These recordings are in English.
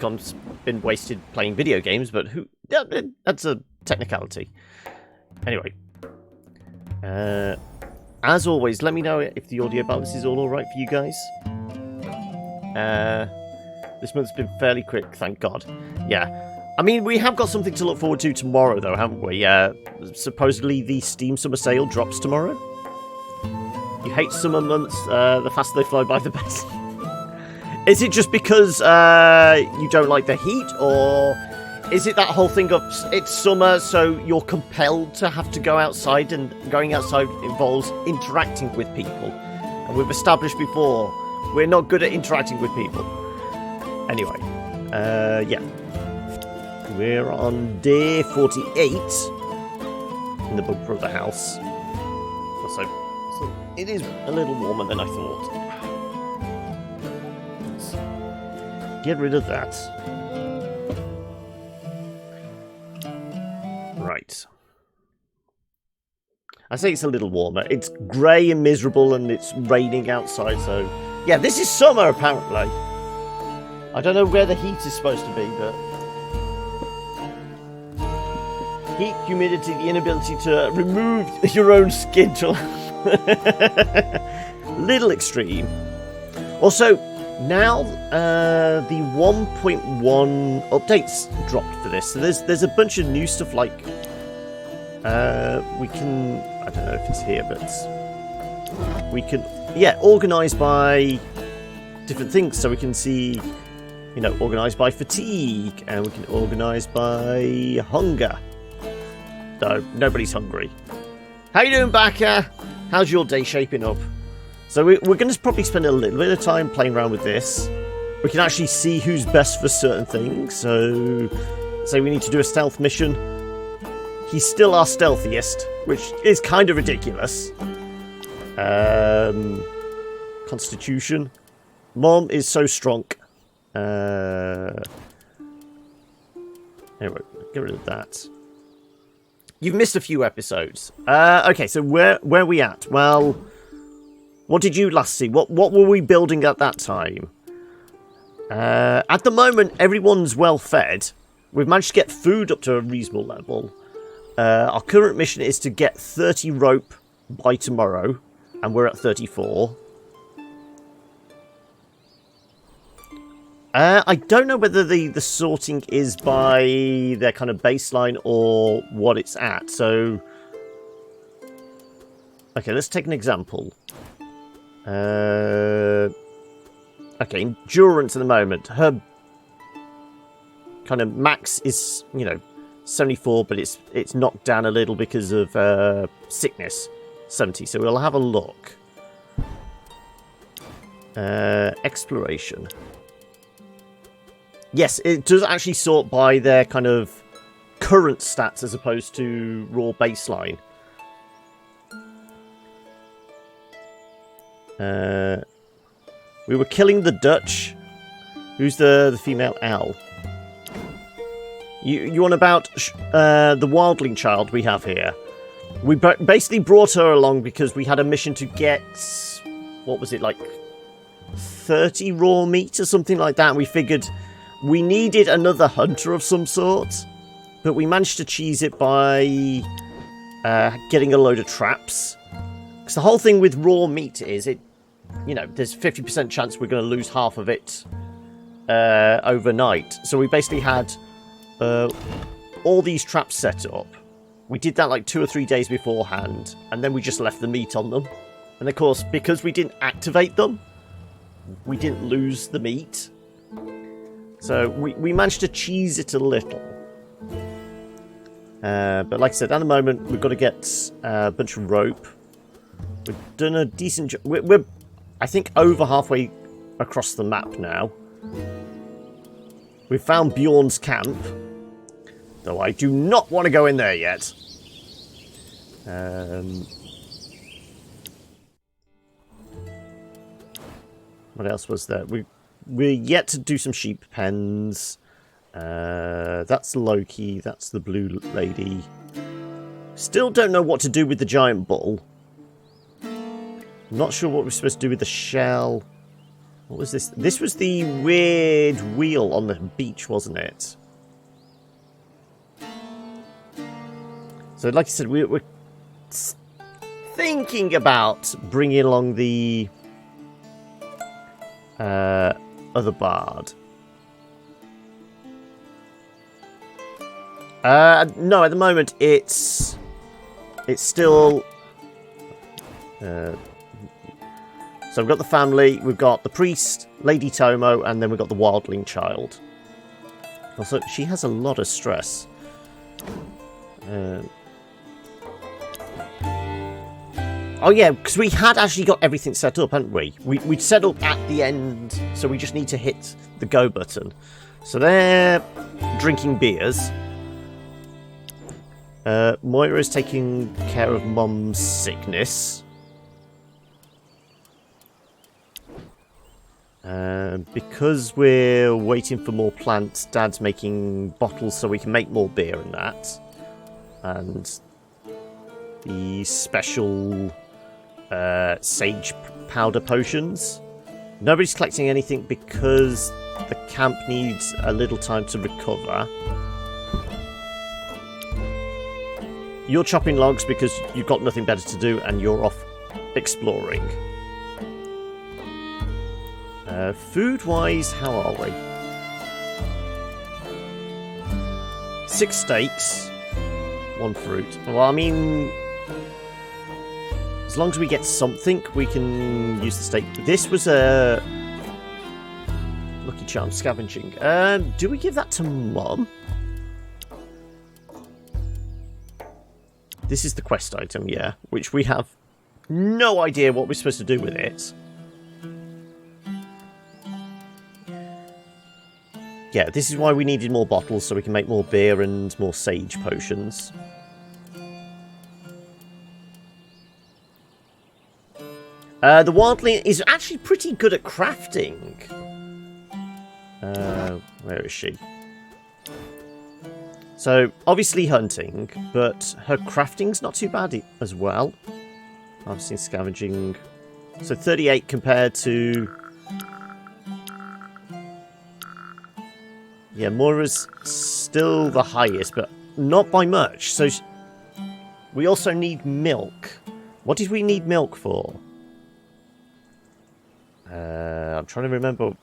time's been wasted playing video games, but that's a technicality. Anyway. As always, let me know if the audio balance is all alright for you guys. This month's been fairly quick, thank God. Yeah. I mean, we have got something to look forward to tomorrow, though, haven't we? Supposedly the Steam Summer Sale drops tomorrow. You hate summer months, the faster they fly by, the best. Is it just because you don't like the heat, or is it that whole thing of it's summer, so you're compelled to have to go outside, and going outside involves interacting with people? And we've established before, we're not good at interacting with people. Anyway, yeah. We're on day 48 in the Bug Brother house. So it is a little warmer than I thought. Let's get rid of that. Right. I say it's a little warmer. It's grey and miserable and it's raining outside, so... Yeah, this is summer, apparently. I don't know where the heat is supposed to be, but... Heat, humidity, the inability to remove your own skin to little extreme. Also, now the 1.1 updates dropped for this. So there's a bunch of new stuff like we can, I don't know if it's here, but we can, yeah, organize by different things. So we can see, you know, organize by fatigue, and we can organize by hunger. So, nobody's hungry. How you doing, Backer? How's your day shaping up? So we're going to probably spend a little bit of time playing around with this. We can actually see who's best for certain things. So, say we need to do a stealth mission. He's still our stealthiest, which is kind of ridiculous. Constitution. Mom is so strong. Anyway, get rid of that. You've missed a few episodes. Okay, so where are we at? Well, what did you last see? What were we building at that time? At the moment, everyone's well fed. We've managed to get food up to a reasonable level. Our current mission is to get 30 rope by tomorrow, and we're at 34. I don't know whether the sorting is by their kind of baseline or what it's at. So, okay, let's take an example. Okay, endurance at the moment. Her kind of max is, you know, 74, but it's knocked down a little because of sickness. 70. So we'll have a look. Exploration. Yes, it does actually sort by their kind of current stats as opposed to raw baseline. We were killing the Dutch. Who's the female L? You on about the wildling child we have here? We basically brought her along because we had a mission to get, what was it, like 30 raw meat or something like that. And we figured we needed another hunter of some sort, but we managed to cheese it by getting a load of traps. Because the whole thing with raw meat is it, you know, there's 50% chance we're going to lose half of it overnight. So we basically had all these traps set up. We did that like 2 or 3 days beforehand, and then we just left the meat on them. And of course, because we didn't activate them, we didn't lose the meat. So we managed to cheese it a little. But like I said, at the moment, we've got to get a bunch of rope. We've done a decent job. We're, I think, over halfway across the map now. We've found Bjorn's camp. Though I do not want to go in there yet. What else was there? We're yet to do some sheep pens. That's Loki. That's the blue lady. Still don't know what to do with the giant bull. Not sure what we're supposed to do with the shell. What was this? This was the weird wheel on the beach, wasn't it? So, like I said, we're thinking about bringing along the other bard. No, at the moment it's still. So we've got the family, we've got the priest, Lady Tomo, and then we've got the wildling child. Also, she has a lot of stress. Oh yeah, because we had actually got everything set up, hadn't we? We'd set up at the end, so we just need to hit the go button. So they're drinking beers. Moira's taking care of Mum's sickness. Because we're waiting for more plants, Dad's making bottles so we can make more beer and that. And the special sage powder potions. Nobody's collecting anything because the camp needs a little time to recover. You're chopping logs because you've got nothing better to do and you're off exploring. Food-wise, how are we? 6 steaks, 1 fruit. Well, I mean, as long as we get something, we can use the steak. This was a Lucky Charm scavenging. Do we give that to Mum? This is the quest item, yeah, which we have no idea what we're supposed to do with it. Yeah, this is why we needed more bottles, so we can make more beer and more sage potions. The wildling is actually pretty good at crafting. Where is she? So, obviously hunting, but her crafting's not too bad as well. I've seen scavenging. So 38 compared to... Yeah, Moira's still the highest, but not by much. So we also need milk. What did we need milk for? I'm trying to remember.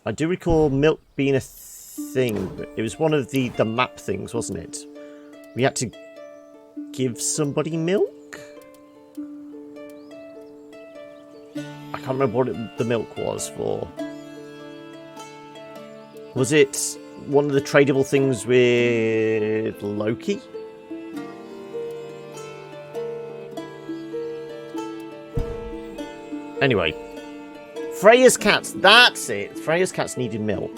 I do recall milk being a thing, but it was one of the map things, wasn't it? We had to give somebody milk? I can't remember what the milk was for. Was it one of the tradable things with Loki? Anyway. Freya's cats. That's it. Freya's cats needed milk.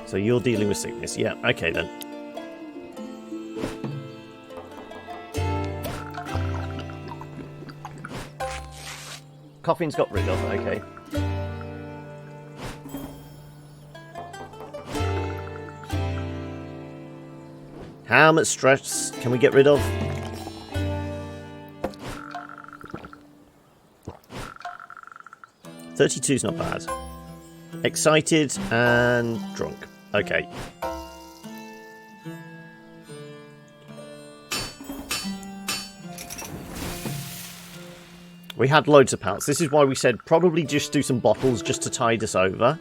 So you're dealing with sickness. Yeah, okay then. Coughing's got rid of, okay. How much stress can we get rid of? $32's not bad. Excited and drunk. Okay. We had loads of pallets. This is why we said probably just do some bottles just to tide us over.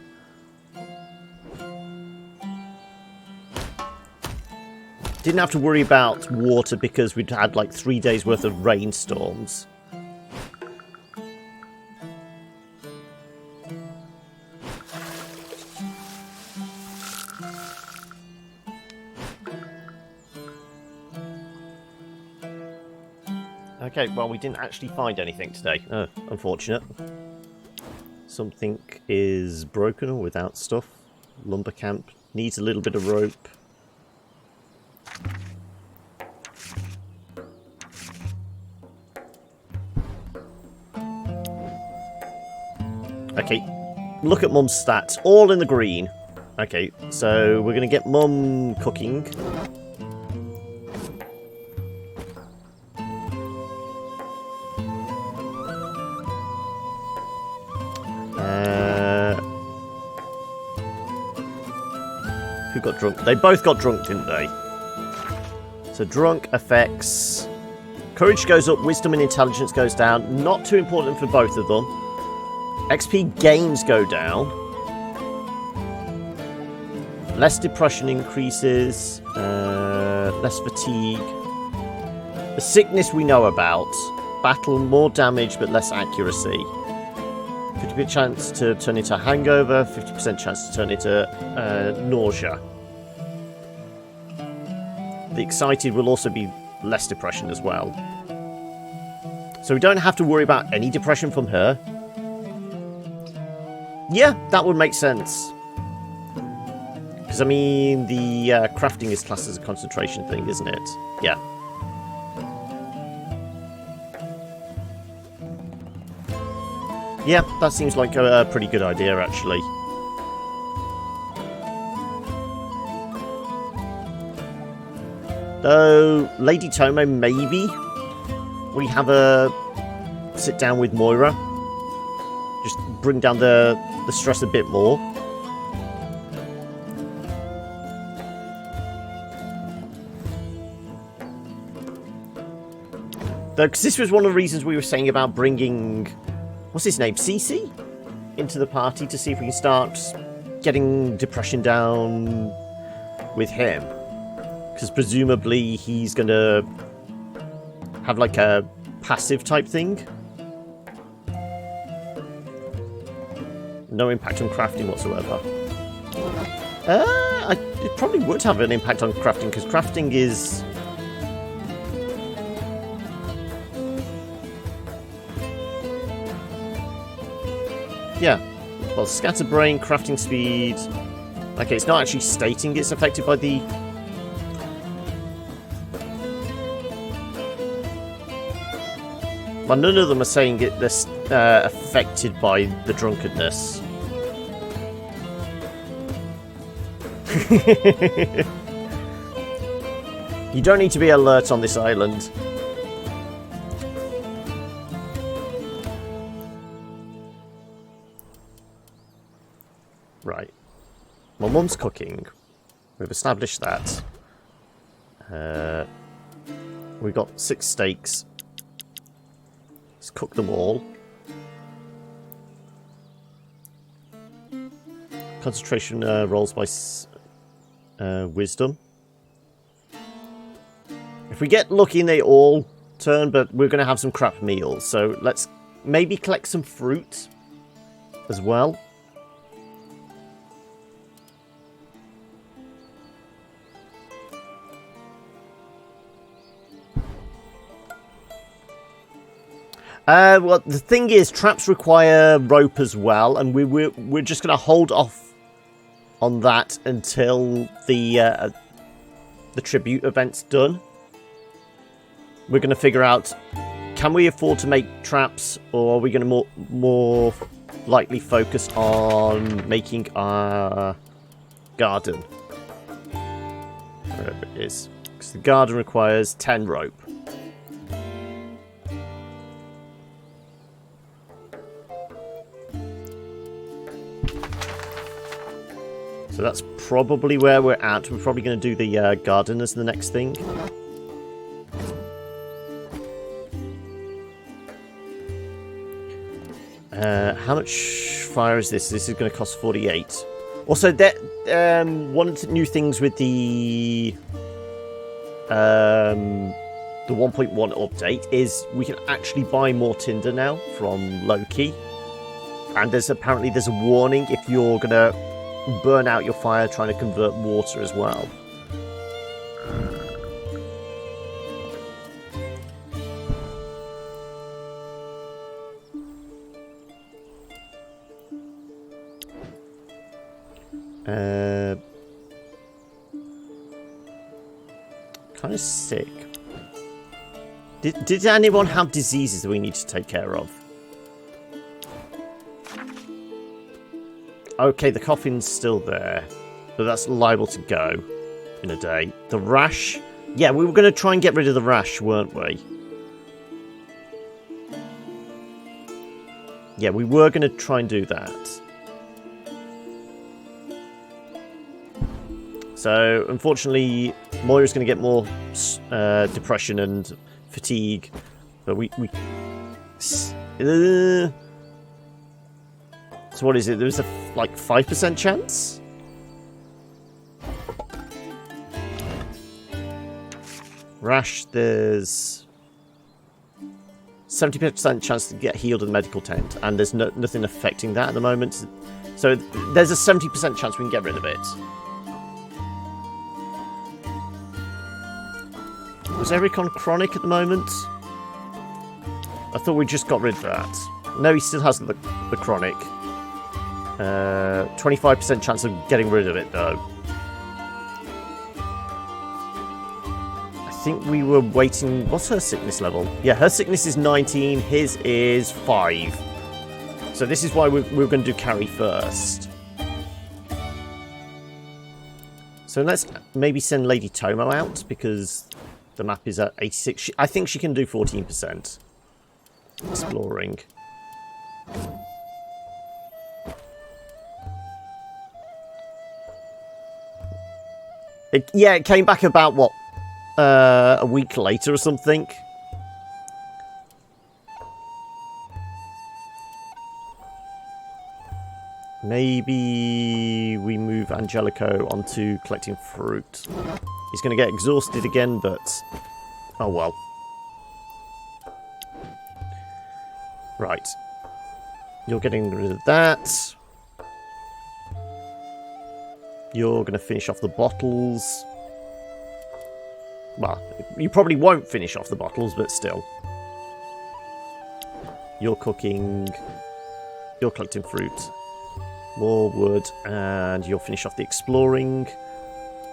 Didn't have to worry about water because we'd had like 3 days worth of rainstorms. Okay, well, we didn't actually find anything today. Oh, unfortunate. Something is broken or without stuff. Lumber camp needs a little bit of rope. Okay, look at Mum's stats. All in the green. Okay, so we're going to get Mum cooking. Who got drunk? They both got drunk, didn't they? So drunk affects... Courage goes up, wisdom and intelligence goes down. Not too important for both of them. XP gains go down. Less depression increases. Less fatigue. The sickness we know about. Battle, more damage but less accuracy. 50% chance to turn into a hangover. 50% chance to turn into nausea. The excited will also be less depression as well. So we don't have to worry about any depression from her. Yeah, that would make sense. Because, I mean, the crafting is classed as a concentration thing, isn't it? Yeah. Yeah, that seems like a pretty good idea, actually. Though, Lady Tomo, maybe we have a sit down with Moira. Just bring down the stress a bit more. Though, because this was one of the reasons we were saying about bringing, what's his name, Cissé, into the party to see if we can start getting depression down with him. Because presumably he's going to have like a passive type thing. No impact on crafting whatsoever. It probably would have an impact on crafting, because crafting is... Yeah. Well, scatterbrain, crafting speed... Okay, it's not actually stating it's affected by the... Well, none of them are saying they're affected by the drunkenness. You don't need to be alert on this island. Right. My mum's cooking. We've established that. We've got 6 steaks. Let's cook them all. Concentration rolls by wisdom. If we get lucky and they all turn, but we're going to have some crap meals. So let's maybe collect some fruit as well. Well, the thing is, traps require rope as well, and we're just going to hold off on that until the tribute event's done. We're going to figure out, can we afford to make traps, or are we going to more likely focus on making our garden? Wherever it is. Because the garden requires 10 rope. So that's probably where we're at. We're probably going to do the garden as the next thing. How much fire is this? This is going to cost 48. Also, one of the new things with the 1.1 update is we can actually buy more tinder now from Loki. And there's a warning if you're going to burn out your fire trying to convert water as well. Kind of sick. Did anyone have diseases that we need to take care of? Okay, the coffin's still there, but that's liable to go in a day. The rash? Yeah, we were going to try and get rid of the rash, weren't we? Yeah, we were going to try and do that. So, unfortunately, Moira's going to get more depression and fatigue. But so what is it? There's a, like, 5% chance? Rash, there's 70% chance to get healed in the medical tent, and there's nothing affecting that at the moment. So there's a 70% chance we can get rid of it. Was Eric on chronic at the moment? I thought we just got rid of that. No, he still has the chronic. 25% chance of getting rid of it, though. I think we were waiting... What's her sickness level? Yeah, her sickness is 19. His is 5. So this is why we're going to do carry first. So let's maybe send Lady Tomo out, because the map is at 86. I think she can do 14%. Exploring. It came back about, what, a week later or something. Maybe we move Angelico onto collecting fruit. He's going to get exhausted again, but... oh well. Right. You're getting rid of that. You're going to finish off the bottles. Well, you probably won't finish off the bottles, but still. You're cooking. You're collecting fruit. More wood, and you'll finish off the exploring.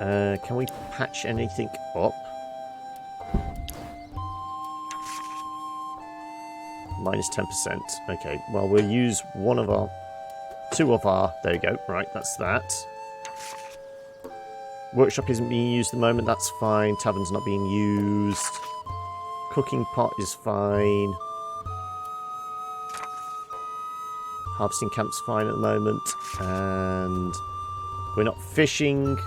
Can we patch anything up? Minus 10%. Okay, well, we'll use one of our... 2 of our... There you go. Right, that's that. Workshop isn't being used at the moment. That's fine. Tavern's not being used. Cooking pot is fine. Harvesting camp's fine at the moment. And we're not fishing.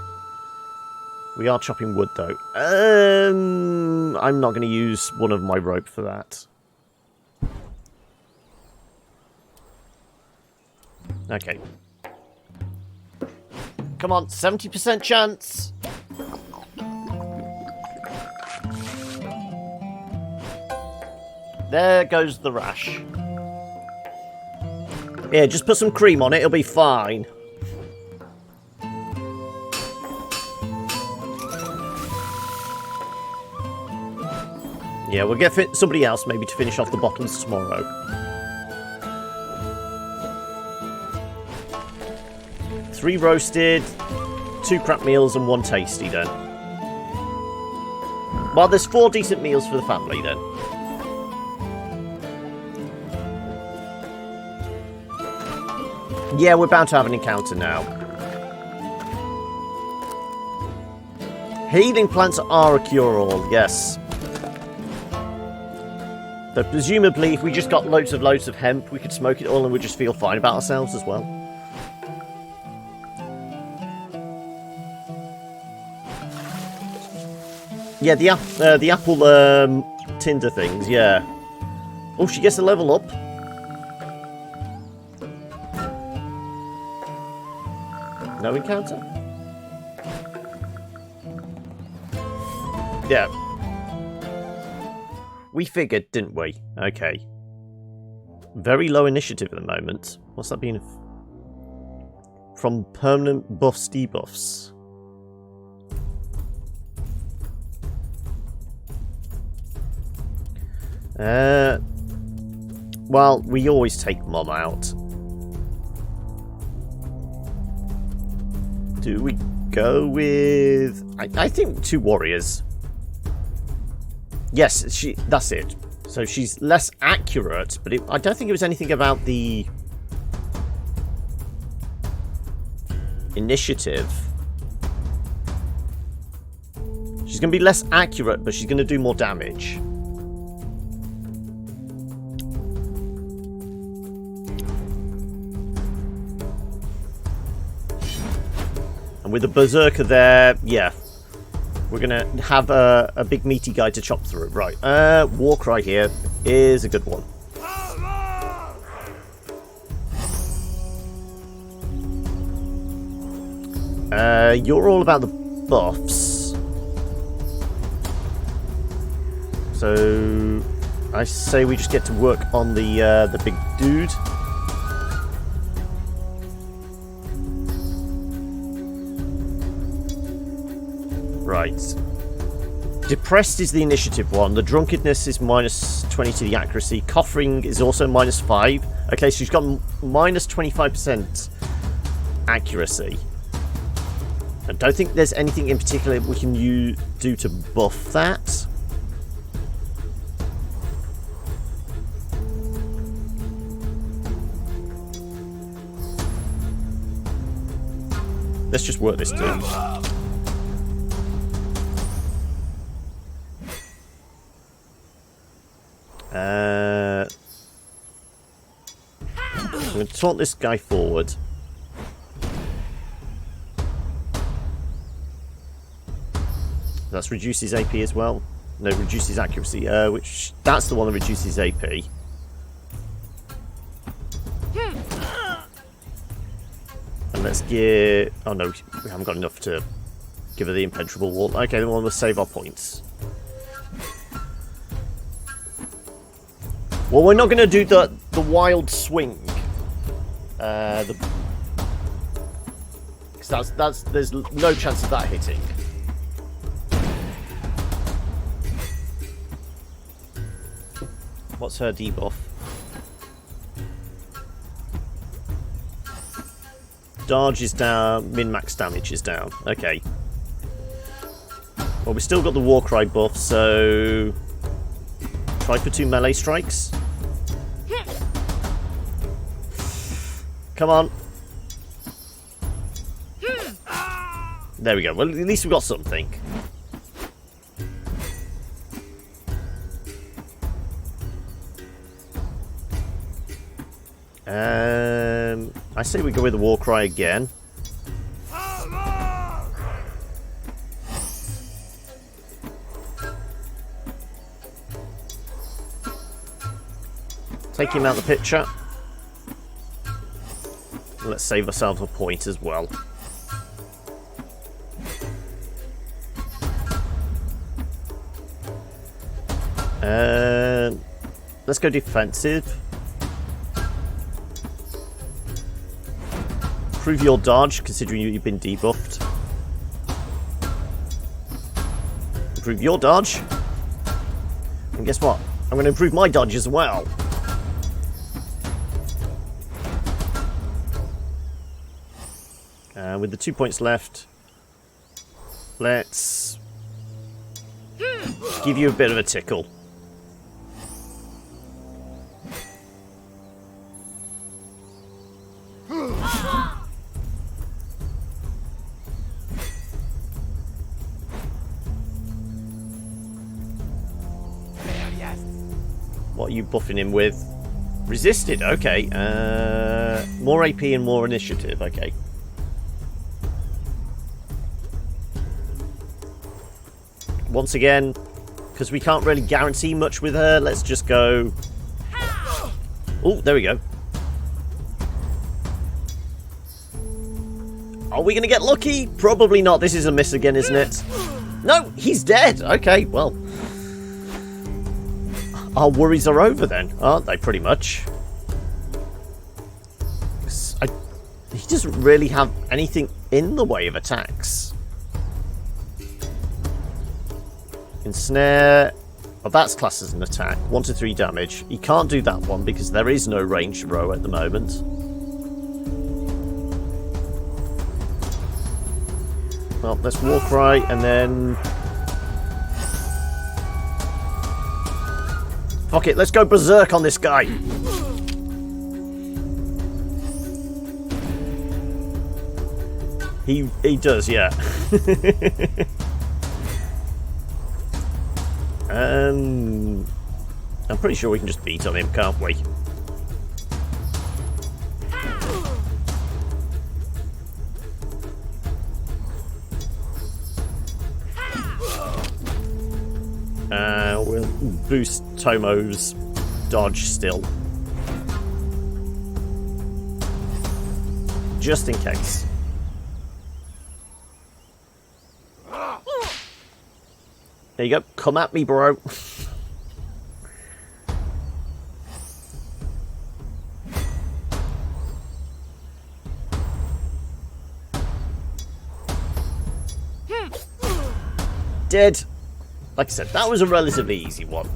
We are chopping wood, though. I'm not going to use one of my rope for that. Okay. Come on, 70% chance. There goes the rash. Yeah, just put some cream on it, it'll be fine. Yeah, we'll get somebody else maybe to finish off the bottles tomorrow. Three roasted, 2 crap meals, and 1 tasty then. Well, there's 4 decent meals for the family then. Yeah, we're bound to have an encounter now. Healing plants are a cure-all, yes. So presumably, if we just got loads of hemp, we could smoke it all and we'd just feel fine about ourselves as well. Yeah, the apple tinder things, yeah. Oh, she gets a level up. No encounter? Yeah. We figured, didn't we? Okay. Very low initiative at the moment. What's that been? From permanent buffs, debuffs. Well, we always take Mom out. Do we go with... I think 2 warriors. Yes, that's it. So she's less accurate, but I don't think it was anything about the initiative. She's going to be less accurate, but she's going to do more damage. And with the Berserker there, yeah. We're going to have a big meaty guy to chop through. Right. Warcry here is a good one. You're all about the buffs. So I say we just get to work on the big dude. Right. Depressed is the initiative one. The drunkenness is minus 20 to the accuracy. Coughing is also minus 5. Okay, so she's got minus 25% accuracy. I don't think there's anything in particular we can do to buff that. Let's just work this dude. I'm going to taunt this guy forward. That's reduces AP as well. No, reduces accuracy. Which that's the one that reduces AP. And let's get. Oh no, we haven't got enough to give her the impenetrable wall. Okay, then we'll save our points. Well, we're not going to do the wild swing. Because there's no chance of that hitting. What's her debuff? Dodge is down, min-max damage is down. Okay. Well, we still got the Warcry buff, so try for 2 melee strikes. Come on. There we go. Well, at least we've got something. I say we go with the Warcry again. Take him out of the picture. Let's save ourselves a point as well. Let's go defensive. Improve your dodge, considering you've been debuffed. Improve your dodge. And guess what? I'm going to improve my dodge as well. With the 2 points left, let's give you a bit of a tickle. What are you buffing him with? Resisted, okay. More AP and more initiative, okay. Once again, because we can't really guarantee much with her, let's just go... Oh, there we go. Are we going to get lucky? Probably not. This is a miss again, isn't it? No, he's dead. Okay, well. Our worries are over then, aren't they, pretty much? He doesn't really have anything in the way of attacks. Ensnare. Oh, that's classed as an attack. 1 to 3 damage. He can't do that one because there is no ranged row at the moment. Well, let's Warcry and then... Fuck it, let's go berserk on this guy. He does, yeah. I'm pretty sure we can just beat on him, can't we? boost Tomo's dodge still. Just in case. There you go. Come at me, bro. Dead. Like I said, that was a relatively easy one.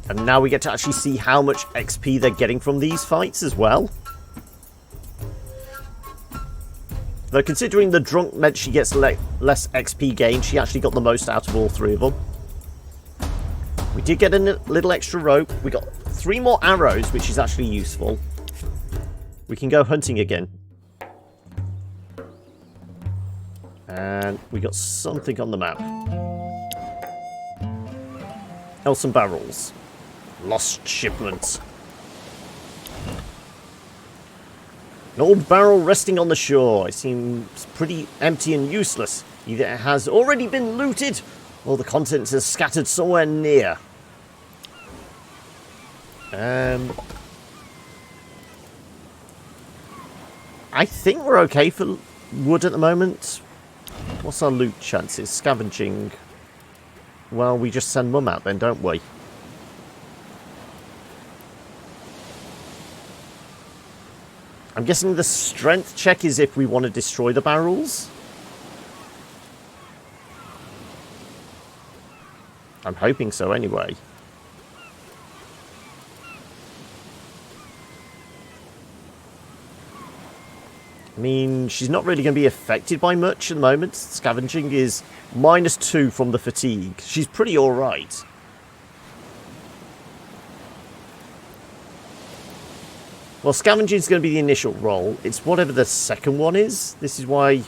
And now we get to actually see how much XP they're getting from these fights as well. Though considering the drunk meant she gets less XP gain, she actually got the most out of all three of them. We did get a little extra rope. We got 3 more arrows, which is actually useful. We can go hunting again. And we got something on the map. Elson barrels. Lost shipments. An old barrel resting on the shore. It seems pretty empty and useless. Either it has already been looted, or the contents are scattered somewhere near. I think we're okay for wood at the moment. What's our loot chances? Scavenging. Well, we just send Mum out then, don't we? I'm guessing the strength check is if we want to destroy the barrels. I'm hoping so anyway. I mean, she's not really going to be affected by much at the moment. Scavenging is -2 from the fatigue. She's pretty alright. Well, scavenging is going to be the initial roll. It's whatever the second one is. This is why...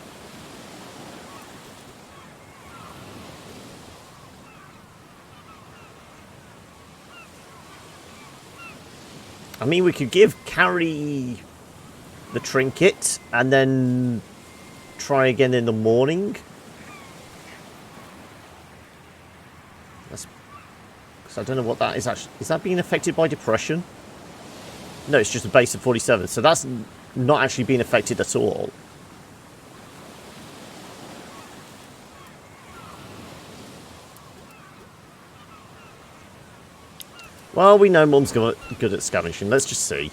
I mean, we could give Carrie the trinket and then try again in the morning. That's... Because I don't know what that is actually... Is that being affected by depression? No, it's just a base of 47, so that's not actually being affected at all. Well, we know Mum's good at scavenging. Let's just see.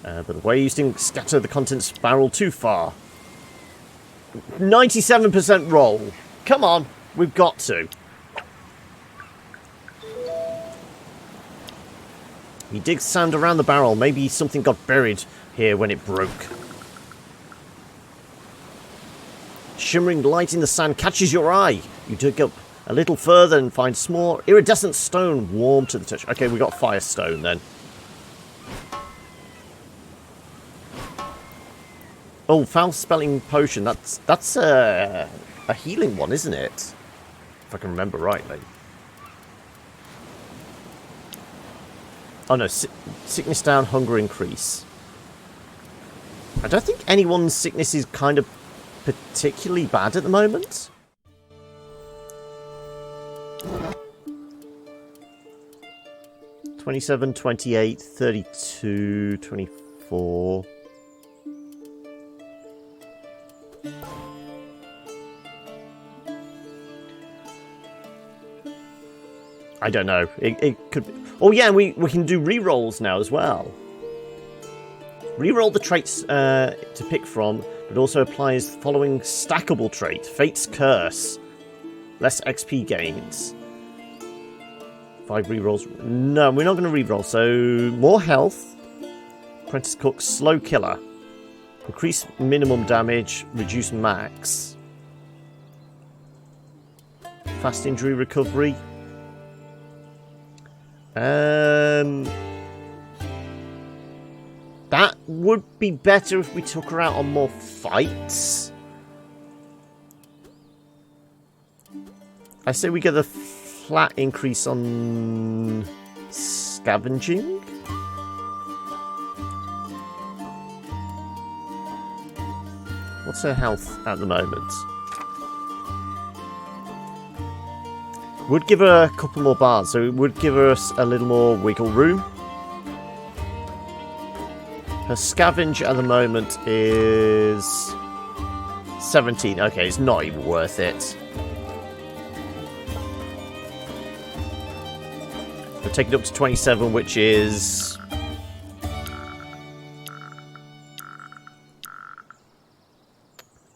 But the way you didn't scatter the contents barrel too far. 97% roll. Come on, we've got to. He digs sand around the barrel. Maybe something got buried here when it broke. Shimmering light in the sand catches your eye. You dig up a little further and find small iridescent stone warm to the touch. Okay, we got firestone then. Oh, foul spelling potion. That's a healing one, isn't it? If I can remember rightly. Oh no, sickness down, hunger increase. I don't think anyone's sickness is kind of particularly bad at the moment. (27, 28, 32, 24... I don't know. It could be... Oh yeah, we can do rerolls now as well. Reroll the traits to pick from, but also applies the following stackable trait. Fate's Curse. Less XP gains. 5 rerolls. No, we're not going to reroll. So, more health. Apprentice Cook, Slow Killer. Increase minimum damage, reduce max. Fast injury recovery. That would be better if we took her out on more fights. I say we get a flat increase on scavenging. What's her health at the moment? Would give her a couple more bars, so it would give us a little more wiggle room. Her scavenge at the moment is 17. Okay, it's not even worth it. We'll take it up to 27, which is...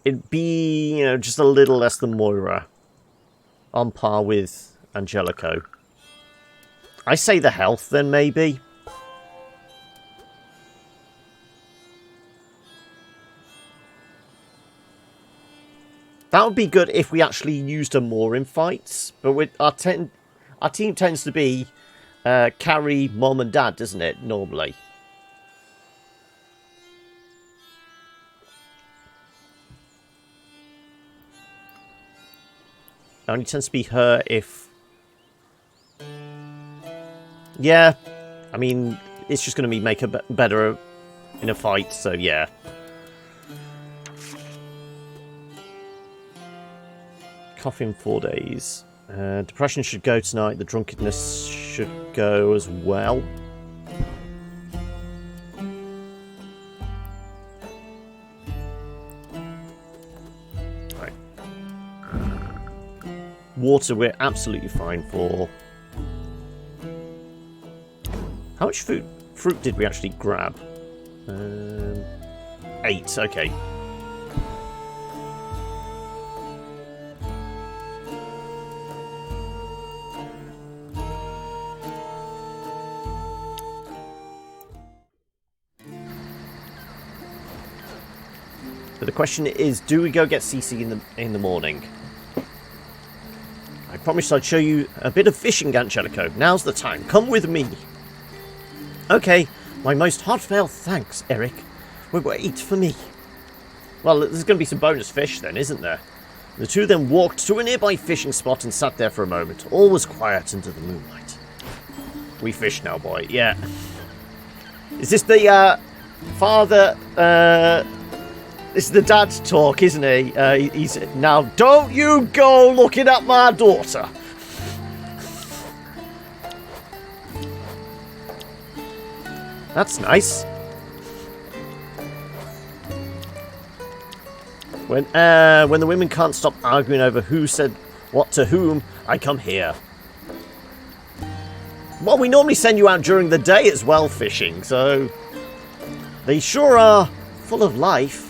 it'd be, you know, just a little less than Moira. On par with Angelico. I say the health, then, maybe. That would be good if we actually used her more in fights. But with our team tends to be carry mom and dad, doesn't it, normally? It only tends to be her if... yeah, I mean, it's just going to make her better in a fight, so yeah. Cough in 4 days. Depression should go tonight. The drunkenness should go as well. Right. Water we're absolutely fine for. How much fruit did we actually grab? 8, okay. But the question is, do we go get Cissé in the morning? I promised I'd show you a bit of fishing, Angelico. Now's the time. Come with me. Okay, my most heartfelt thanks, Eric. Wait for me. Well, there's going to be some bonus fish then, isn't there? The two then walked to a nearby fishing spot and sat there for a moment. All was quiet under the moonlight. We fish now, boy. Yeah. Is this the father... this is the dad's talk, isn't he? He's now, don't you go looking at my daughter. That's nice. When the women can't stop arguing over who said what to whom, I come here. Well, we normally send you out during the day as well fishing, so... they sure are full of life.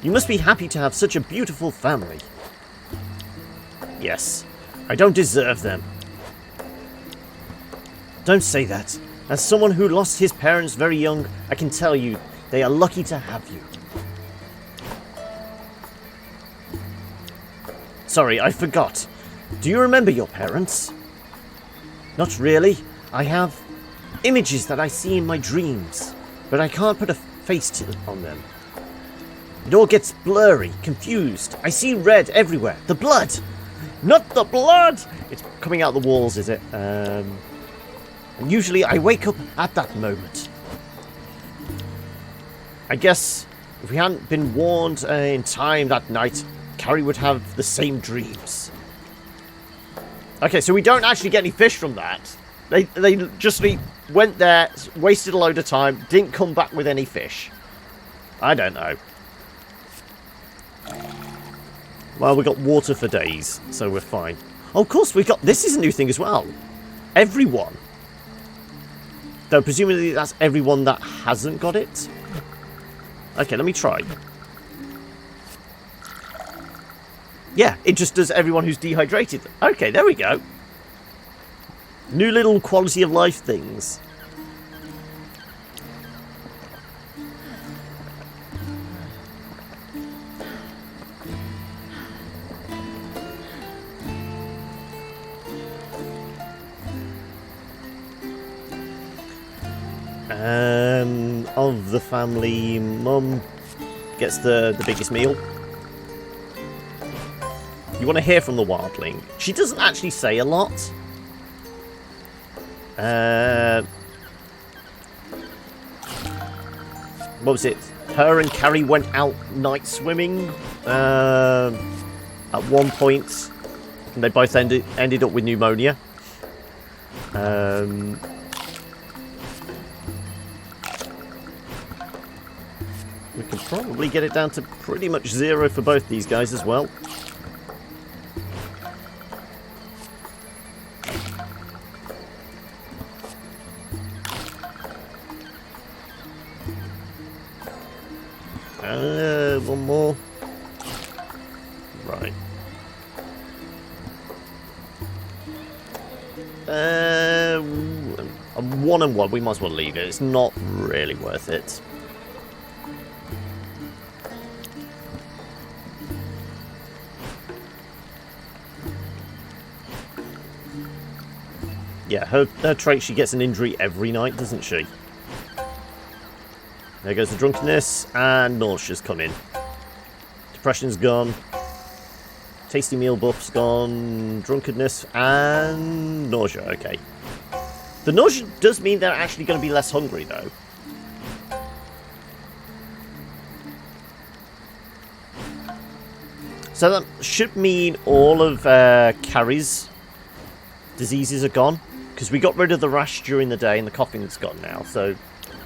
You must be happy to have such a beautiful family. Yes, I don't deserve them. Don't say that. As someone who lost his parents very young, I can tell you, they are lucky to have you. Sorry, I forgot. Do you remember your parents? Not really. I have images that I see in my dreams, but I can't put a face on them. It all gets blurry, confused. I see red everywhere. The blood! Not the blood! It's coming out the walls, is it? And usually I wake up at that moment. I guess if we hadn't been warned in time that night, Carrie would have the same dreams. Okay, so we don't actually get any fish from that. They just went there, wasted a load of time, didn't come back with any fish. I don't know. Well, we got water for days, so we're fine. Oh, of course, we've got... this is a new thing as well. Everyone. Though, presumably that's everyone that hasn't got it. Okay, let me try. Yeah, it just does everyone who's dehydrated. Okay, there we go. New little quality of life things. Of the family, Mum gets the biggest meal. You want to hear from the wildling. She doesn't actually say a lot. What was it? Her and Carrie went out night swimming at one point. And they both ended up with pneumonia. We can probably get it down to pretty much 0 for both these guys as well. One more. Right. A 1 and 1. We might as well leave it. It's not really worth it. Yeah, her trait, she gets an injury every night, doesn't she? There goes the drunkenness, and nausea's come in. Depression's gone. Tasty meal buff's gone. Drunkenness, and nausea, okay. The nausea does mean they're actually going to be less hungry, though. So that should mean all of Carrie's diseases are gone. Because we got rid of the rash during the day and the coughing's gone now, so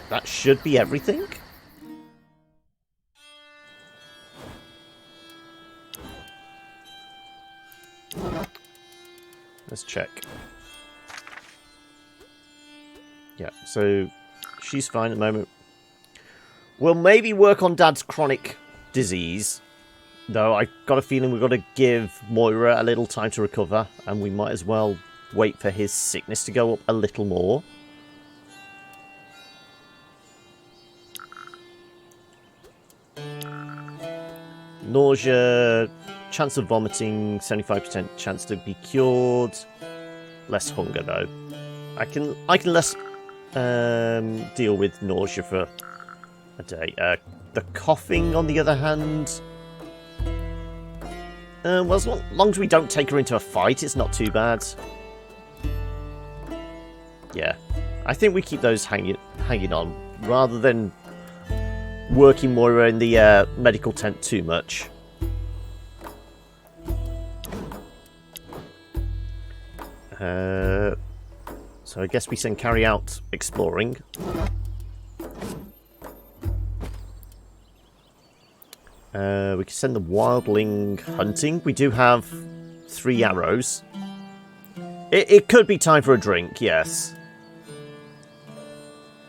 that should be everything. Let's check. Yeah, so she's fine at the moment. We'll maybe work on Dad's chronic disease, though I got a feeling we've got to give Moira a little time to recover, and we might as well wait for his sickness to go up a little more. Nausea, chance of vomiting, 75% chance to be cured. Less hunger though. I can less deal with nausea for a day. The coughing, on the other hand, well, as long as we don't take her into a fight, it's not too bad. Yeah, I think we keep those hanging on, rather than working Moira in the medical tent too much. So I guess we can carry out exploring. We can send the wildling hunting. We do have 3 arrows. It could be time for a drink, yes.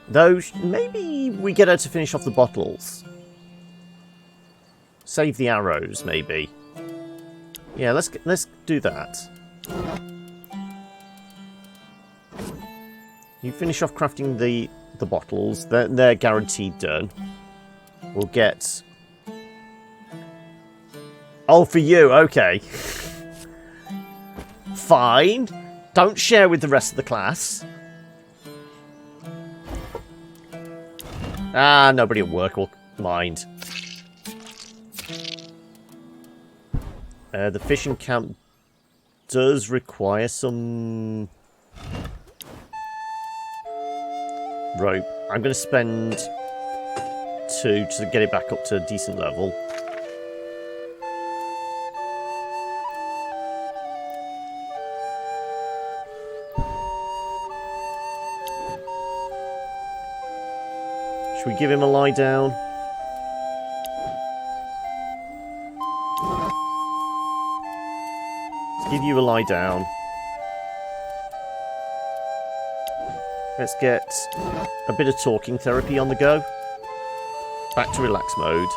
Though, maybe we get her to finish off the bottles. Save the arrows, maybe. Yeah, let's do that. You finish off crafting the bottles. They're guaranteed done. We'll get... Oh, for you, okay. Fine. Don't share with the rest of the class. Ah, nobody at work will mind. The fishing camp does require some rope. I'm going to spend 2 to get it back up to a decent level. Should we give him a lie down? Let's give you a lie down. Let's get a bit of talking therapy on the go. Back to relax mode.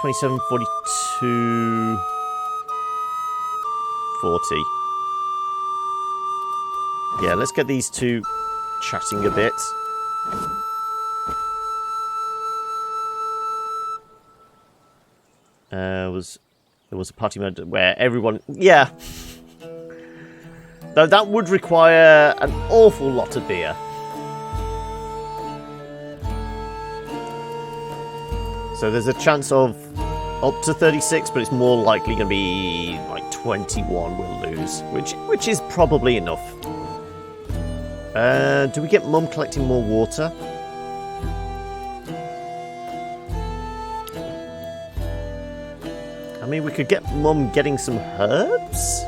27, 42, 40. Yeah, let's get these two chatting a bit. There was a party mode where everyone... Yeah. Though that would require an awful lot of beer. So there's a chance of up to 36, but it's more likely going to be like 21 we'll lose, which is probably enough. Do we get Mum collecting more water? I mean, we could get Mum getting some herbs?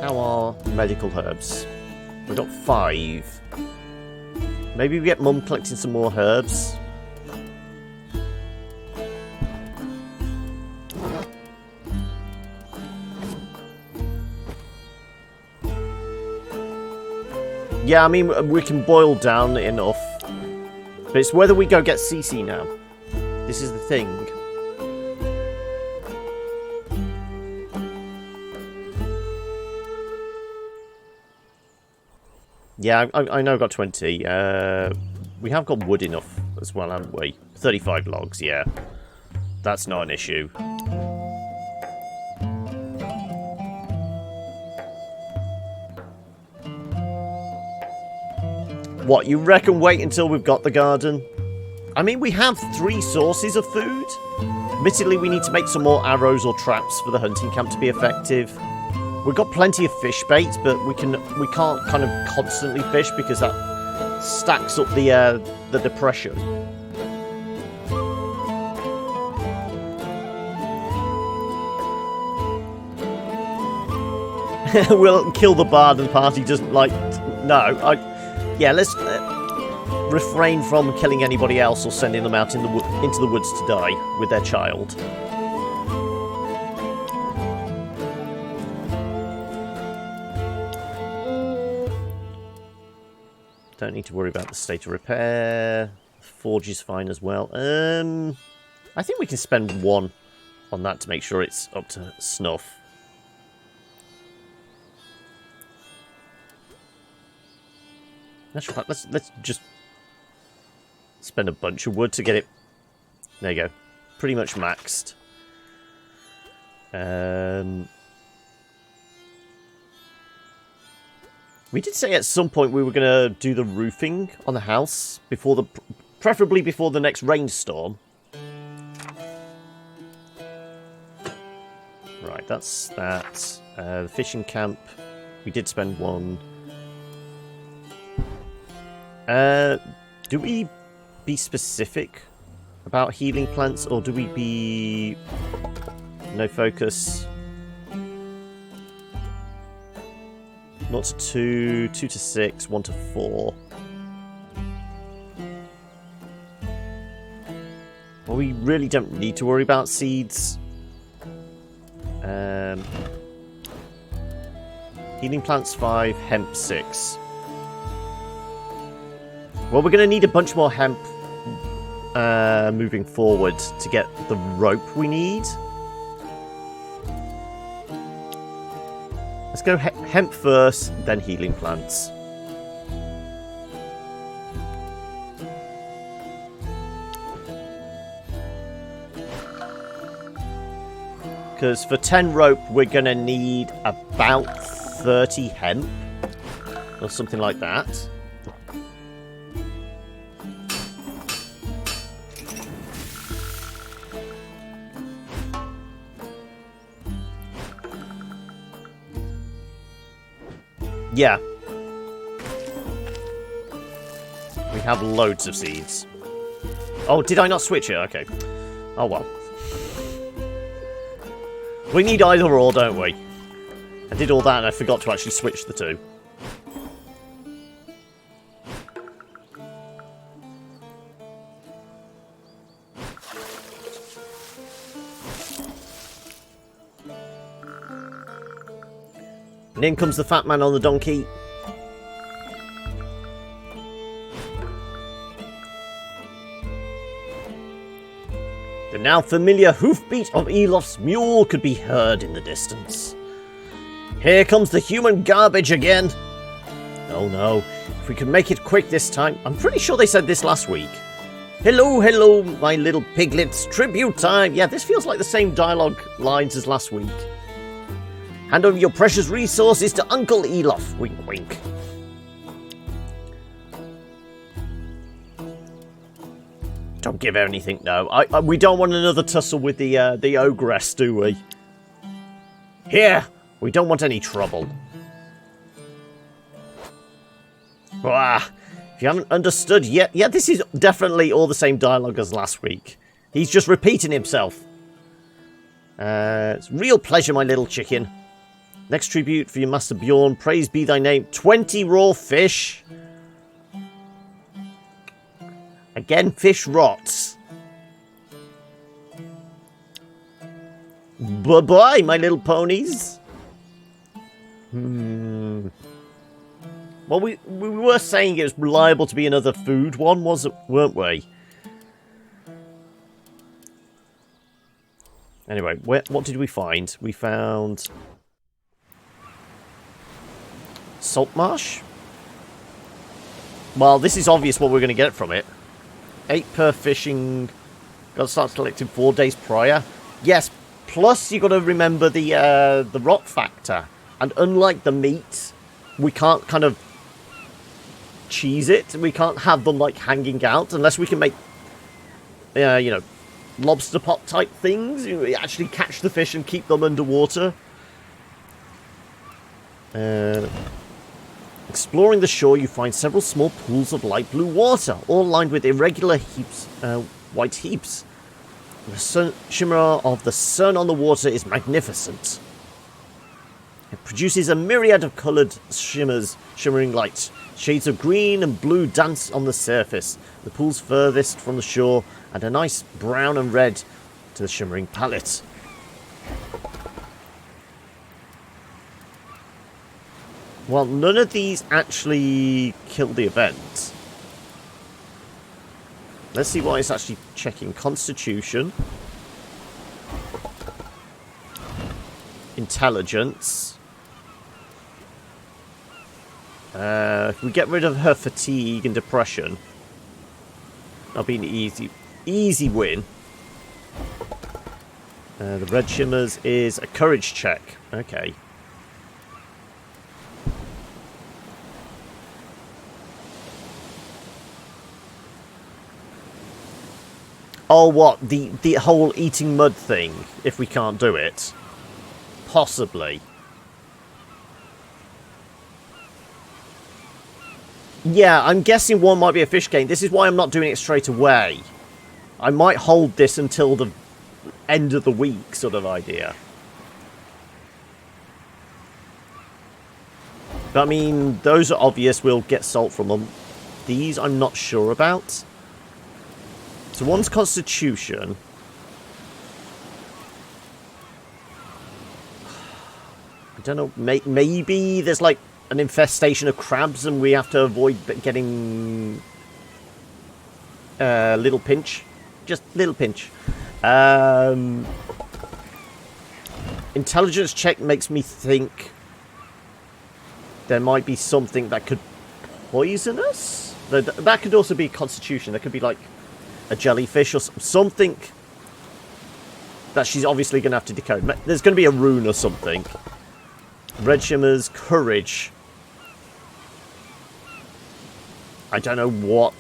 How are medical herbs? We've got 5. Maybe we get Mum collecting some more herbs. Yeah, I mean, we can boil down enough. But it's whether we go get Cissé now. This is the thing. Yeah, I know I've got 20. We have got wood enough as well, haven't we? 35 logs, yeah. That's not an issue. What, you reckon wait until we've got the garden? I mean, we have 3 sources of food. Admittedly, we need to make some more arrows or traps for the hunting camp to be effective. We've got plenty of fish bait, but we can't kind of constantly fish because that stacks up the depression. We'll kill the bard and the party doesn't like... No, yeah, let's refrain from killing anybody else or sending them out into the woods to die with their child. Don't need to worry about the state of repair. Forge is fine as well. I think we can spend 1 on that to make sure it's up to snuff. Let's just spend a bunch of wood to get it. There you go. Pretty much maxed. We did say at some point we were going to do the roofing on the house before preferably before the next rainstorm. Right, that's that. The fishing camp. We did spend 1. Do we be specific about healing plants, or do we be no focus? 0 to 2, 2 to 6, 1 to 4. Well, we really don't need to worry about seeds. Healing plants 5, hemp 6. Well, we're going to need a bunch more hemp moving forward to get the rope we need. Let's go hemp first, then healing plants. Because for 10 rope, we're going to need about 30 hemp. Or something like that. Yeah. We have loads of seeds. Oh, did I not switch it? Okay. Oh, well. We need either or, don't we? I did all that and I forgot to actually switch the 2. And in comes the fat man on the donkey. The now familiar hoofbeat of Elof's mule could be heard in the distance. Here comes the human garbage again. Oh no, if we can make it quick this time. I'm pretty sure they said this last week. Hello, hello, my little piglets. Tribute time. Yeah, this feels like the same dialogue lines as last week. Hand over your precious resources to Uncle Elof. Wink, wink. Don't give her anything, no. We don't want another tussle with the ogress, do we? Here, we don't want any trouble. If you haven't understood yet, yeah, this is definitely all the same dialogue as last week. He's just repeating himself. It's a real pleasure, my little chicken. Next tribute for your master Bjorn. Praise be thy name. 20 raw fish. Again, fish rots. Bye-bye, my little ponies. Well, we were saying it was liable to be another food one, weren't we? Anyway, what did we find? We found salt marsh. Well, this is obvious what we're going to get from it. 8 per fishing. Got to start collecting 4 days prior. Yes, plus you got to remember the rot factor. And unlike the meat, we can't kind of cheese it. We can't have them like hanging out unless we can make, you know, lobster pot type things. We actually catch the fish and keep them underwater. Exploring the shore, you find several small pools of light blue water, all lined with irregular heaps, white heaps. The shimmer of the sun on the water is magnificent. It produces a myriad of coloured shimmering lights. Shades of green and blue dance on the surface. The pools furthest from the shore add a nice brown and red to the shimmering palette. Well, none of these actually kill the event. Let's see why it's actually checking. Constitution. Intelligence. If we get rid of her fatigue and depression, that'll be an easy win. The red shimmers is a courage check. Okay. Oh, what? The whole eating mud thing, if we can't do it? Possibly. Yeah, I'm guessing one might be a fish game. This is why I'm not doing it straight away. I might hold this until the end of the week sort of idea. But I mean, those are obvious. We'll get salt from them. These I'm not sure about. So one's Constitution. I don't know. Maybe there's like an infestation of crabs and we have to avoid getting little pinch. Just little pinch. Intelligence check makes me think there might be something that could poison us. That could also be Constitution. There could be like a jellyfish or something that she's obviously going to have to decode. There's going to be a rune or something. Red shimmers, courage. I don't know what.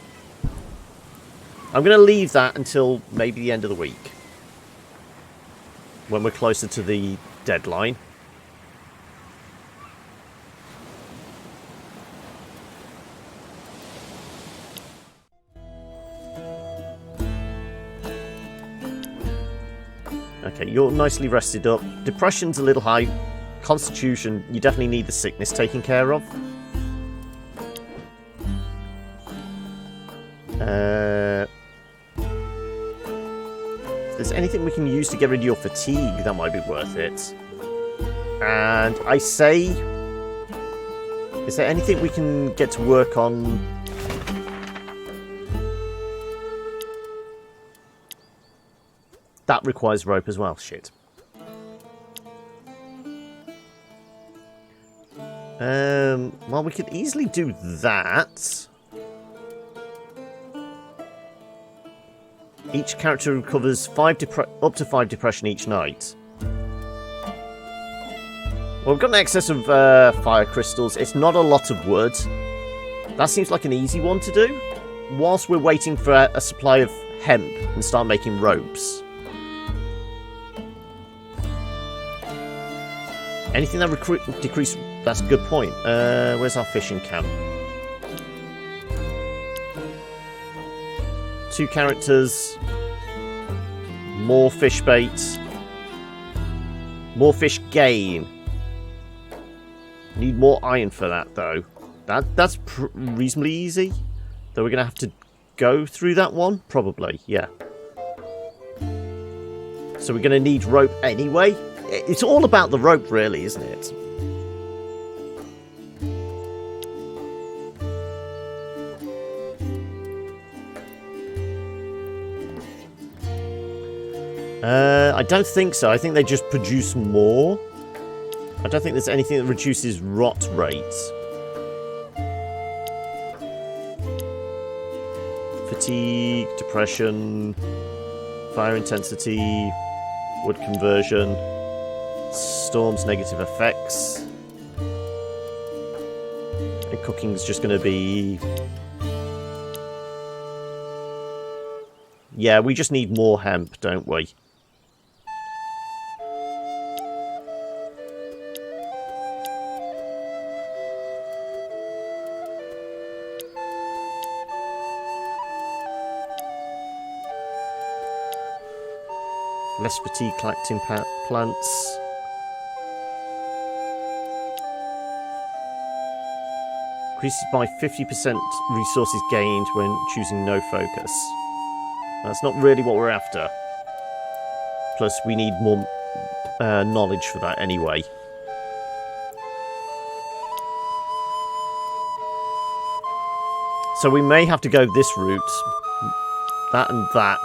I'm going to leave that until maybe the end of the week, when we're closer to the deadline. Okay, you're nicely rested up. Depression's a little high. Constitution, you definitely need the sickness taken care of. If there's anything we can use to get rid of your fatigue, that might be worth it. And I say, is there anything we can get to work on? That requires rope as well. Shit. Well, we could easily do that. Each character recovers up to 5 depression each night. Well, we've got an excess of fire crystals. It's not a lot of wood. That seems like an easy one to do. Whilst we're waiting for a supply of hemp and start making ropes. Anything that decrease... That's a good point. Where's our fishing camp? 2 characters. More fish bait. More fish gain. Need more iron for that, though. That's reasonably easy. Though we're going to have to go through that one? Probably, yeah. So we're going to need rope anyway. It's all about the rope, really, isn't it? I don't think so. I think they just produce more. I don't think there's anything that reduces rot rates. Fatigue, depression, fire intensity, wood conversion, storm's negative effects. And cooking's just going to be... Yeah, we just need more hemp, don't we? Less fatigue collecting plants. Increases by 50% resources gained when choosing no focus. That's not really what we're after. Plus, we need more knowledge for that anyway. So we may have to go this route. That and that.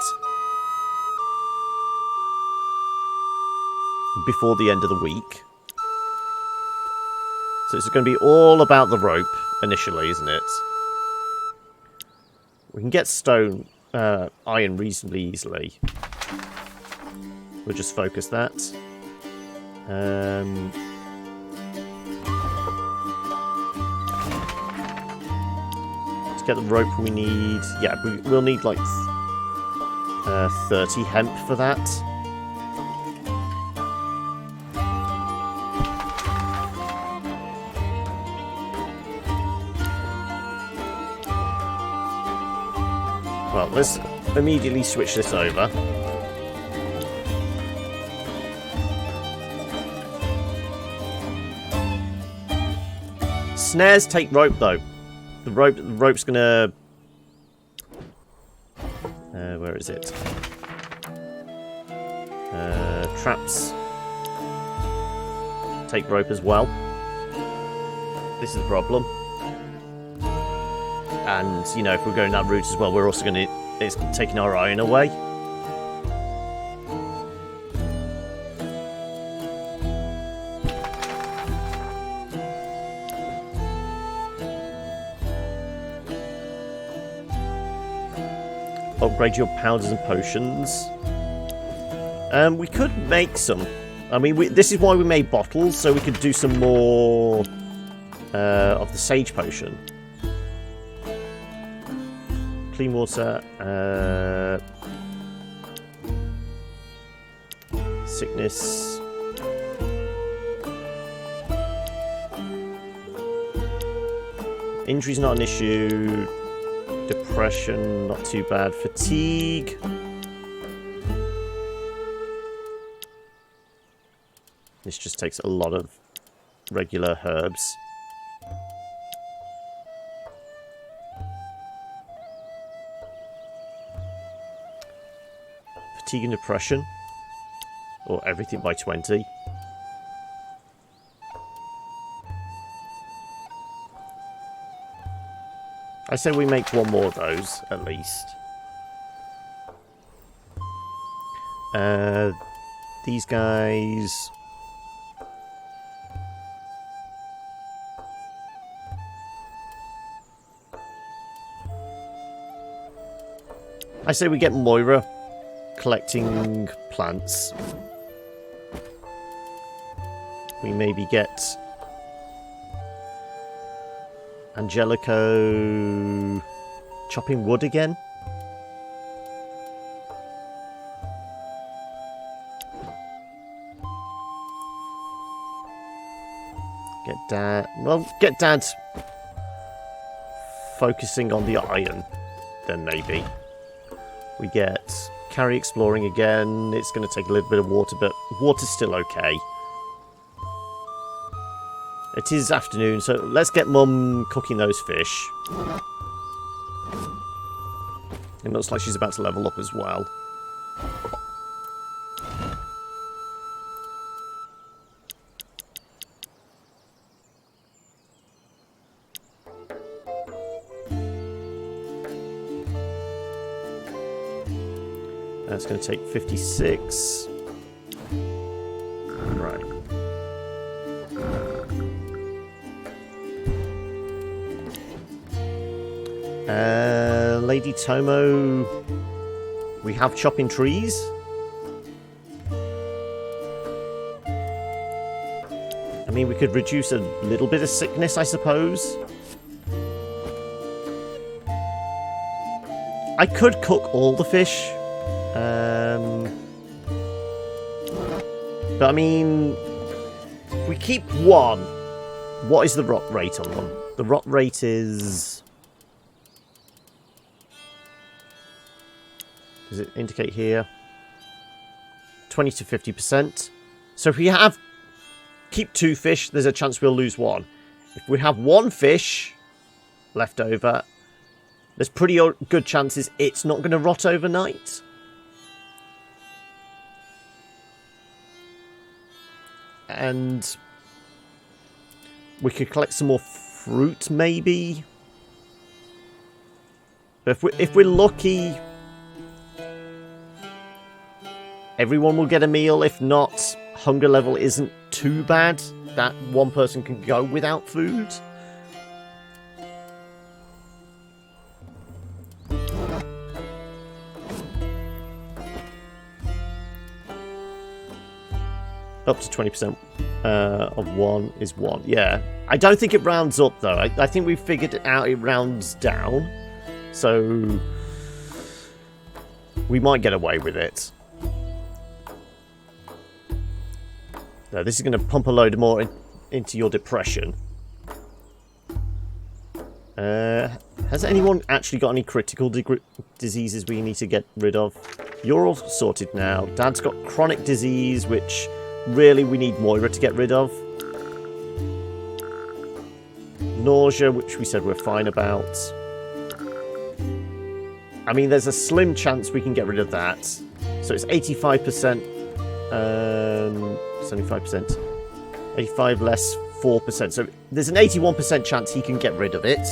Before the end of the week. So it's going to be all about the rope initially, isn't it? We can get stone, iron reasonably easily. We'll just focus that. To get the rope we need... Yeah, we'll need like 30 hemp for that. Well, let's immediately switch this over. Snares take rope, though. The rope's gonna... where is it? Traps take rope as well. This is the problem. And, you know, if we're going that route as well, we're also going to... It's taking our iron away. Upgrade your powders and potions. We could make some. I mean, this is why we made bottles, so we could do some more of the sage potion. Clean water, sickness, injury's not an issue, depression not too bad, fatigue, this just takes a lot of regular herbs. Fatigue and depression, or everything by 20. I say we make one more of those, at least. These guys... I say we get Moira collecting plants. We maybe get Angelico chopping wood again. Get Dad... Well, get Dad focusing on the iron, then maybe. We get carry exploring again. It's going to take a little bit of water, but water's still okay. It is afternoon, so let's get Mum cooking those fish. It looks like she's about to level up as well. That's going to take 56. Right. Lady Tomo, we have chopping trees. I mean, we could reduce a little bit of sickness, I suppose. I could cook all the fish. But I mean, if we keep one, what is the rot rate on one? The rot rate is... Does it indicate here? 20 to 50%. So if we keep 2 fish, there's a chance we'll lose 1. If we have 1 fish left over, there's pretty good chances it's not going to rot overnight. And we could collect some more fruit, maybe. But if we're lucky, everyone will get a meal. If not, hunger level isn't too bad. That one person can go without food. Up to 20% of 1 is 1. Yeah. I don't think it rounds up, though. I think we figured it out. It rounds down. So we might get away with it. No, this is going to pump a load more into your depression. Has anyone actually got any critical diseases we need to get rid of? You're all sorted now. Dad's got chronic disease, which really we need Moira to get rid of. Nausea, which we said we're fine about. I mean, there's a slim chance we can get rid of that. So it's 85%. 75%. 85 less 4%. So there's an 81% chance he can get rid of it.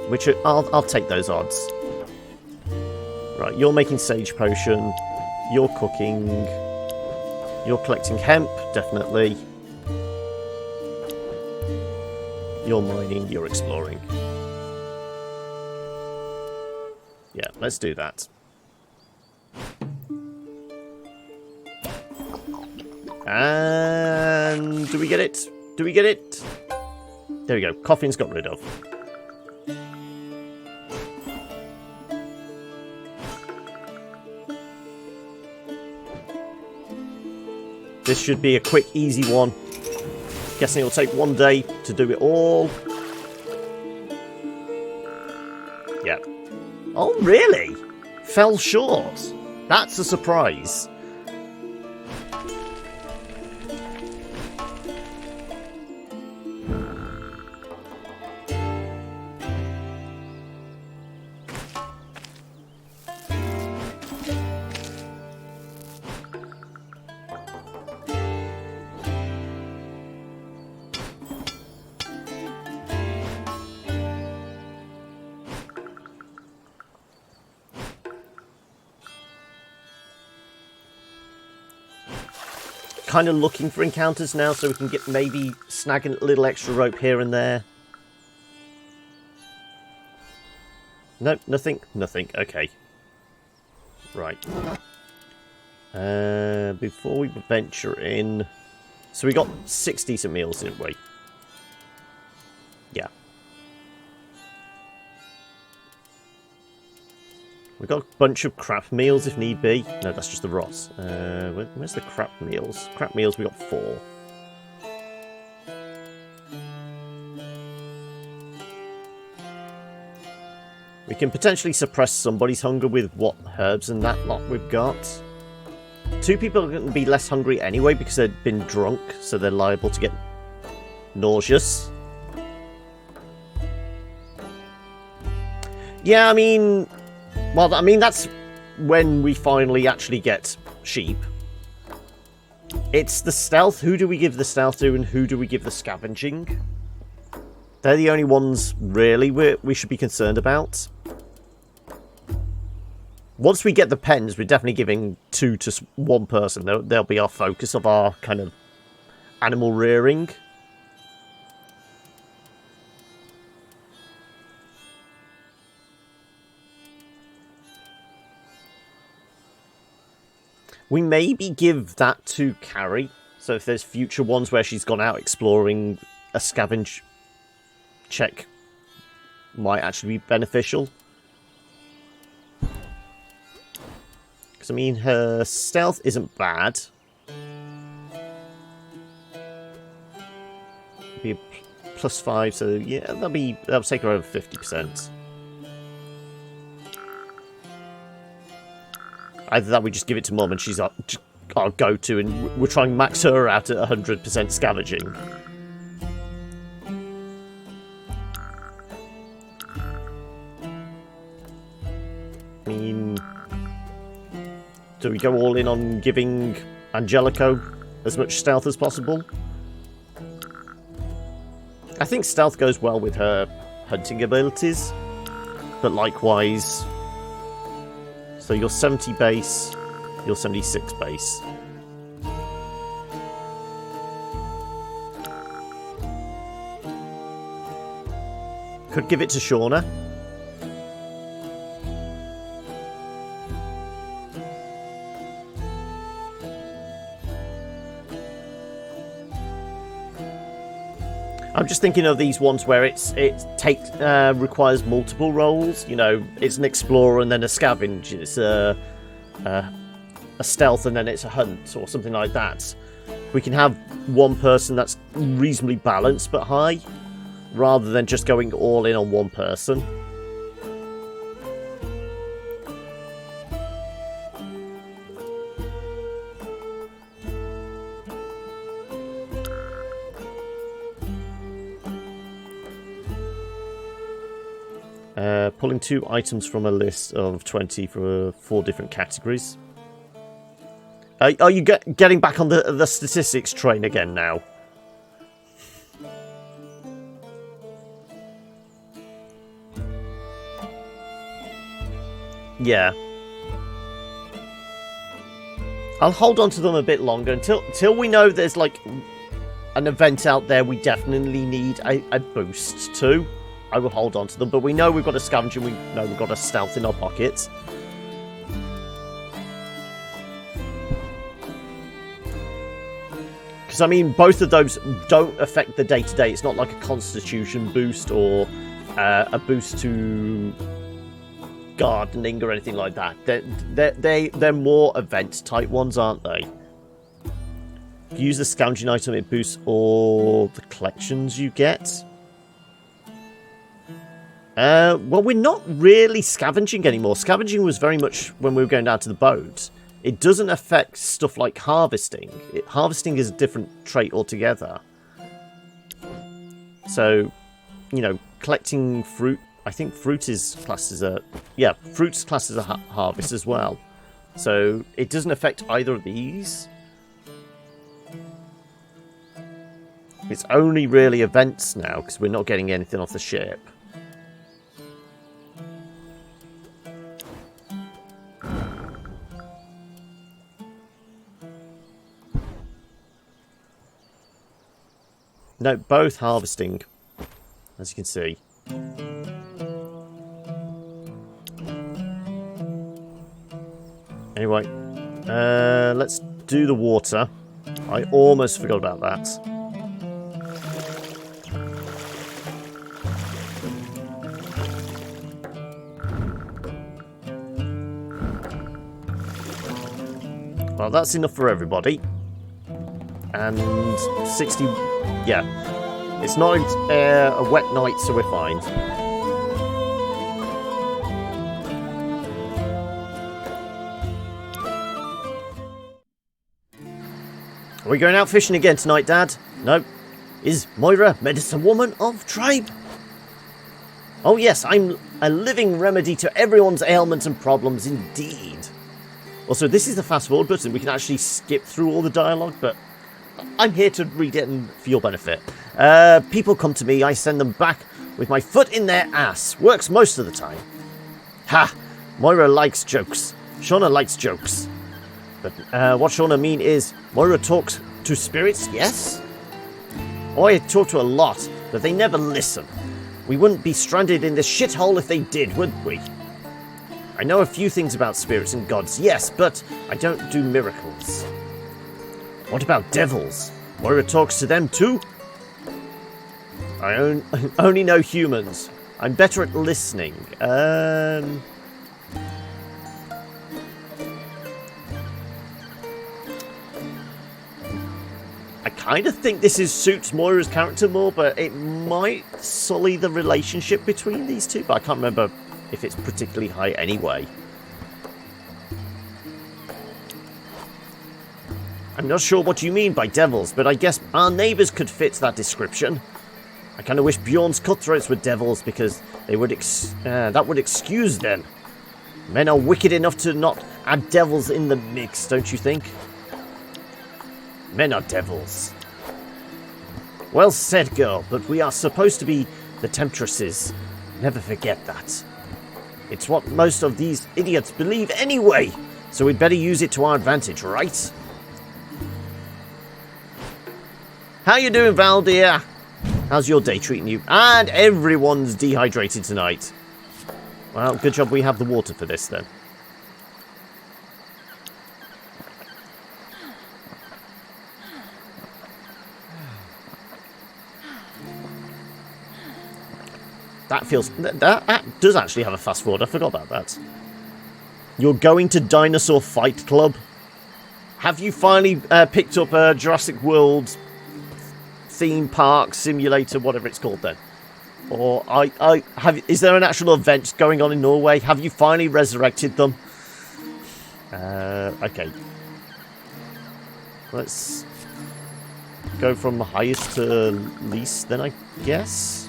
Which I'll take those odds. Right, you're making sage potion. You're cooking. You're collecting hemp, definitely. You're mining, you're exploring. Yeah, let's do that. And do we get it? Do we get it? There we go. Coughing's got rid of. This should be a quick, easy one. Guessing it'll take 1 day to do it all. Yeah. Oh, really? Fell short. That's a surprise. Kind of looking for encounters now so we can get maybe snagging a little extra rope here and there. No, nothing. Nothing. Okay. Right. Before we venture in... So we got 6 decent meals, didn't we? Yeah. We've got a bunch of crap meals if need be. No, that's just the rot. Where's the crap meals? Crap meals, we got 4. We can potentially suppress somebody's hunger with what herbs and that lot we've got. 2 people are going to be less hungry anyway because they've been drunk, so they're liable to get nauseous. Yeah, I mean... Well, I mean, that's when we finally actually get sheep. It's the stealth. Who do we give the stealth to and who do we give the scavenging? They're the only ones, really, we should be concerned about. Once we get the pens, we're definitely giving 2 to 1 person. They'll be our focus of our kind of animal rearing. We maybe give that to Carrie. So if there's future ones where she's gone out exploring, a scavenge check might actually be beneficial. Because, I mean, her stealth isn't bad. Be a +5, so yeah, that'll take her over 50%. Either that, we just give it to Mum and she's our go-to, and we're trying to max her out at 100% scavenging. I mean, do we go all in on giving Angelico as much stealth as possible? I think stealth goes well with her hunting abilities, but likewise... So you're 70 base, you're 76 base. Could give it to Shauna. I'm just thinking of these ones where it requires multiple roles. You know, it's an explorer and then a scavenge. It's a stealth and then it's a hunt or something like that. We can have one person that's reasonably balanced but high, rather than just going all in on one person. Pulling 2 items from a list of 20 for 4 different categories. Are you getting back on the statistics train again now? Yeah. I'll hold on to them a bit longer until we know there's like an event out there we definitely need a boost to. I will hold on to them, but we know we've got a scavenge and we know we've got a stealth in our pockets. Because, I mean, both of those don't affect the day-to-day. It's not like a constitution boost or a boost to gardening or anything like that. They're more event-type ones, aren't they? If you use the scavenging item, it boosts all the collections you get. Well, we're not really scavenging anymore. Scavenging was very much when we were going down to the boat. It doesn't affect stuff like harvesting. Harvesting is a different trait altogether. So, you know, collecting fruit... I think fruit is classed as a... Yeah, fruit's classed as a harvest as well. So, it doesn't affect either of these. It's only really events now, because we're not getting anything off the ship. No, both harvesting, as you can see. Anyway, let's do the water. I almost forgot about that. Well, that's enough for everybody. And 60... Yeah. It's not a wet night, so we're fine. we going out fishing again tonight, Dad? No. Is Moira medicine woman of tribe? Oh yes, I'm a living remedy to everyone's ailments and problems indeed. Also, this is the fast forward button. We can actually skip through all the dialogue, but I'm here to read it and for your benefit. People come to me, I send them back with my foot in their ass. Works most of the time. Ha! Moira likes jokes. Shauna likes jokes. But what Shauna mean is, Moira talks to spirits, yes? Oh, I talk to a lot, but they never listen. We wouldn't be stranded in this shithole if they did, would we? I know a few things about spirits and gods, yes, but I don't do miracles. What about devils? Moira talks to them too? I only know humans. I'm better at listening. I kind of think this suits Moira's character more, but it might sully the relationship between these two. But I can't remember if it's particularly high anyway. I'm not sure what you mean by devils, but I guess our neighbours could fit that description. I kind of wish Bjorn's cutthroats were devils, because they would that would excuse them. Men are wicked enough to not add devils in the mix, don't you think? Men are devils. Well said, girl, but we are supposed to be the temptresses. Never forget that. It's what most of these idiots believe anyway, so we'd better use it to our advantage, right? How you doing, Val, dear? How's your day treating you? And everyone's dehydrated tonight. Well, good job we have the water for this, then. That feels... That does actually have a fast forward. I forgot about that. You're going to Dinosaur Fight Club? Have you finally picked up a Jurassic World theme park simulator, whatever it's called then? Or is there an actual event going on in Norway? Have you finally resurrected them? Okay. Let's go from highest to least then, I guess.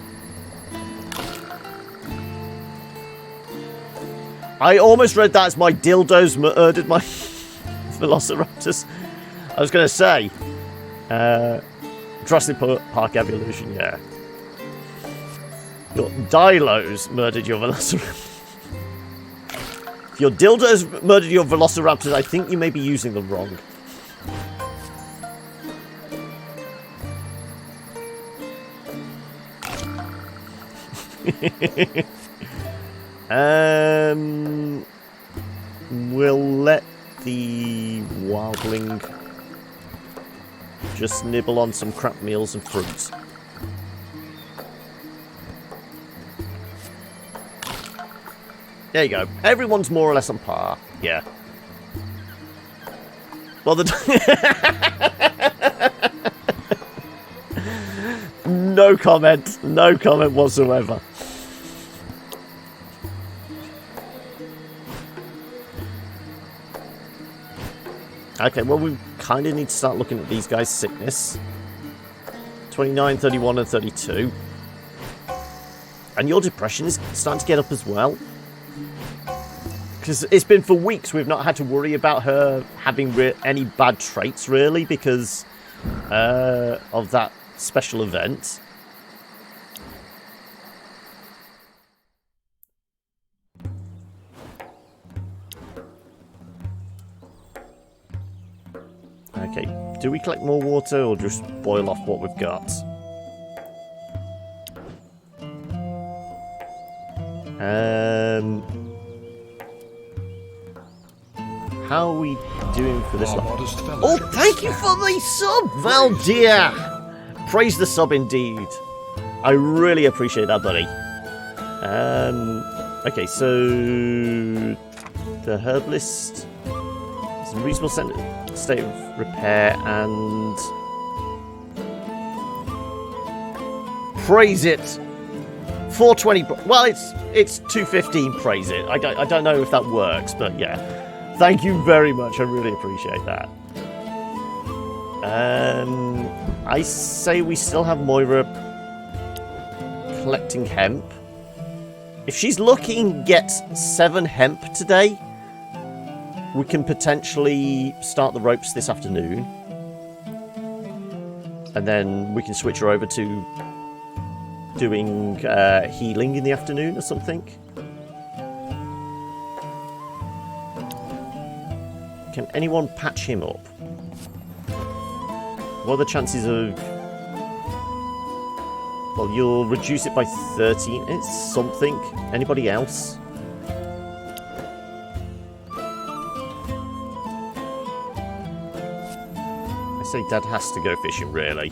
I almost read that as my dildos murdered my velociraptors. I was going to say, Jurassic Park Evolution, yeah. Your Dilos murdered your velociraptors. If your dildos murdered your velociraptors, I think you may be using them wrong. We'll let the wildling just nibble on some crap meals and fruits. There you go. Everyone's more or less on par. Yeah. Well, no comment. No comment whatsoever. Okay, well, we kind of need to start looking at these guys' sickness. 29, 31, and 32. And your depression is starting to get up as well. Because it's been for weeks we've not had to worry about her having any bad traits, really, because of that special event. Okay, do we collect more water or just boil off what we've got? How are we doing for this one? Oh, thank you for the sub, Val dear! Praise the sub indeed. I really appreciate that, buddy. Okay, so the herbalist is in reasonable state of repair and praise it. 420. Well, it's 215. Praise it. I don't know if that works, but yeah. Thank you very much. I really appreciate that. I say we still have Moira collecting hemp. If she's lucky and gets 7 hemp today, we can potentially start the ropes this afternoon. And then we can switch her over to doing healing in the afternoon or something. Can anyone patch him up? What are the chances of... Well, you'll reduce it by 13. It's something. Anybody else? I say Dad has to go fishing, really.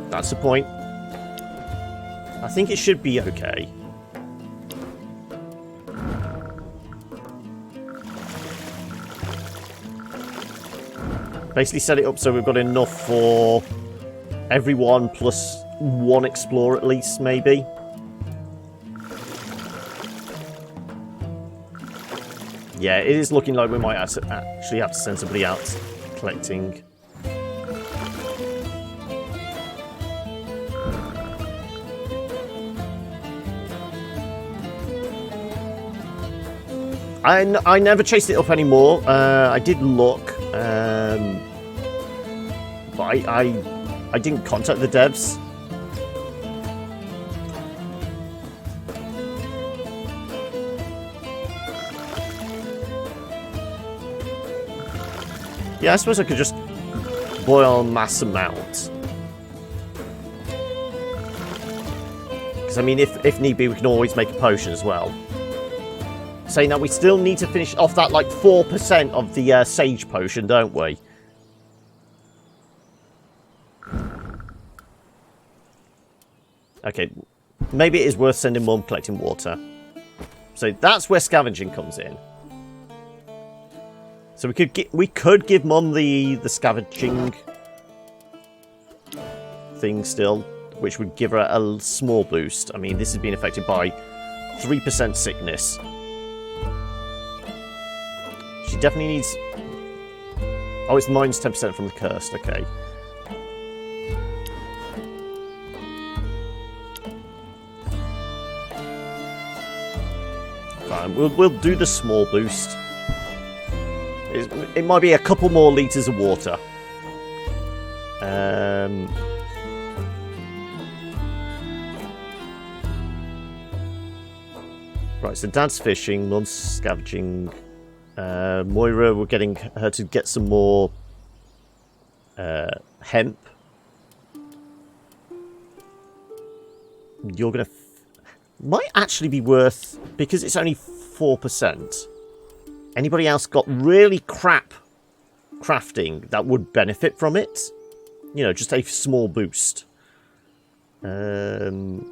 That's the point. I think it should be okay. Basically set it up so we've got enough for everyone plus 1 explorer at least, maybe. Yeah, it is looking like we might actually have to send somebody out collecting. I never chased it up anymore. I did look. But I didn't contact the devs. Yeah, I suppose I could just boil mass amount. Because, I mean, if need be, we can always make a potion as well. Saying that we still need to finish off that, like, 4% of the sage potion, don't we? Okay, maybe it is worth sending Mum collecting water. So that's where scavenging comes in. So we could give Mum the scavenging thing still, which would give her a small boost. I mean, this has been affected by 3% sickness. She definitely needs... Oh, it's minus 10% from the cursed, okay. Fine, we'll do the small boost. It might be a couple more litres of water. Right, so Dad's fishing, Mum's scavenging. Moira, we're getting her to get some more hemp. You're gonna... Might actually be worth... Because it's only 4%. Anybody else got really crap crafting that would benefit from it? You know, just a small boost. Crafting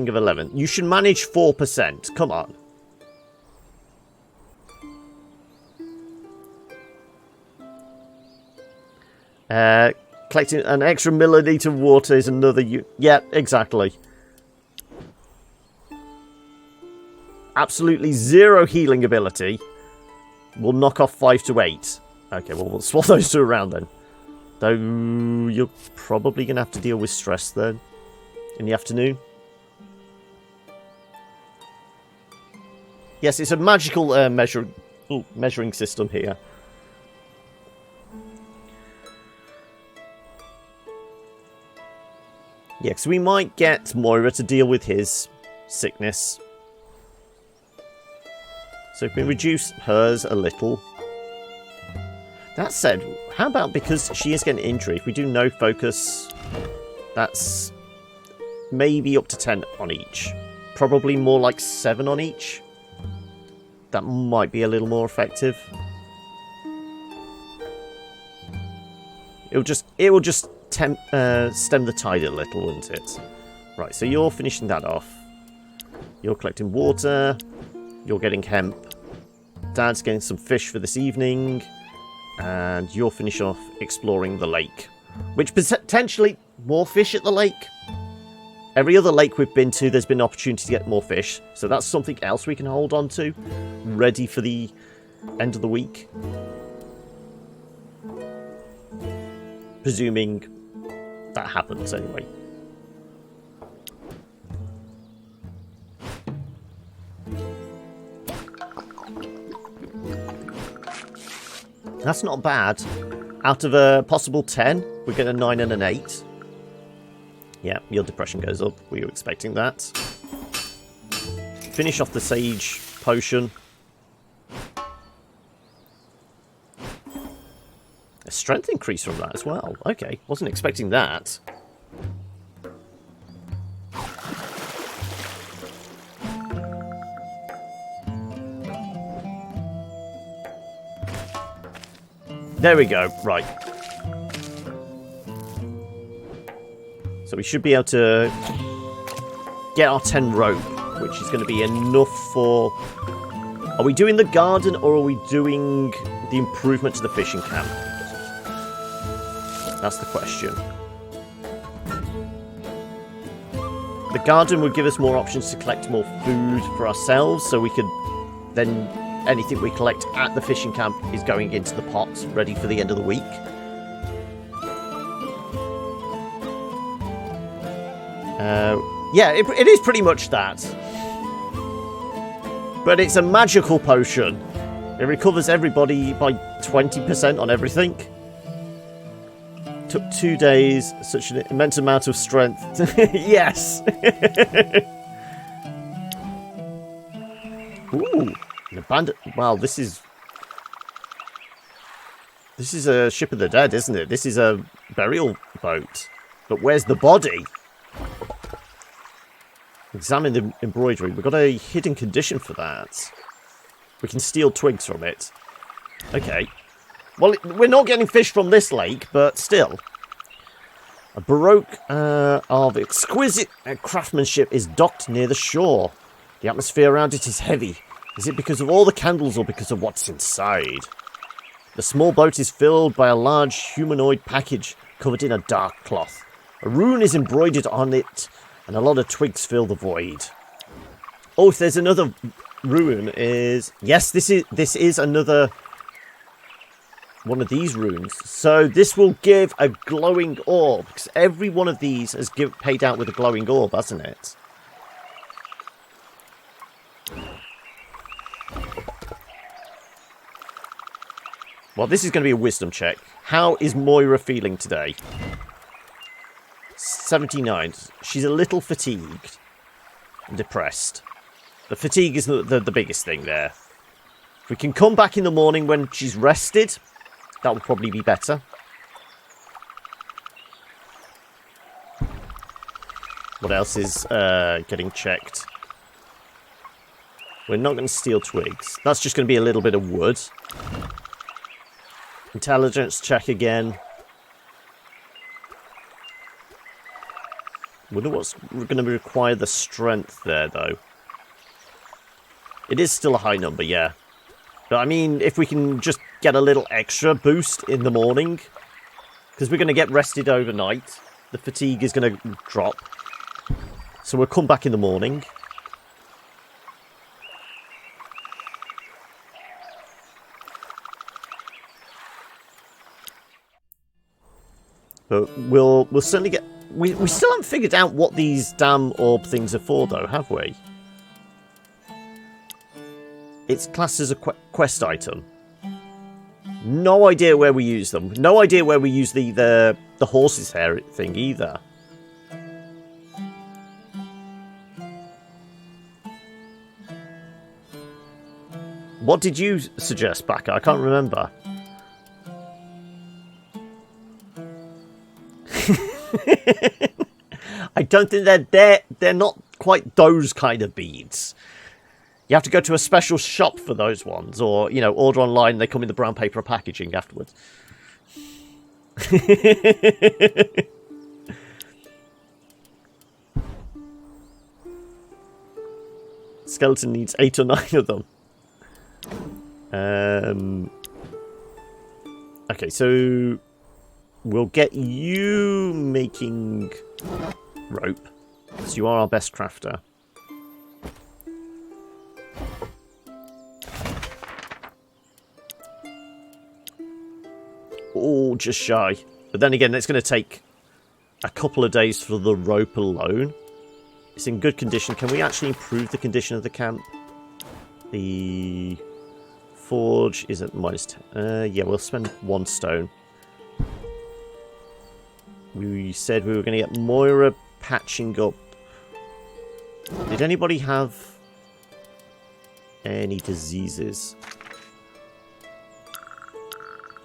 of 11. You should manage 4%. Come on. Collecting an extra milliliter of water is another... Yeah, exactly. Absolutely 0 healing ability. We'll knock off 5 to 8. Okay, well, we'll swap those 2 around then. Though you're probably going to have to deal with stress then in the afternoon. Yes, it's a magical measuring system here. Yeah, so we might get Moira to deal with his sickness. So if we reduce hers a little. That said, how about because she is getting an injury, if we do no focus, that's maybe up to 10 on each. Probably more like 7 on each. That might be a little more effective. It will just stem the tide a little, won't it? Right, so you're finishing that off. You're collecting water. You're getting hemp. Dad's getting some fish for this evening. And you'll finish off exploring the lake. Which potentially more fish at the lake. Every other lake we've been to, there's been an opportunity to get more fish. So that's something else we can hold on to. Ready for the end of the week. Presuming that happens anyway. That's not bad. Out of a possible 10, we get a 9 and an 8. Yeah, your depression goes up. Were you expecting that? Finish off the sage potion. A strength increase from that as well. Okay, wasn't expecting that. There we go. Right. So we should be able to get our 10 rope, which is going to be enough for... Are we doing the garden or are we doing the improvement to the fishing camp? That's the question. The garden would give us more options to collect more food for ourselves, so we could then... Anything we collect at the fishing camp is going into the pot, ready for the end of the week. Yeah, it is pretty much that. But it's a magical potion. It recovers everybody by 20% on everything. Took 2 days, such an immense amount of strength. Yes! Ooh, an abandoned... Wow, this is a ship of the dead, isn't it? This is a burial boat. But where's the body? Examine the embroidery. We've got a hidden condition for that. We can steal twigs from it. Okay. Well, we're not getting fish from this lake, but still. A baroque of exquisite craftsmanship is docked near the shore. The atmosphere around it is heavy. Is it because of all the candles or because of what's inside? The small boat is filled by a large humanoid package covered in a dark cloth. A rune is embroidered on it, and a lot of twigs fill the void. Oh, if there's another rune is... Yes, this is another one of these runes. So this will give a glowing orb, because every one of these has paid out with a glowing orb, hasn't it? Well, this is going to be a wisdom check. How is Moira feeling today? 79. She's a little fatigued and depressed. The fatigue is the biggest thing there. If we can come back in the morning when she's rested, that would probably be better. What else is getting checked? We're not going to steal twigs. That's just going to be a little bit of wood. Intelligence check again. Wonder what's going to require the strength there, though. It is still a high number, yeah. But, I mean, if we can just get a little extra boost in the morning, because we're going to get rested overnight, the fatigue is going to drop. So we'll come back in the morning. But we'll certainly get... We still haven't figured out what these damn orb things are for, though, have we? It's classed as a quest item. No idea where we use them. No idea where we use the horse's hair thing, either. What did you suggest, Baka? I can't remember. I don't think they're not quite those kind of beads. You have to go to a special shop for those ones, or, you know, order online. They come in the brown paper packaging afterwards. Skeleton needs 8 or 9 of them. Okay, so we'll get you making rope. So you are our best crafter. Oh, just shy. But then again, it's going to take a couple of days for the rope alone. It's in good condition. Can we actually improve the condition of the camp? The forge is at -10. Yeah, we'll spend 1 stone. We said we were going to get Moira patching up. Did anybody have any diseases?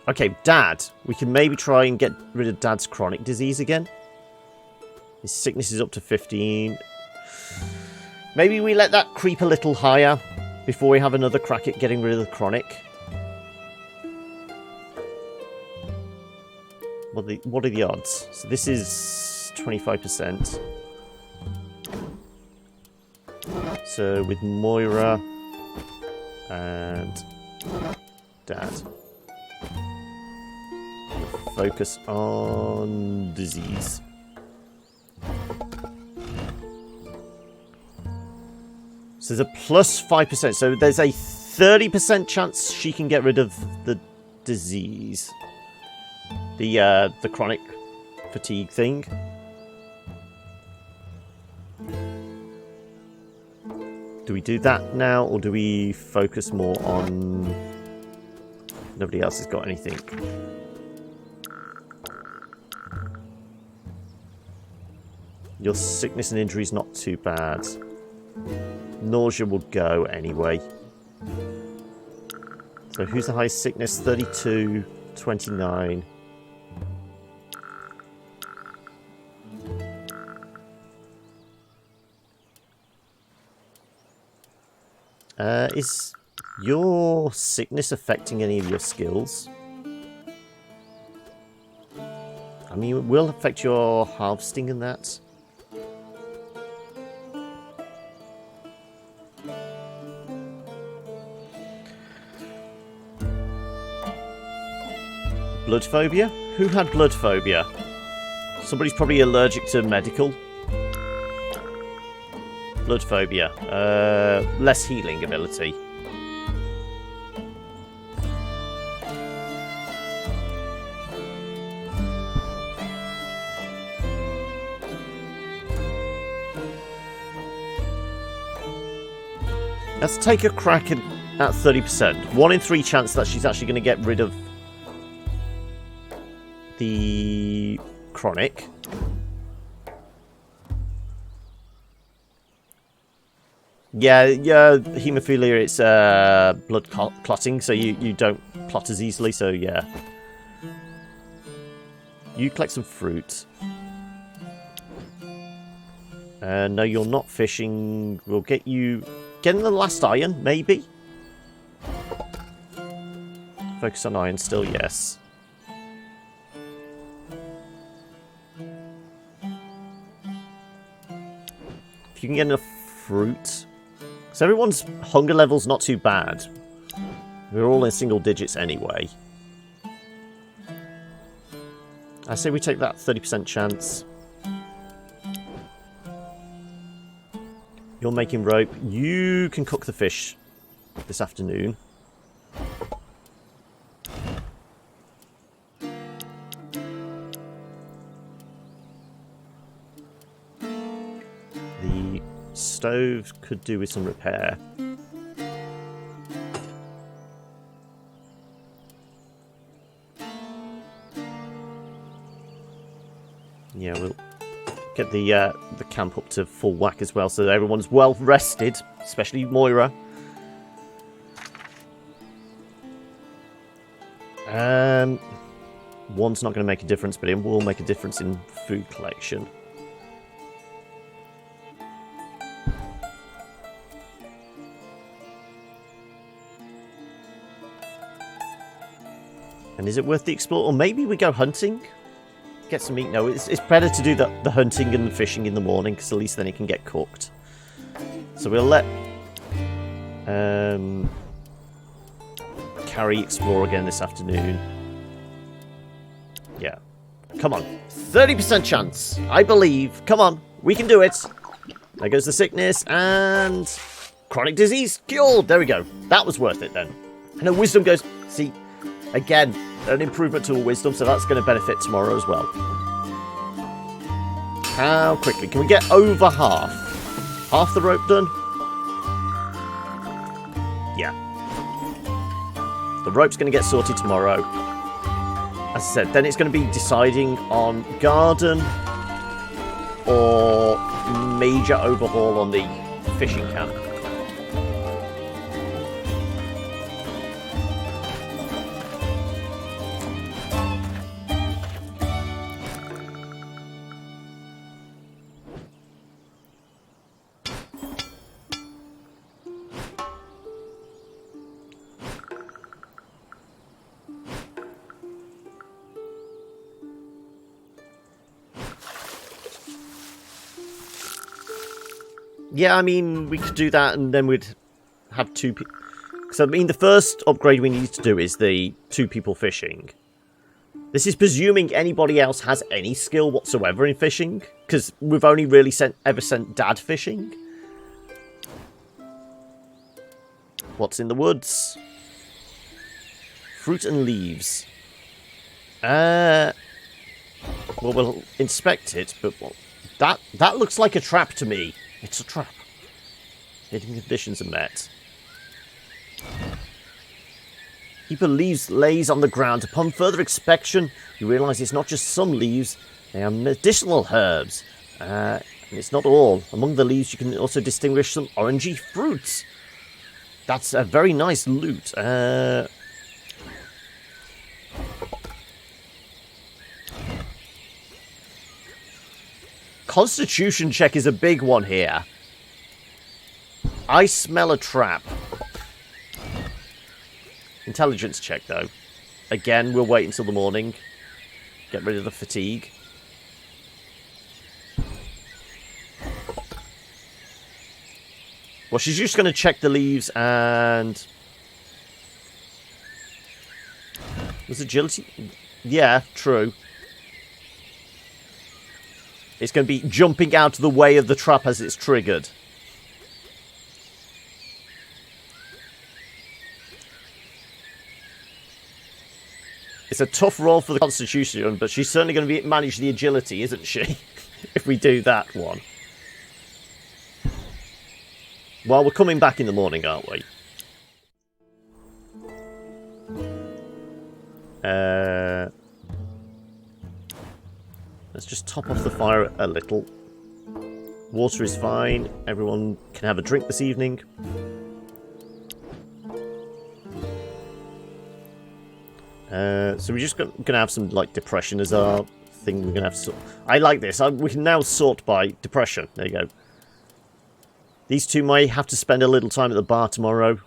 Okay, Dad. We can maybe try and get rid of Dad's chronic disease again. His sickness is up to 15. Maybe we let that creep a little higher before we have another crack at getting rid of the chronic. What are the odds? So this is 25%. So with Moira and Dad. Focus on disease. So there's a plus 5%. So there's a 30% chance she can get rid of the disease. The chronic fatigue thing. Do we do that now, or do we focus more on... Nobody else has got anything. Your sickness and injury is not too bad. Nausea will go anyway. So who's the highest sickness? 32, 29. Is your sickness affecting any of your skills? I mean, it will affect your harvesting and that. Blood phobia? Who had blood phobia? Somebody's probably allergic to medical. Blood phobia. Less healing ability. Let's take a crack at 30%. 1 in 3 chance that she's actually going to get rid of the chronic. Yeah, haemophilia, it's blood clotting, so you don't clot as easily, so yeah. You collect some fruit. No, you're not fishing. We'll get you... Getting the last iron, maybe? Focus on iron still, yes. If you can get enough fruit... So everyone's hunger level's not too bad. We're all in single digits anyway. I say we take that 30% chance. You're making rope. You can cook the fish this afternoon. The stove could do with some repair. Yeah, we'll get the camp up to full whack as well, so that everyone's well rested, especially Moira. One's not going to make a difference, but it will make a difference in food collection. And is it worth the explore? Or maybe we go hunting? Get some meat. No, it's better to do the hunting and the fishing in the morning, because at least then it can get cooked. So we'll let Carrie explore again this afternoon. Yeah. Come on. 30% chance. I believe. Come on. We can do it. There goes the sickness, and chronic disease cured. There we go. That was worth it then. And her wisdom goes, see, again, an improvement to her wisdom, so that's going to benefit tomorrow as well. How quickly? Can we get over half? Half the rope done? Yeah. The rope's going to get sorted tomorrow. As I said, then it's going to be deciding on garden or major overhaul on the fishing camp. Yeah, I mean, we could do that and then we'd have two people. So, I mean, the first upgrade we need to do is the 2 people fishing. This is presuming anybody else has any skill whatsoever in fishing, because we've only really ever sent Dad fishing. What's in the woods? Fruit and leaves. Well, we'll inspect it, but that looks like a trap to me. It's a trap. Hidden conditions are met. Heap of leaves lays on the ground. Upon further inspection, you realise it's not just some leaves. They are medicinal herbs. And it's not all. Among the leaves, you can also distinguish some orangey fruits. That's a very nice loot. Constitution check is a big one here. I smell a trap. Intelligence check, though. Again, we'll wait until the morning. Get rid of the fatigue. Well, she's just going to check the leaves and... Was agility? Yeah, true. It's going to be jumping out of the way of the trap as it's triggered. It's a tough roll for the Constitution, but she's certainly going to manage the agility, isn't she? If we do that one. Well, we're coming back in the morning, aren't we? Let's just top off the fire a little. Water is fine. Everyone can have a drink this evening. So we're just going to have some, like, depression as our thing. We're going to have to sort. I like this. We can now sort by depression. There you go. These two may have to spend a little time at the bar tomorrow.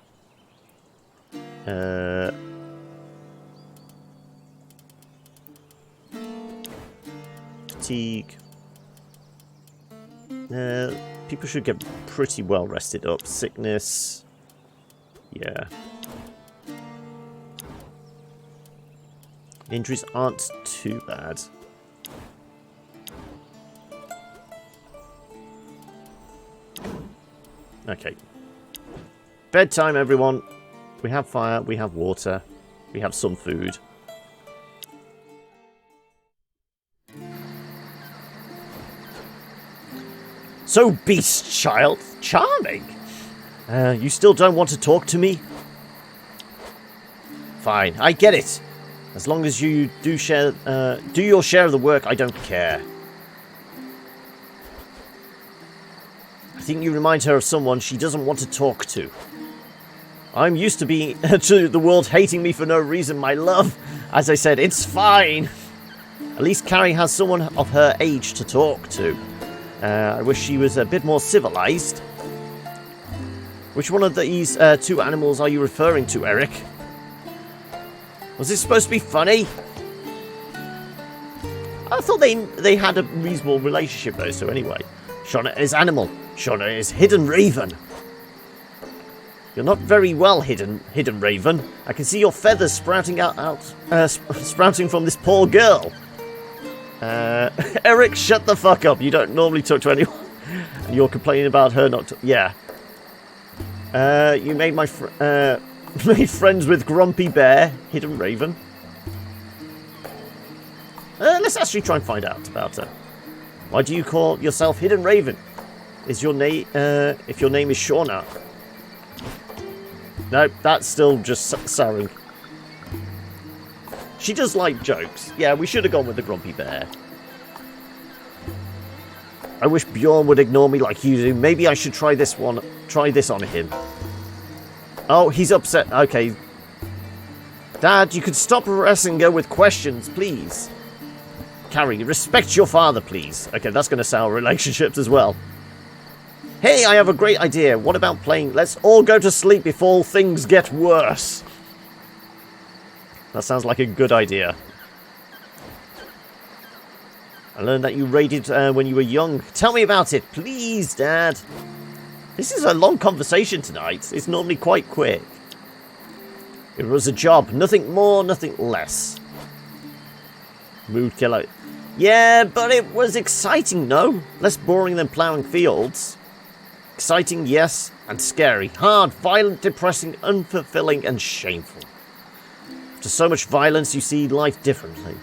Fatigue. People should get pretty well rested up. Sickness. Yeah. Injuries aren't too bad. Okay. Bedtime, everyone. We have fire, we have water, we have some food. So, beast child, charming. You still don't want to talk to me? Fine, I get it. As long as you do your share of the work, I don't care. I think you remind her of someone she doesn't want to talk to. I'm used to being to the world hating me for no reason, my love. As I said, it's fine. At least Carrie has someone of her age to talk to. I wish she was a bit more civilized. Which one of these 2 animals are you referring to, Eric? Was this supposed to be funny? I thought they had a reasonable relationship, though, so anyway. Shauna is animal. Shauna is hidden raven. You're not very well hidden, raven. I can see your feathers sprouting sprouting from this poor girl. Eric, shut the fuck up. You don't normally talk to anyone. You're complaining about her not... Yeah. You made my made friends with Grumpy Bear, Hidden Raven. Let's actually try and find out about her. Why do you call yourself Hidden Raven? Is your name if your name is Shauna? Nope, that's still just Saring. She does like jokes. Yeah, we should have gone with the Grumpy Bear. I wish Bjorn would ignore me like you do. Maybe I should try this on him. Oh, he's upset. Okay. Dad, you could stop harassing her with questions, please. Carrie, respect your father, please. Okay, that's going to sour relationships as well. Hey, I have a great idea. What about playing Let's All Go to Sleep Before Things Get Worse? That sounds like a good idea. I learned that you raided when you were young. Tell me about it, please, Dad. This is a long conversation tonight. It's normally quite quick. It was a job. Nothing more, nothing less. Mood killer. Yeah, but it was exciting, no? Less boring than ploughing fields. Exciting, yes, and scary. Hard, violent, depressing, unfulfilling, and shameful. After so much violence, you see life differently.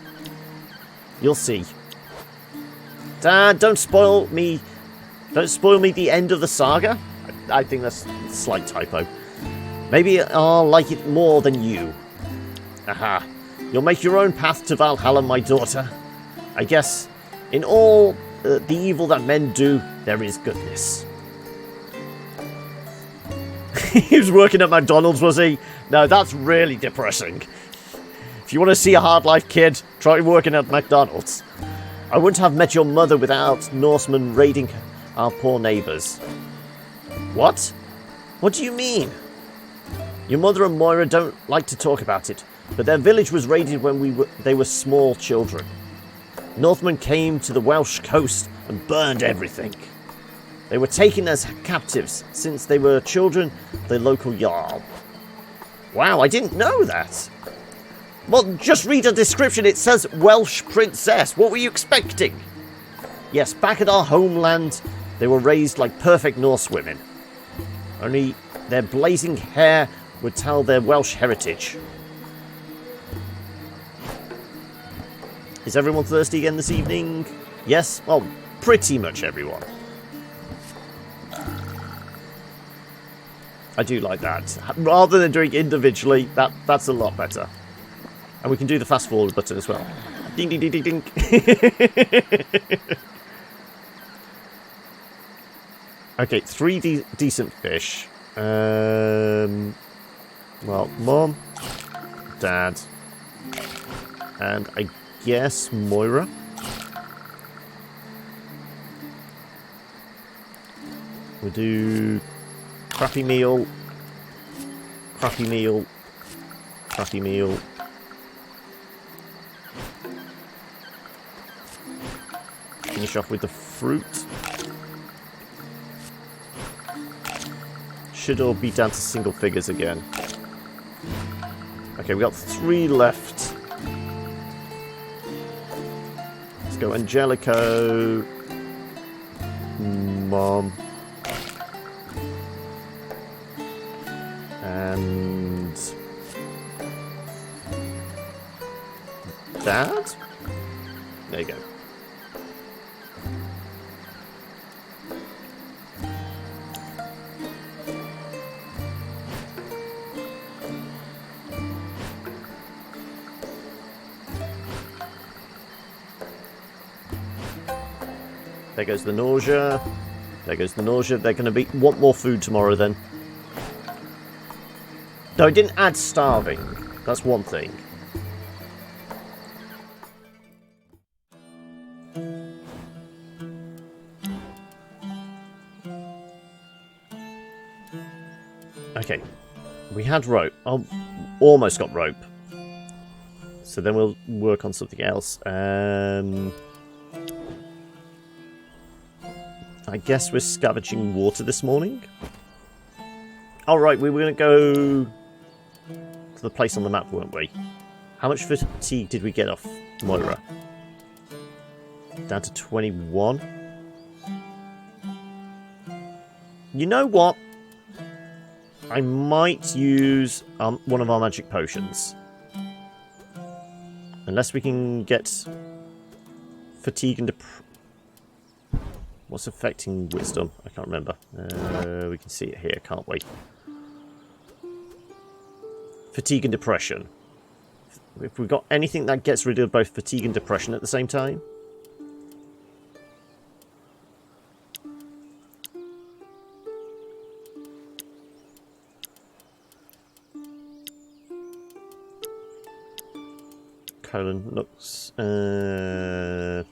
You'll see. Dad, don't spoil me. Don't spoil me the end of the saga. I think that's a slight typo. Maybe I'll like it more than you. Aha. You'll make your own path to Valhalla, my daughter. I guess in all the evil that men do, there is goodness. He was working at McDonald's, was he? No, that's really depressing. If you want to see a hard life, kid, try working at McDonald's. I wouldn't have met your mother without Norsemen raiding our poor neighbours. What? What do you mean? Your mother and Moira don't like to talk about it, but their village was raided when they were small children. Northmen came to the Welsh coast and burned everything. They were taken as captives since they were children of the local Jarl. Wow, I didn't know that. Well, just read a description. It says Welsh princess. What were you expecting? Yes, back at our homeland, they were raised like perfect Norse women. Only their blazing hair would tell their Welsh heritage. Is everyone thirsty again this evening? Yes? Well, pretty much everyone. I do like that. Rather than doing individually, that's a lot better. And we can do the fast forward button as well. Ding, ding, ding, ding, ding. Okay, 3 decent fish. Well, Mom, Dad, and I guess Moira. We'll do crappy meal, crappy meal, crappy meal. Finish off with the fruit. Should all be down to single figures again. Okay, we got 3 left. Let's go Angelico. Mom. And Dad? There you go. There goes the nausea. There goes the nausea. They're going to want more food tomorrow then. No, it didn't add starving. That's one thing. Okay. We had rope. Oh, almost got rope. So then we'll work on something else. I guess we're scavenging water this morning. Alright, we were going to go to the place on the map, weren't we? How much fatigue did we get off Moira? Down to 21. You know what? I might use one of our magic potions. Unless we can get fatigue and what's affecting wisdom? I can't remember. We can see it here, can't we? Fatigue and depression. If we've got anything that gets rid of both fatigue and depression at the same time. Colon looks... Well,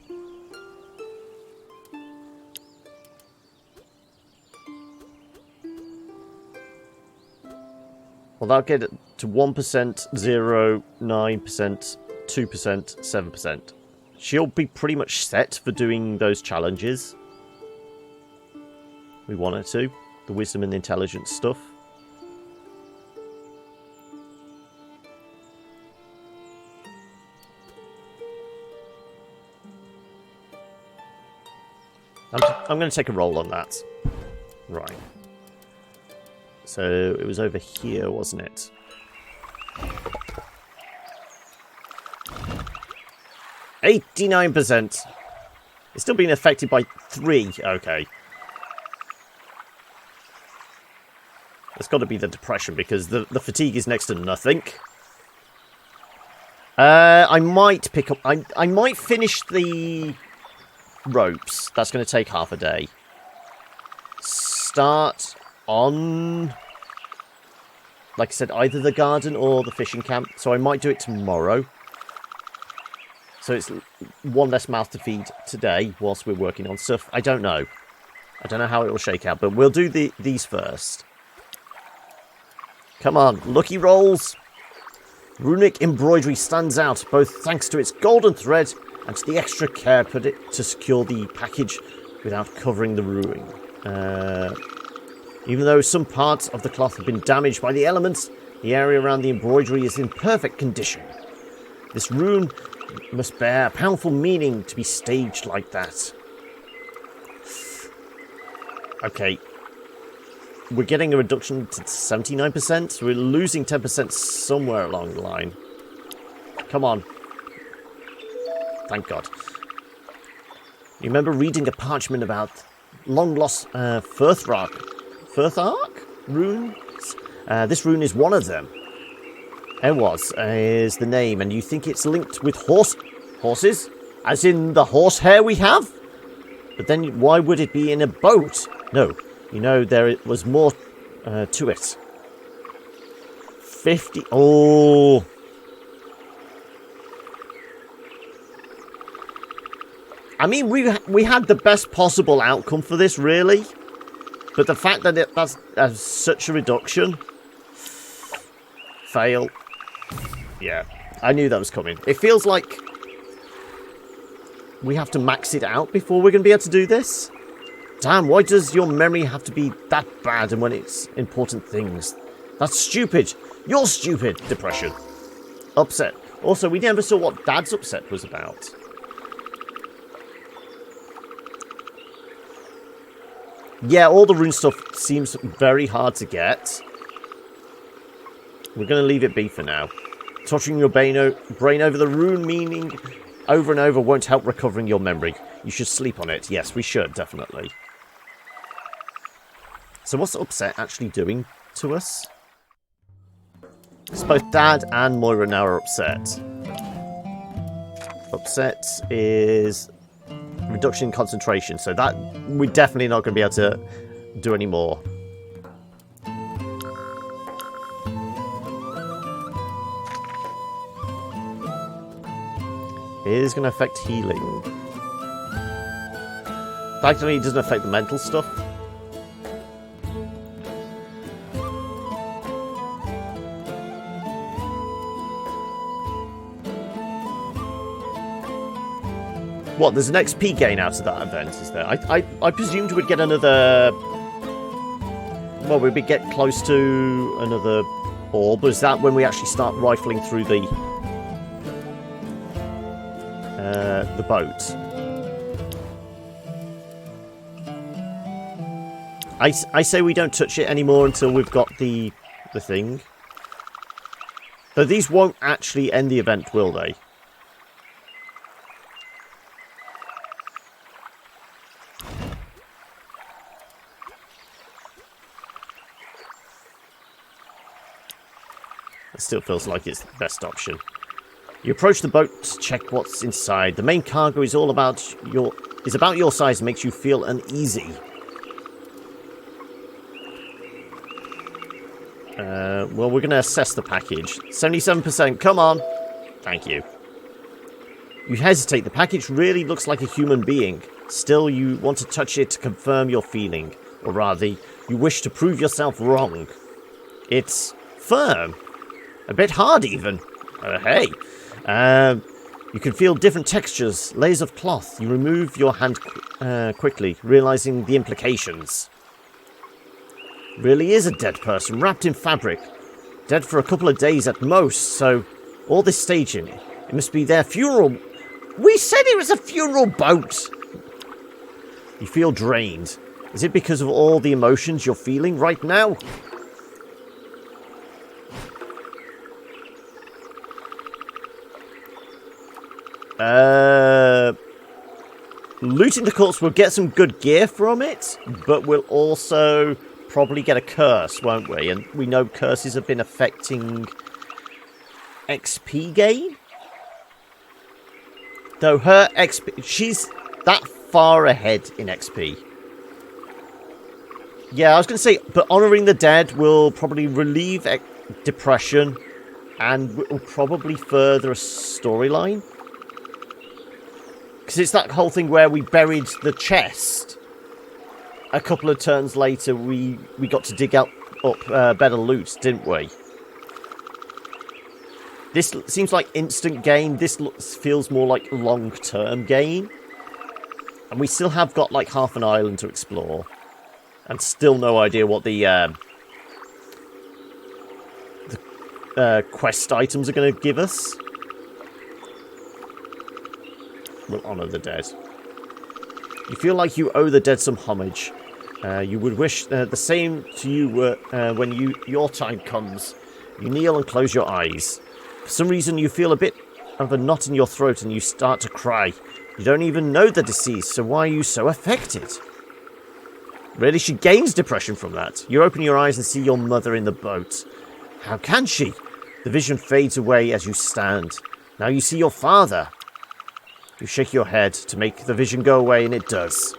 that'll get it to 1%, 0, 9%, 2%, 7%. She'll be pretty much set for doing those challenges. We want her to. The wisdom and the intelligence stuff. I'm going to take a roll on that. Right. So, it was over here, wasn't it? $89%. It's still being affected by 3. Okay. It's got to be the depression, because the fatigue is next to nothing. I might pick up... I might finish the ropes. That's going to take half a day. Start on, like I said, either the garden or the fishing camp. So I might do it tomorrow. So it's one less mouth to feed today whilst we're working on stuff. I don't know. I don't know how it will shake out, but we'll do these first. Come on, lucky rolls. Runic embroidery stands out, both thanks to its golden thread and to the extra care put it to secure the package without covering the ruin. Even though some parts of the cloth have been damaged by the elements, the area around the embroidery is in perfect condition. This rune must bear powerful meaning to be staged like that. Okay. We're getting a reduction to 79%, so we're losing 10% somewhere along the line. Come on. Thank God. You remember reading a parchment about long-lost Firthark runes? This rune is one of them. Ewaz is the name, and you think it's linked with horses? As in the horsehair we have? But then why would it be in a boat? No, you know, there was more to it. 50... Oh... I mean, we had the best possible outcome for this, really. But the fact that that's such a reduction... Fail. Yeah, I knew that was coming. It feels like we have to max it out before we're going to be able to do this. Damn, why does your memory have to be that bad and when it's important things? That's stupid. You're stupid. Depression. Upset. Also, we never saw what Dad's upset was about. Yeah, all the rune stuff seems very hard to get. We're going to leave it be for now. Torturing your brain over the rune meaning over and over won't help recovering your memory. You should sleep on it. Yes, we should, definitely. So what's upset actually doing to us? Because both Dad and Moira now are upset. Upset is reduction in concentration, so that we're definitely not going to be able to do any more. It is going to affect healing. Thankfully, it doesn't affect the mental stuff. What, there's an XP gain out of that event, is there? I presumed we'd get another... Well, we'd get close to another orb. Is that when we actually start rifling through the boat? I say we don't touch it anymore until we've got the thing. Though these won't actually end the event, will they? It still feels like it's the best option. You approach the boat to check what's inside. The main cargo is all about your size and makes you feel uneasy. Well, we're going to assess the package. 77%, come on. Thank you. You hesitate. The package really looks like a human being. Still, you want to touch it to confirm your feeling. Or rather, you wish to prove yourself wrong. It's firm. A bit hard, even. Hey. You can feel different textures, layers of cloth. You remove your hand quickly, realizing the implications. Really is a dead person, wrapped in fabric. Dead for a couple of days at most, so all this staging, it must be their funeral. We said it was a funeral boat! You feel drained. Is it because of all the emotions you're feeling right now? Looting the corpse will get some good gear from it, but we'll also probably get a curse, won't we? And we know curses have been affecting XP gain. Though her XP, she's that far ahead in XP. Yeah, I was going to say, but honouring the dead will probably relieve depression and will probably further a storyline. Because it's that whole thing where we buried the chest. A couple of turns later, we got to dig up better loot, didn't we? This seems like instant gain. This feels more like long-term gain. And we still have got like half an island to explore. And still no idea what the quest items are going to give us. We'll honour the dead. You feel like you owe the dead some homage. You would wish the same to you when your time comes. You kneel and close your eyes. For some reason you feel a bit of a knot in your throat and you start to cry. You don't even know the deceased, so why are you so affected? Really, she gains depression from that. You open your eyes and see your mother in the boat. How can she? The vision fades away as you stand. Now you see your father. You shake your head to make the vision go away, and it does.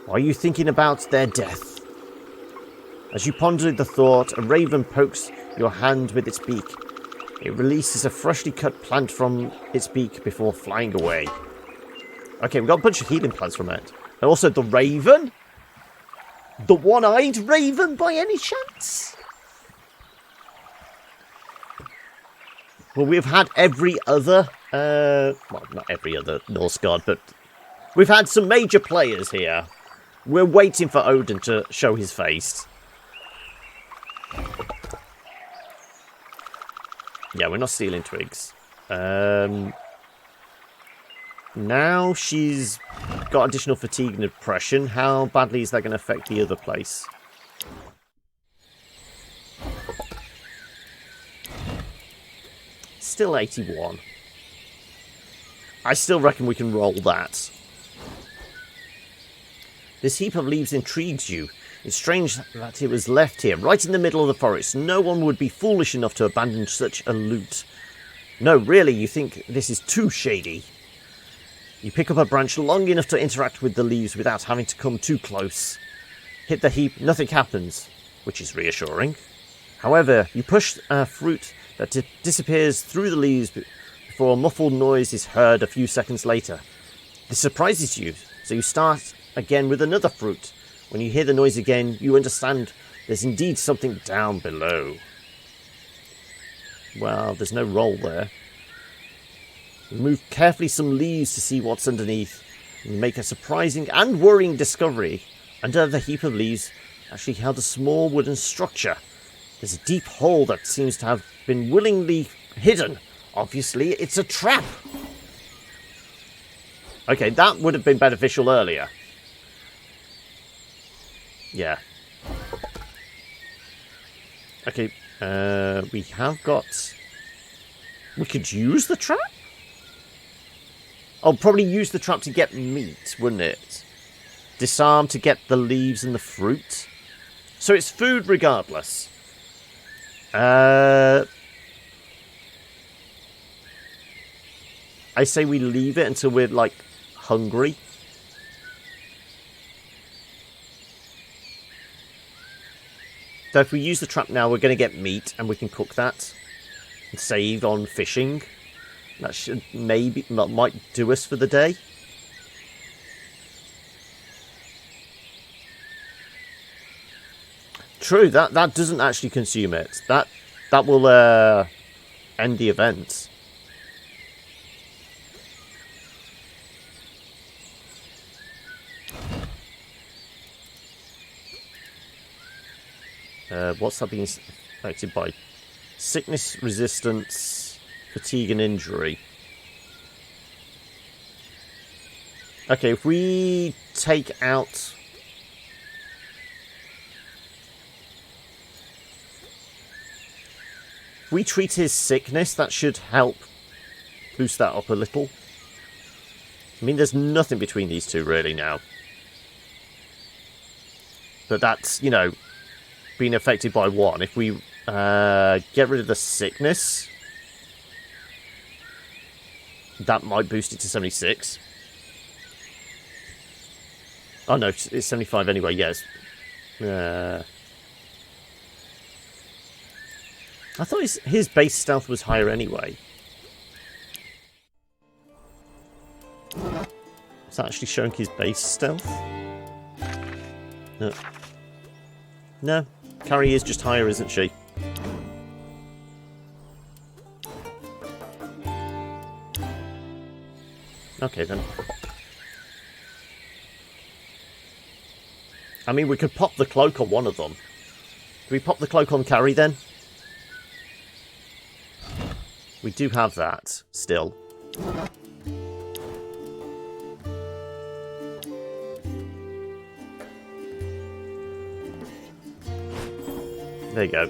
Why are you thinking about their death? As you ponder the thought, a raven pokes your hand with its beak. It releases a freshly cut plant from its beak before flying away. Okay, we've got a bunch of healing plants from it. And also the raven? The one-eyed raven, by any chance? Well, we've had every other... well, not every other Norse god, but... we've had some major players here. We're waiting for Odin to show his face. Yeah, we're not stealing twigs. Now she's got additional fatigue and depression. How badly is that going to affect the other place? Still 81. I still reckon we can roll that. This heap of leaves intrigues you. It's strange that it was left here, right in the middle of the forest. No one would be foolish enough to abandon such a loot. No, really, you think this is too shady. You pick up a branch long enough to interact with the leaves without having to come too close. Hit the heap, nothing happens, which is reassuring. However, you push a fruit that disappears through the leaves before a muffled noise is heard a few seconds later. This surprises you, so you start again with another fruit. When you hear the noise again, you understand there's indeed something down below. Well, there's no roll there. Remove carefully some leaves to see what's underneath. And you make a surprising and worrying discovery. Under the heap of leaves actually held a small wooden structure. There's a deep hole that seems to have been willingly hidden. Obviously, it's a trap. Okay, that would have been beneficial earlier. Yeah. Okay, we have got... We could use the trap? I'll probably use the trap to get meat, wouldn't it? Disarm to get the leaves and the fruit. So it's food regardless. I say we leave it until we're, like, hungry. So if we use the trap now, we're going to get meat, and we can cook that. And save on fishing. That should might do us for the day. True, that doesn't actually consume it. That will end the event. What's that being affected by? Sickness, resistance, fatigue and injury. Okay, if we take out... If we treat his sickness, that should help boost that up a little. I mean, there's nothing between these two really now. But that's, you know, being affected by one. If we get rid of the sickness, that might boost it to 76. Oh no, it's 75 anyway, yes. I thought his base stealth was higher anyway. Is that actually showing his base stealth? No. No. Carrie is just higher, isn't she? Okay, then. I mean, we could pop the cloak on one of them. Do we pop the cloak on Carrie, then? We do have that, still. There you go.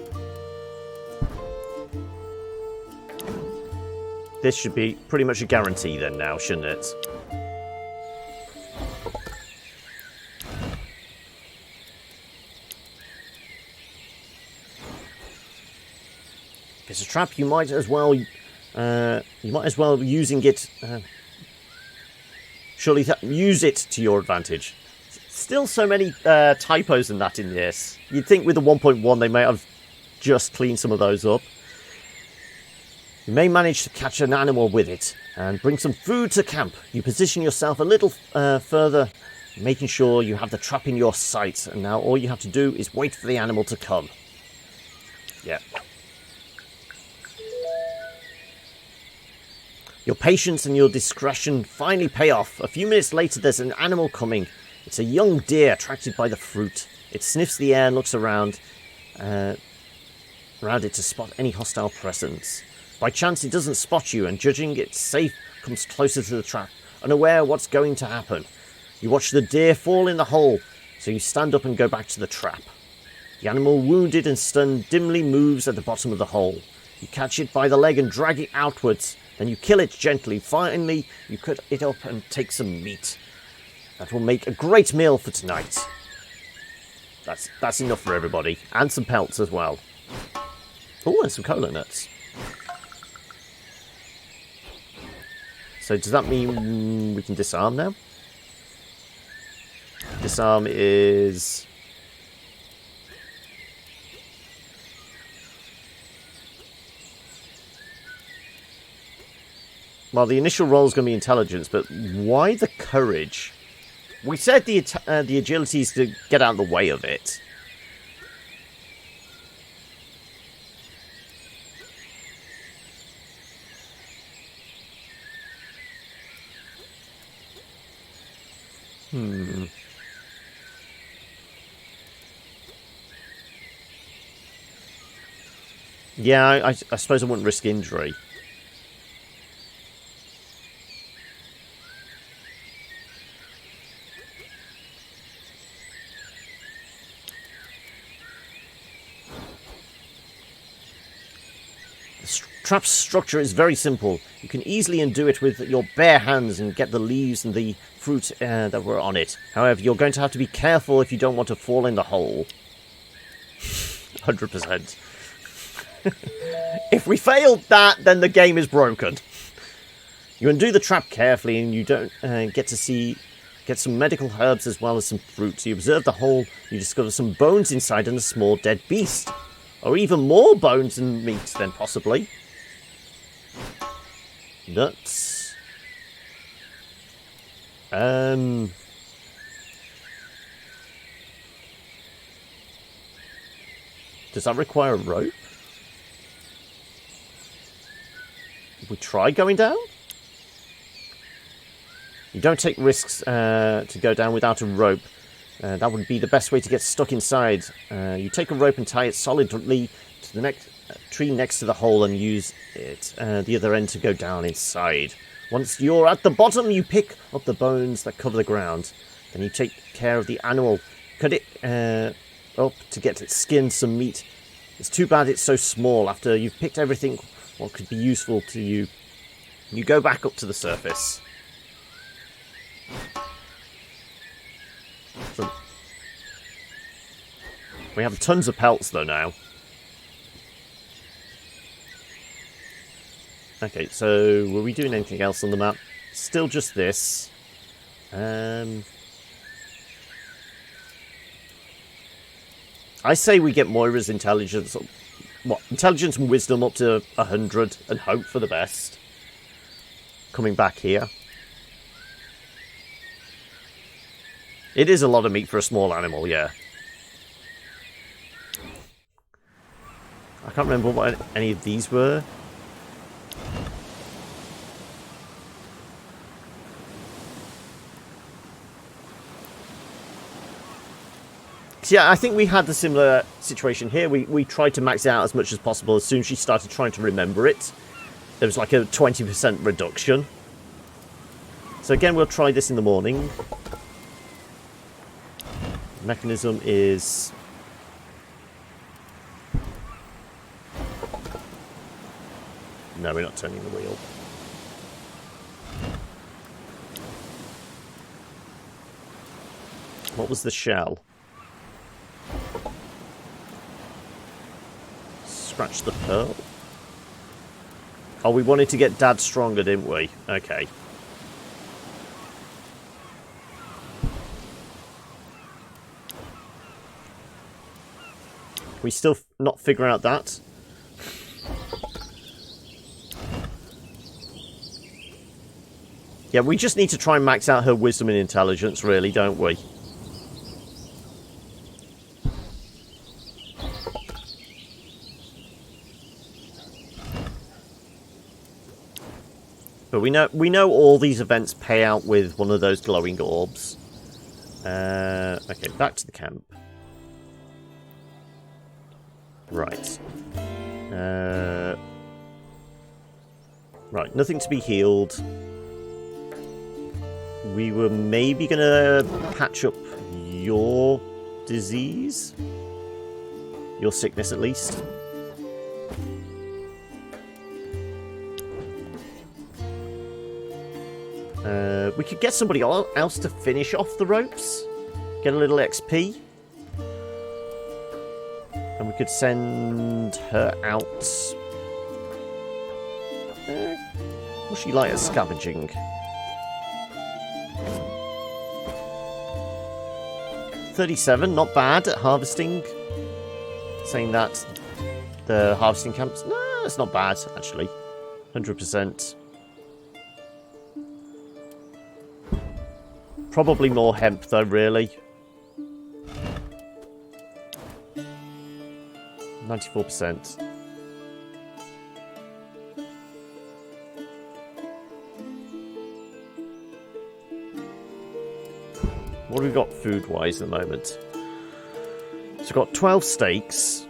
This should be pretty much a guarantee then now, shouldn't it? If it's a trap, you might as well using it. Surely use it to your advantage. Still so many typos in that in this. You'd think with the 1.1 they may have just cleaned some of those up. You may manage to catch an animal with it and bring some food to camp. You position yourself a little further, making sure you have the trap in your sight. And now all you have to do is wait for the animal to come. Yeah. Your patience and your discretion finally pay off. A few minutes later, there's an animal coming. It's a young deer attracted by the fruit. It sniffs the air and looks around it to spot any hostile presence. By chance, it doesn't spot you, and judging it's safe, comes closer to the trap, unaware what's going to happen. You watch the deer fall in the hole, so you stand up and go back to the trap. The animal, wounded and stunned, dimly moves at the bottom of the hole. You catch it by the leg and drag it outwards. Then you kill it gently. Finally, you cut it up and take some meat. That will make a great meal for tonight. That's enough for everybody. And some pelts as well. Oh, and some cola nuts. So does that mean we can disarm now? Disarm is... Well, the initial roll is going to be intelligence, but why the courage? We said the agility is to get out of the way of it. Yeah, I suppose I wouldn't risk injury. trap's structure is very simple. You can easily undo it with your bare hands and get the leaves and the fruit that were on it. However, you're going to have to be careful if you don't want to fall in the hole. 100%. If we failed that, then the game is broken. You undo the trap carefully and you don't get some medical herbs as well as some fruit. You observe the hole, you discover some bones inside and a small dead beast. Or even more bones and meat then possibly. Nuts. Does that require a rope? Did we try going down? You don't take risks to go down without a rope. That would be the best way to get stuck inside. You take a rope and tie it solidly to the next tree next to the hole and use it, the other end, to go down inside. Once you're at the bottom, you pick up the bones that cover the ground. Then you take care of the animal. Cut it up to get its skin, some meat. It's too bad it's so small. After you've picked everything what could be useful to you, you go back up to the surface. So, we have tons of pelts though now. Okay, so were we doing anything else on the map? Still just this. I say we get Moira's intelligence. What? Intelligence and wisdom up to 100 and hope for the best. Coming back here. It is a lot of meat for a small animal, yeah. I can't remember what any of these were. Yeah, I think we had the similar situation here. We tried to max it out as much as possible. As soon as she started trying to remember it, there was like a 20% reduction. So again, we'll try this in the morning. The mechanism is... No, we're not turning the wheel. What was the shell? Scratch the pearl. Oh, we wanted to get Dad stronger, didn't we? Okay. We still not figure out that? Yeah, we just need to try and max out her wisdom and intelligence, really, don't we? But we know all these events pay out with one of those glowing orbs. Okay, back to the camp. Right. Right, nothing to be healed. We were maybe going to patch up your disease. Your sickness, at least. We could get somebody else to finish off the ropes. Get a little XP. And we could send her out. What's she like at scavenging? 37, not bad at harvesting. Saying that the harvesting camps... No, it's not bad, actually. 100%. Probably more hemp, though, really. 94%. What have we got food-wise at the moment? So we've got 12 steaks.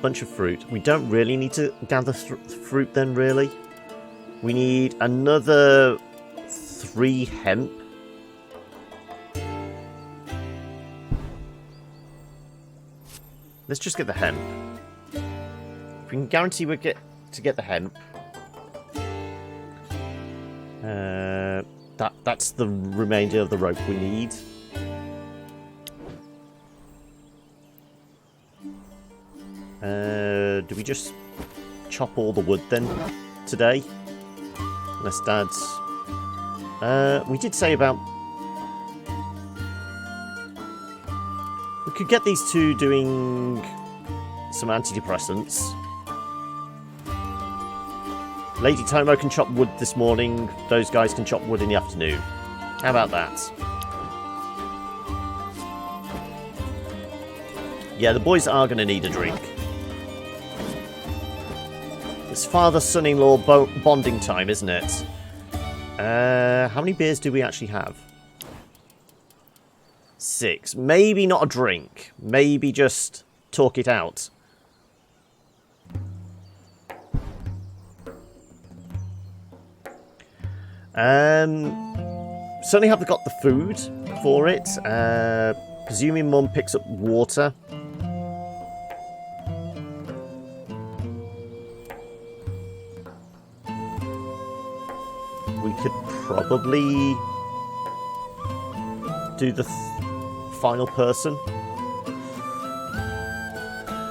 Bunch of fruit. We don't really need to gather fruit then, really. We need another 3 hemp. Let's just get the hemp. we can guarantee we'll get the hemp. That's the remainder of the rope we need. Do we just chop all the wood then today? Unless Dad's... we did say about... We could get these two doing some antidepressants. Lady Tomo can chop wood this morning. Those guys can chop wood in the afternoon. How about that? Yeah, the boys are going to need a drink. It's father-son-in-law bonding time, isn't it? How many beers do we actually have? 6. Maybe not a drink. Maybe just talk it out. Certainly haven't got the food for it. Presuming Mum picks up water. We could probably do the final person.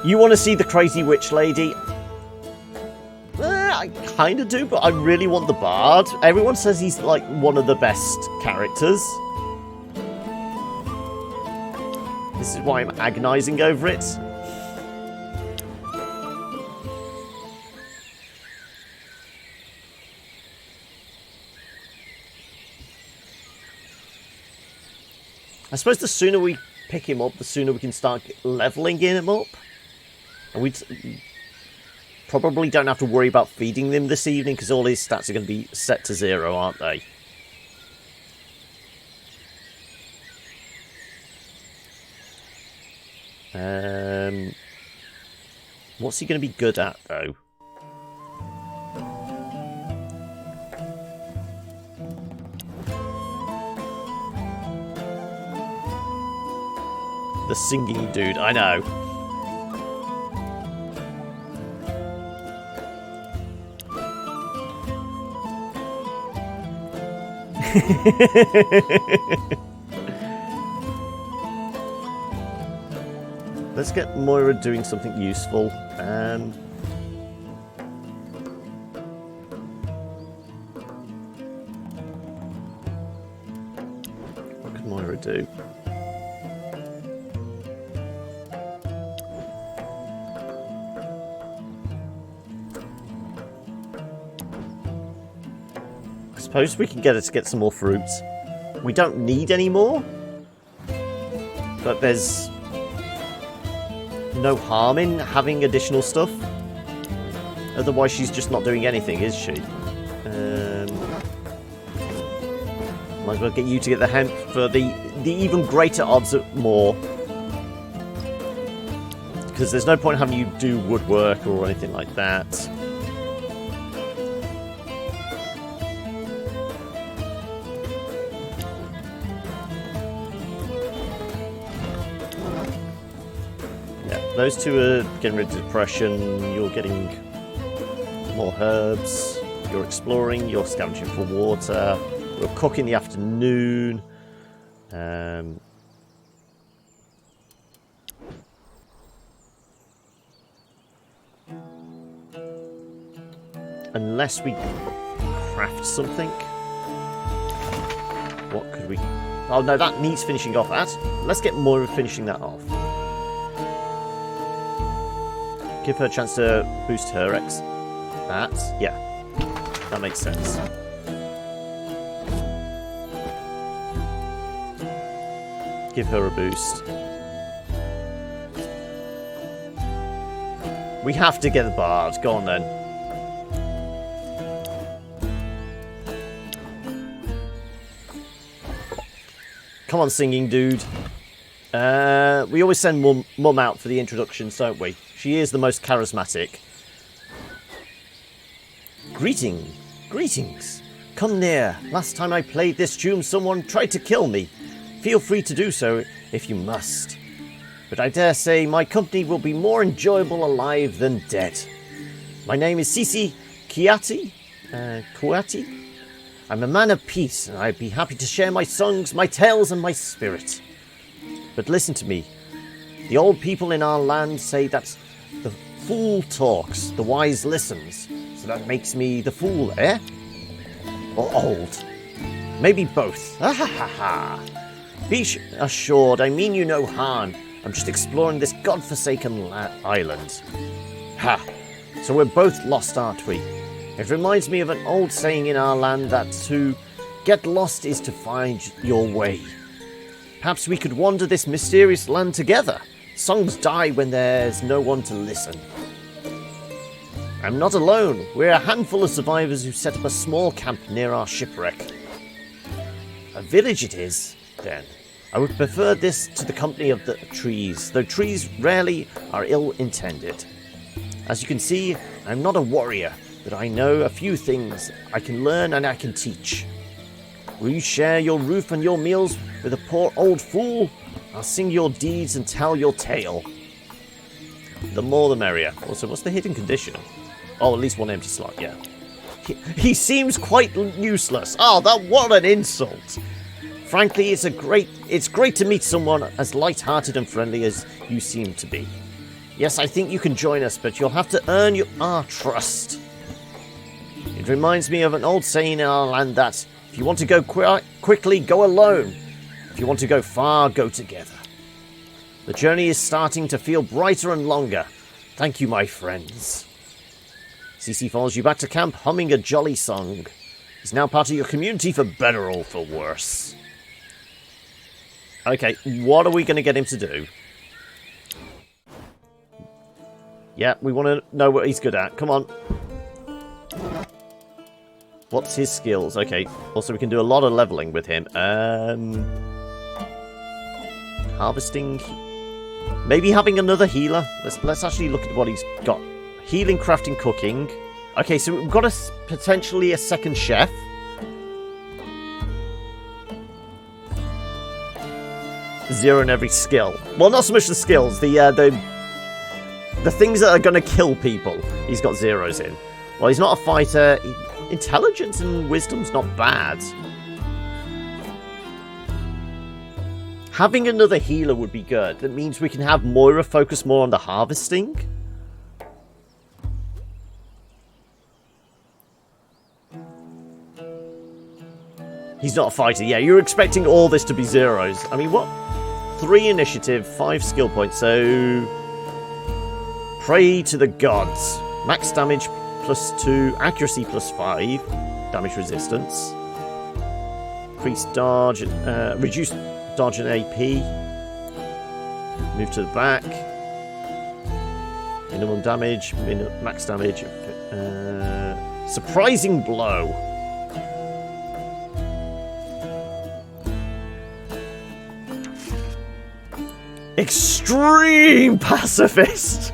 You want to see the crazy witch lady? I kind of do, but I really want the bard. Everyone says he's like one of the best characters. This is why I'm agonizing over it. I suppose the sooner we pick him up, the sooner we can start leveling him up. And we probably don't have to worry about feeding them this evening, because all his stats are going to be set to 0, aren't they? What's he going to be good at, though? The singing dude, I know. Let's get Moira doing something useful. What could Moira do? I suppose we can get her to get some more fruits. We don't need any more, but there's no harm in having additional stuff. Otherwise, she's just not doing anything, is she? Might as well get you to get the hemp for the even greater odds at more. Because there's no point having you do woodwork or anything like that. Those two are getting rid of depression, you're getting more herbs, you're exploring, you're scavenging for water, you'll cook in the afternoon. Unless we craft something. What could we... Oh no, that needs finishing off that. Let's get more of finishing that off. Give her a chance to boost her X. That, yeah. That makes sense. Give her a boost. We have to get the bard. Go on then. Come on, singing dude. We always send Mum out for the introductions, don't we? She is the most charismatic. Greetings. Come near. Last time I played this tune, someone tried to kill me. Feel free to do so if you must. But I dare say my company will be more enjoyable alive than dead. My name is Cissé Kouati. I'm a man of peace, and I'd be happy to share my songs, my tales, and my spirit. But listen to me. The old people in our land say that the fool talks, the wise listens. So that makes me the fool, eh? Or old? Maybe both. Ha ha ha ha. Be assured, I mean you no harm. I'm just exploring this godforsaken island. Ha! So we're both lost, aren't we? It reminds me of an old saying in our land that to get lost is to find your way. Perhaps we could wander this mysterious land together. Songs die when there's no one to listen. I'm not alone. We're a handful of survivors who set up a small camp near our shipwreck. A village it is, then. I would prefer this to the company of the trees, though trees rarely are ill-intended. As you can see, I'm not a warrior, but I know a few things I can learn and I can teach. Will you share your roof and your meals with a poor old fool? I'll sing your deeds and tell your tale. The more the merrier. Also, what's the hidden condition? Oh, at least one empty slot, yeah. He seems quite useless. Oh, what an insult. Frankly, it's great to meet someone as light-hearted and friendly as you seem to be. Yes, I think you can join us, but you'll have to earn our trust. It reminds me of an old saying in our land that if you want to go quickly, go alone. If you want to go far, go together. The journey is starting to feel brighter and longer. Thank you, my friends. Cissé follows you back to camp, humming a jolly song. He's now part of your community for better or for worse. Okay, what are we going to get him to do? Yeah, we want to know what he's good at. Come on. What's his skills? Okay, also we can do a lot of leveling with him. Harvesting. Maybe having another healer. Let's actually look at what he's got. Healing, crafting, cooking. Okay, so we've got potentially a second chef. Zero in every skill. Well, not so much the skills. The things that are going to kill people, he's got zeros in. Well, he's not a fighter. Intelligence and wisdom's not bad. Having another healer would be good. That means we can have Moira focus more on the harvesting. He's not a fighter. Yeah, you're expecting all this to be zeros. I mean, what? 3 initiative, 5 skill points. So, pray to the gods. Max damage +2, accuracy +5, damage resistance. Increased dodge, reduced dodge and AP. Move to the back. Minimum damage, max damage. Surprising blow. Extreme pacifist.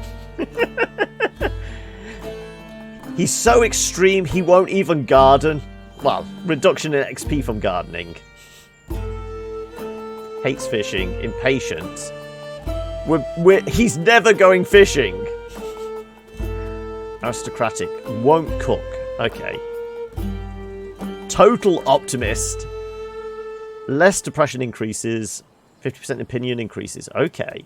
He's so extreme he won't even garden. Well, reduction in XP from gardening. Hates fishing. Impatient. He's never going fishing. Aristocratic. Won't cook. Okay. Total optimist. Less depression increases. 50% opinion increases. Okay.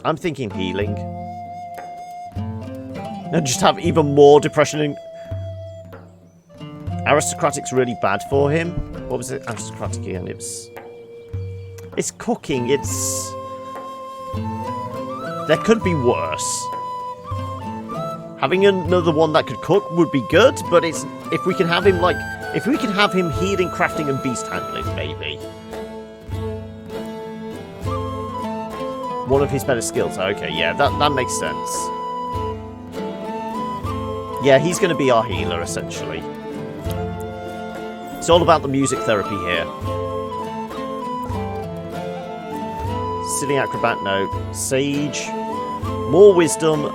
I'm thinking healing. No, just have even more depression. Aristocratic's really bad for him. What was it? Aristocratic again. It's cooking. There could be worse. Having another one that could cook would be good, but if we can have him healing, crafting, and beast handling, maybe. One of his better skills. Okay, yeah, that makes sense. Yeah, he's going to be our healer, essentially. It's all about the music therapy here. Silly acrobat, no. Sage. More wisdom.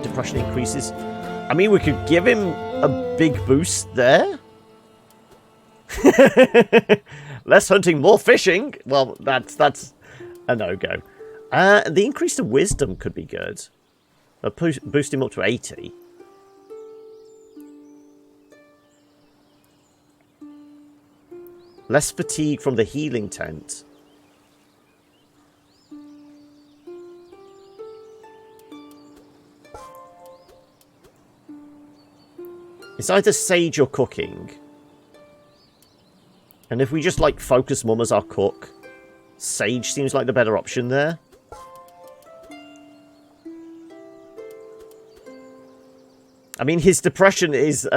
Depression increases. I mean, we could give him a big boost there. Less hunting, more fishing. Well, that's a no-go. The increase to wisdom could be good. Boost him up to 80. Less fatigue from the healing tent. It's either sage or cooking. And if we just, like, focus Mum as our cook, sage seems like the better option there. I mean, his depression is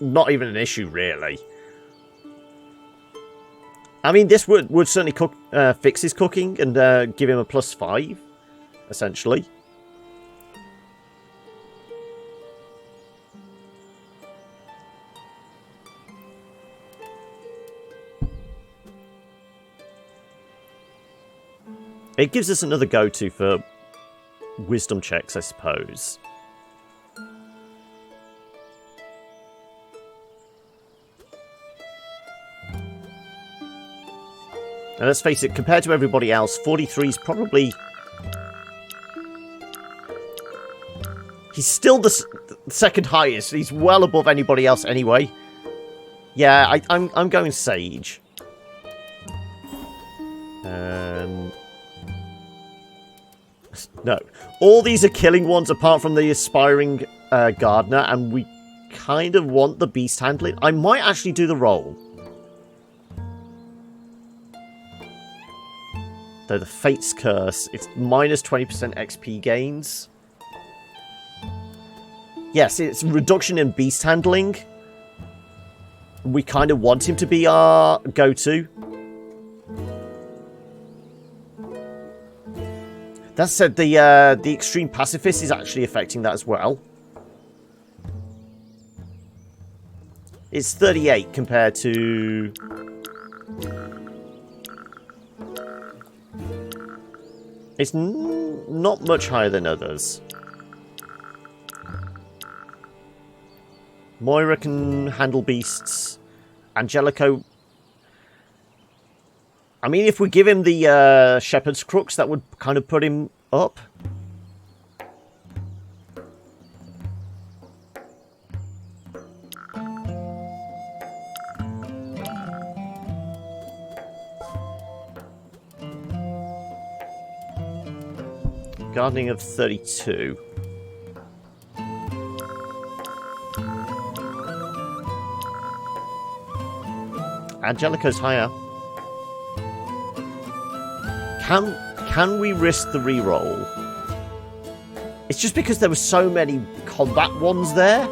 not even an issue, really. I mean, this would certainly fix his cooking and give him a +5, essentially. It gives us another go-to for wisdom checks, I suppose. And let's face it, compared to everybody else, 43 is probably... He's still the second highest. He's well above anybody else anyway. Yeah, I'm going sage. No. All these are killing ones apart from the aspiring gardener, and we kind of want the beast handling. I might actually do the roll. Though the Fate's Curse, it's minus 20% XP gains. Yes, it's reduction in beast handling. We kind of want him to be our go-to. That said, the extreme pacifist is actually affecting that as well. It's 38 compared to... It's not much higher than others. Moira can handle beasts. Angelico... I mean, if we give him the Shepherd's Crooks, that would kind of put him up. Gardening of 32. Angelico's higher. Can we risk the reroll? It's just because there were so many combat ones there.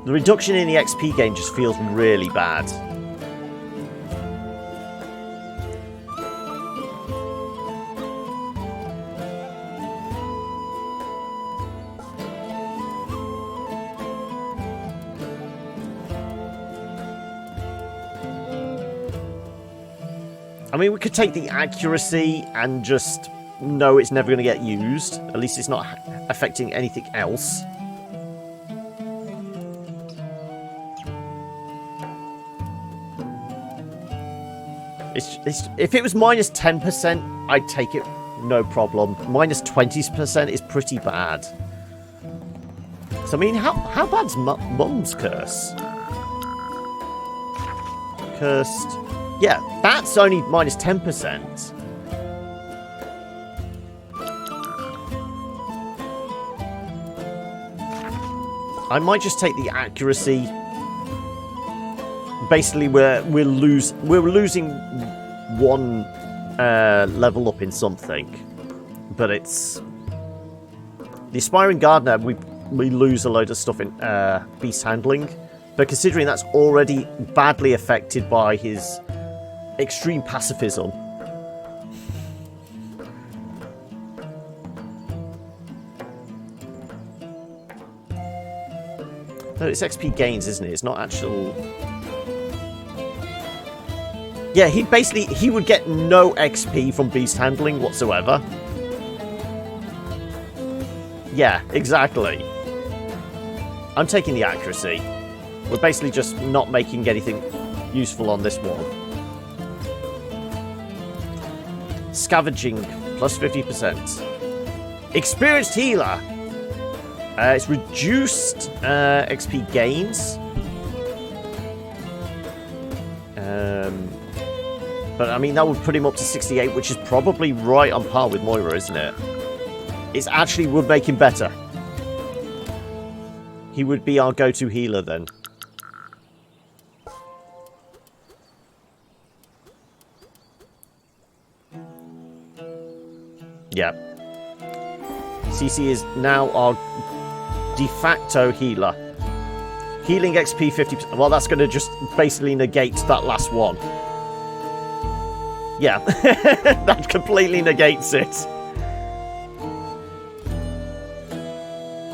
The reduction in the XP gain just feels really bad. I mean, we could take the accuracy and just know it's never going to get used. At least it's not affecting anything else. If it was minus 10%, I'd take it, no problem. Minus 20% is pretty bad. So, I mean, how bad's Mum's curse? Cursed... Yeah, that's only minus 10%. I might just take the accuracy. Basically, we're losing one level up in something, but it's the aspiring gardener. We lose a load of stuff in beast handling, but considering that's already badly affected by his extreme pacifism. No, it's XP gains, isn't it? It's not actual... Yeah, he would get no XP from beast handling whatsoever. Yeah, exactly. I'm taking the accuracy. We're basically just not making anything useful on this one. Scavenging, plus 50%. Experienced healer. It's reduced XP gains. But I mean, that would put him up to 68, which is probably right on par with Moira, isn't it? It actually would make him better. He would be our go-to healer then. Yeah. Cissé is now our de facto healer. Healing XP 50%. Well, that's going to just basically negate that last one. Yeah. That completely negates it.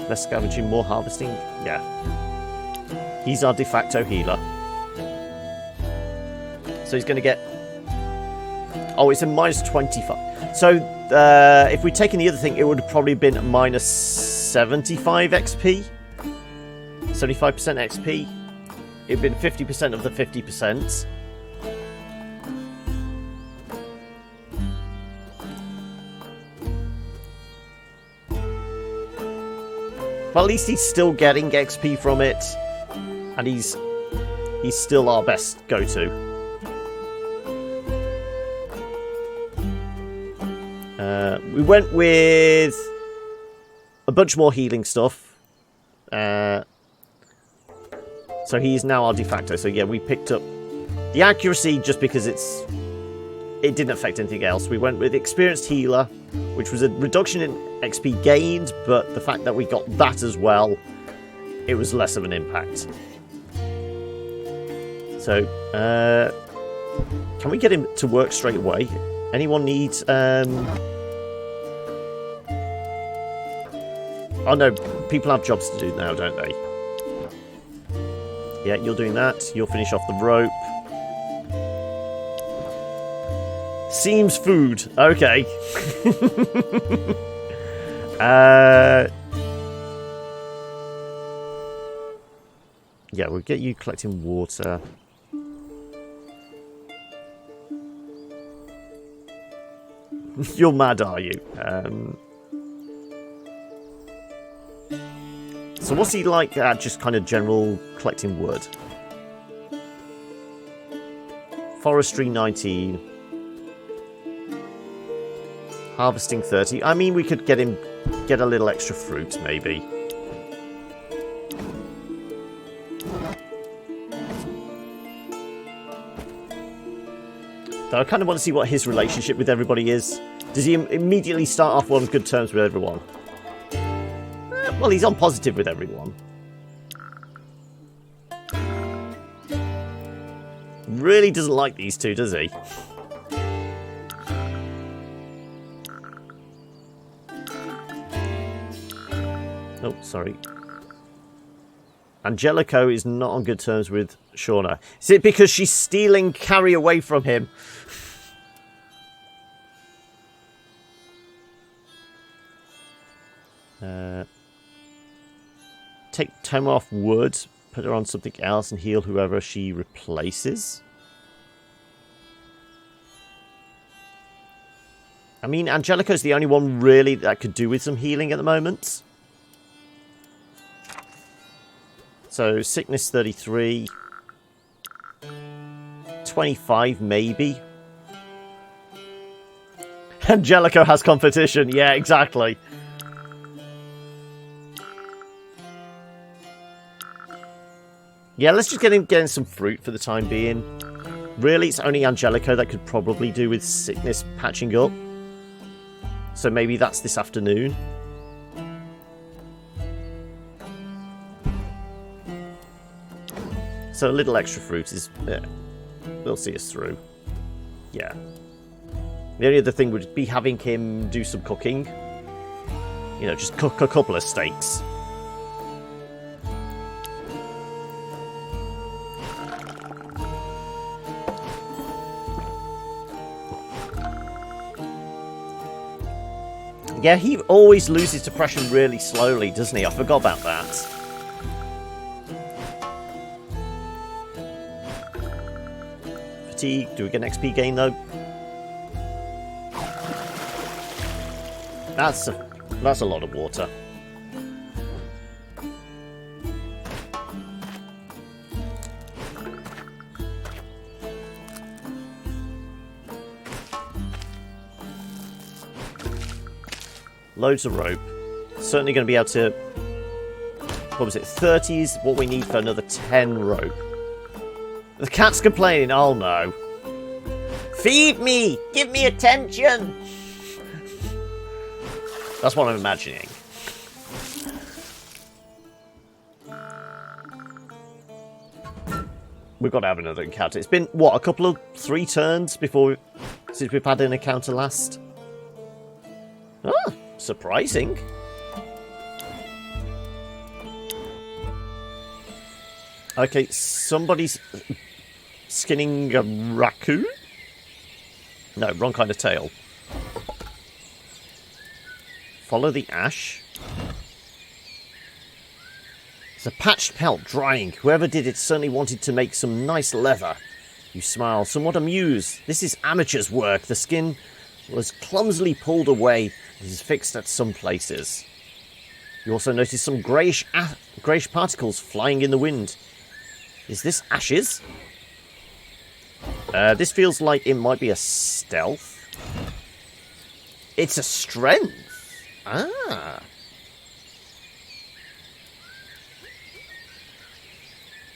Less scavenging, more harvesting. Yeah. He's our de facto healer. So he's going to get... Oh, it's a minus 25. So if we'd taken the other thing, it would have probably been minus 75 XP. 75% XP. It'd been 50% of the 50%. But at least he's still getting XP from it. And he's still our best go-to. We went with a bunch more healing stuff. So he is now our de facto. So yeah, we picked up the accuracy just because it didn't affect anything else. We went with experienced healer, which was a reduction in XP gained, but the fact that we got that as well, it was less of an impact. So, can we get him to work straight away? Anyone need... Oh no, people have jobs to do now, don't they? Yeah, you're doing that. You'll finish off the rope. Seems food. Okay. Yeah, we'll get you collecting water. You're mad, are you? So what's he like at just kind of general collecting wood? Forestry 19. Harvesting 30. I mean, we could get him get a little extra fruit, maybe. Though I kind of want to see what his relationship with everybody is. Does he immediately start off on good terms with everyone? Well, he's on positive with everyone. Really doesn't like these two, does he? Oh, sorry. Angelico is not on good terms with Shauna. Is it because she's stealing Carrie away from him? Take Toma off wood, put her on something else, and heal whoever she replaces. I mean, Angelico's the only one really that could do with some healing at the moment. So, sickness 33. 25, maybe. Angelico has competition. Yeah, exactly. Yeah, let's just get him getting some fruit for the time being. Really, it's only Angelico that could probably do with sickness patching up. So maybe that's this afternoon. So a little extra fruit is... will see us through. Yeah. The only other thing would be having him do some cooking. You know, just cook a couple of steaks. Yeah, he always loses depression really slowly, doesn't he? I forgot about that. Fatigue. Do we get an XP gain, though? That's a lot of water. Loads of rope. Certainly going to be able to... What was it? 30 is what we need for another 10 rope. The cat's complaining. Oh no. Feed me! Give me attention! That's what I'm imagining. We've got to have another encounter. It's been, what, 3 turns since we've had an encounter last? Ah, surprising. Okay, somebody's skinning a raccoon? No, wrong kind of tail. Follow the ash. It's a patched pelt drying. Whoever did it certainly wanted to make some nice leather. You smile, somewhat amused. This is amateur's work. The skin was clumsily pulled away and is fixed at some places. You also notice some greyish particles flying in the wind. Is this ashes? This feels like it might be a stealth. It's a strength. Ah.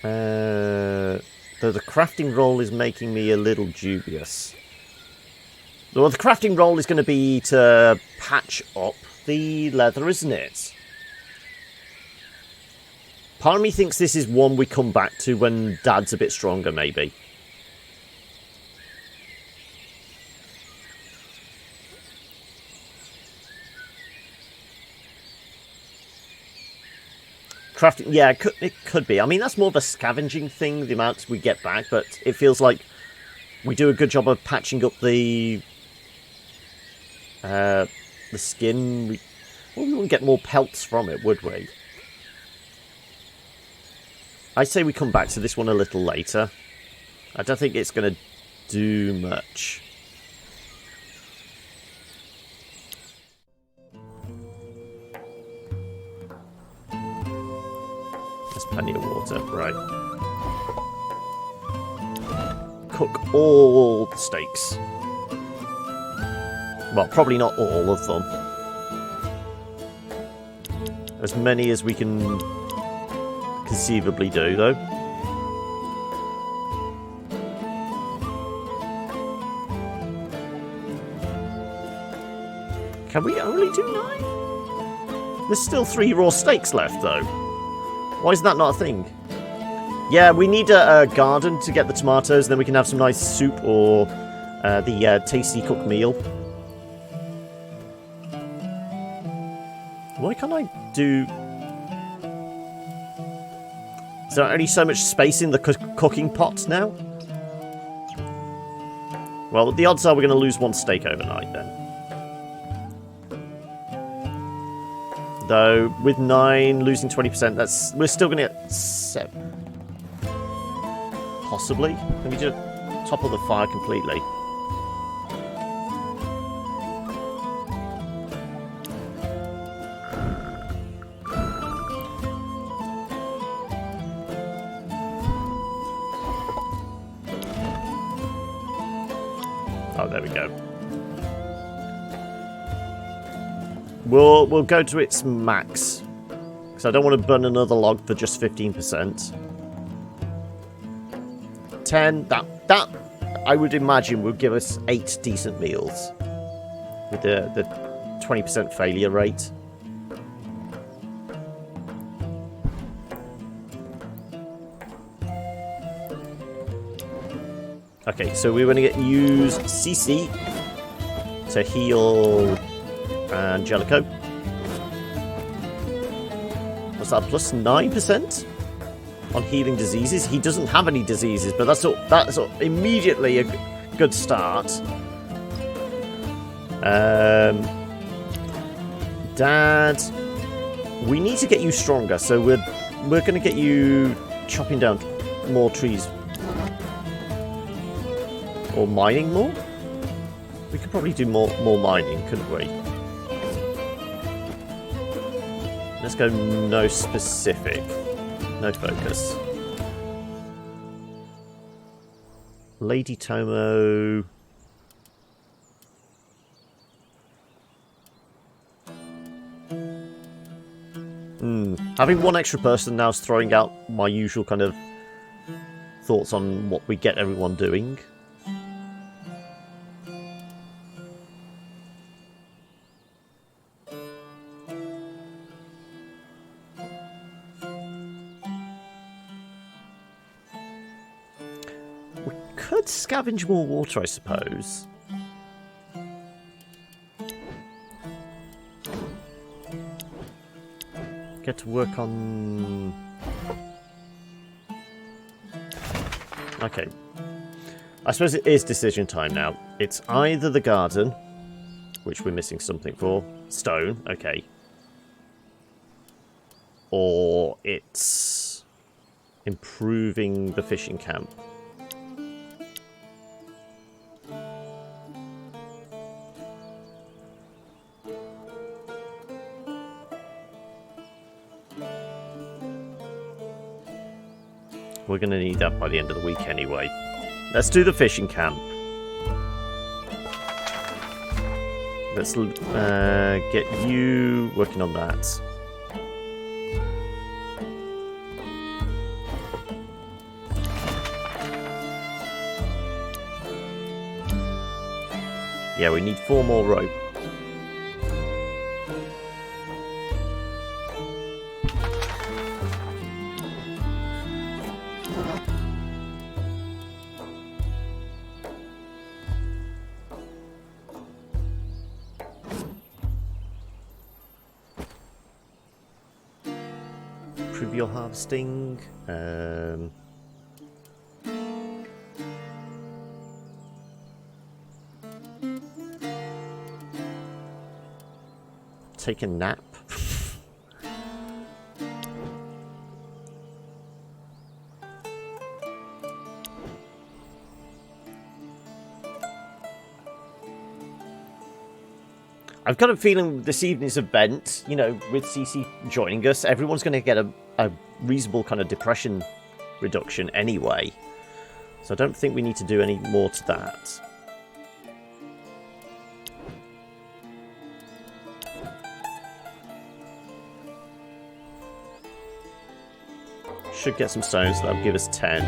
Though the crafting roll is making me a little dubious. Well, the crafting roll is going to be to patch up the leather, isn't it? Part of me thinks this is one we come back to when Dad's a bit stronger, maybe. Crafting, yeah, it could be. I mean, that's more of a scavenging thing, the amounts we get back, but it feels like we do a good job of patching up the skin. We wouldn't get more pelts from it, would we? I say we come back to this one a little later. I don't think it's going to do much. There's plenty of water, right. Cook all the steaks. Well, probably not all of them. As many as we can conceivably do, though. Can we only do 9? There's still 3 raw steaks left, though. Why is that not a thing? Yeah, we need a garden to get the tomatoes, and then we can have some nice soup or the tasty cooked meal. Why can't I do... Is there only so much space in the cooking pot now? Well, the odds are we're going to lose 1 steak overnight, then. Though, with 9, losing 20%, we're still going to get 7. Possibly. Let me just topple the fire completely. Oh, there we go. We'll go to its max, because I don't want to burn another log for just 15%. 10, that I would imagine would give us 8 decent meals with the 20% failure rate. Okay, so we're going to use Cissé to heal Angelico. What's that, plus 9%? On healing diseases. He doesn't have any diseases, but that's immediately a good start. Dad, we need to get you stronger, so we're going to get you chopping down more trees. Or mining more? We could probably do more mining, couldn't we? Let's go no specific. No focus. Lady Tomo. Having one extra person now is throwing out my usual kind of thoughts on what we get everyone doing. We could scavenge more water, I suppose. Get to work on... Okay. I suppose it is decision time now. It's either the garden, which we're missing something for. Stone, okay. Or it's improving the fishing camp. We're going to need that by the end of the week anyway. Let's do the fishing camp. Let's get you working on that. Yeah, we need 4 more rope. Trivial harvesting. Take a nap. I've got a feeling this evening's event, you know, with Cissé joining us, everyone's going to get a reasonable kind of depression reduction anyway. So I don't think we need to do any more to that. Should get some stones, that'll give us 10.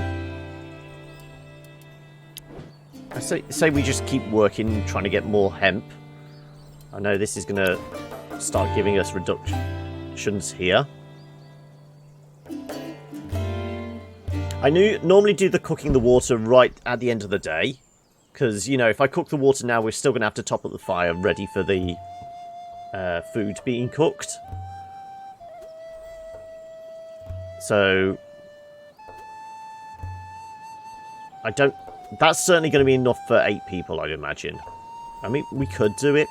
I say we just keep working, trying to get more hemp. I know this is going to start giving us reductions here. I normally do the cooking the water right at the end of the day. Because, you know, if I cook the water now, we're still going to have to top up the fire ready for the food being cooked. So... That's certainly going to be enough for 8 people, I'd imagine. I mean, we could do it.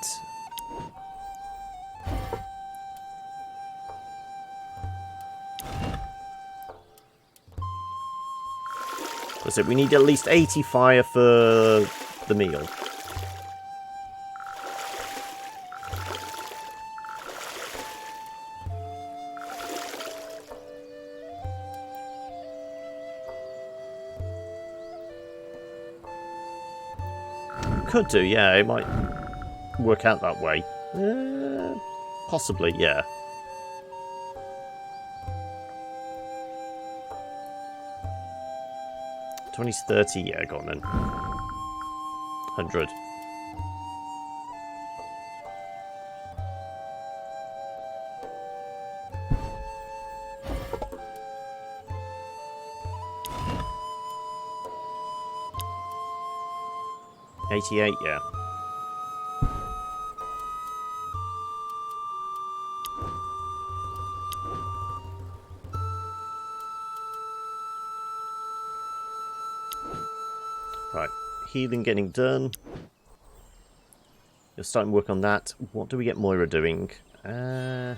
That's it. We need at least 80 fire for the meal. Could do, yeah. It might work out that way. Possibly, yeah. $20's 30, yeah, go on then. 100. $88, yeah. Right, healing getting done. You're starting to work on that. What do we get Moira doing? Is there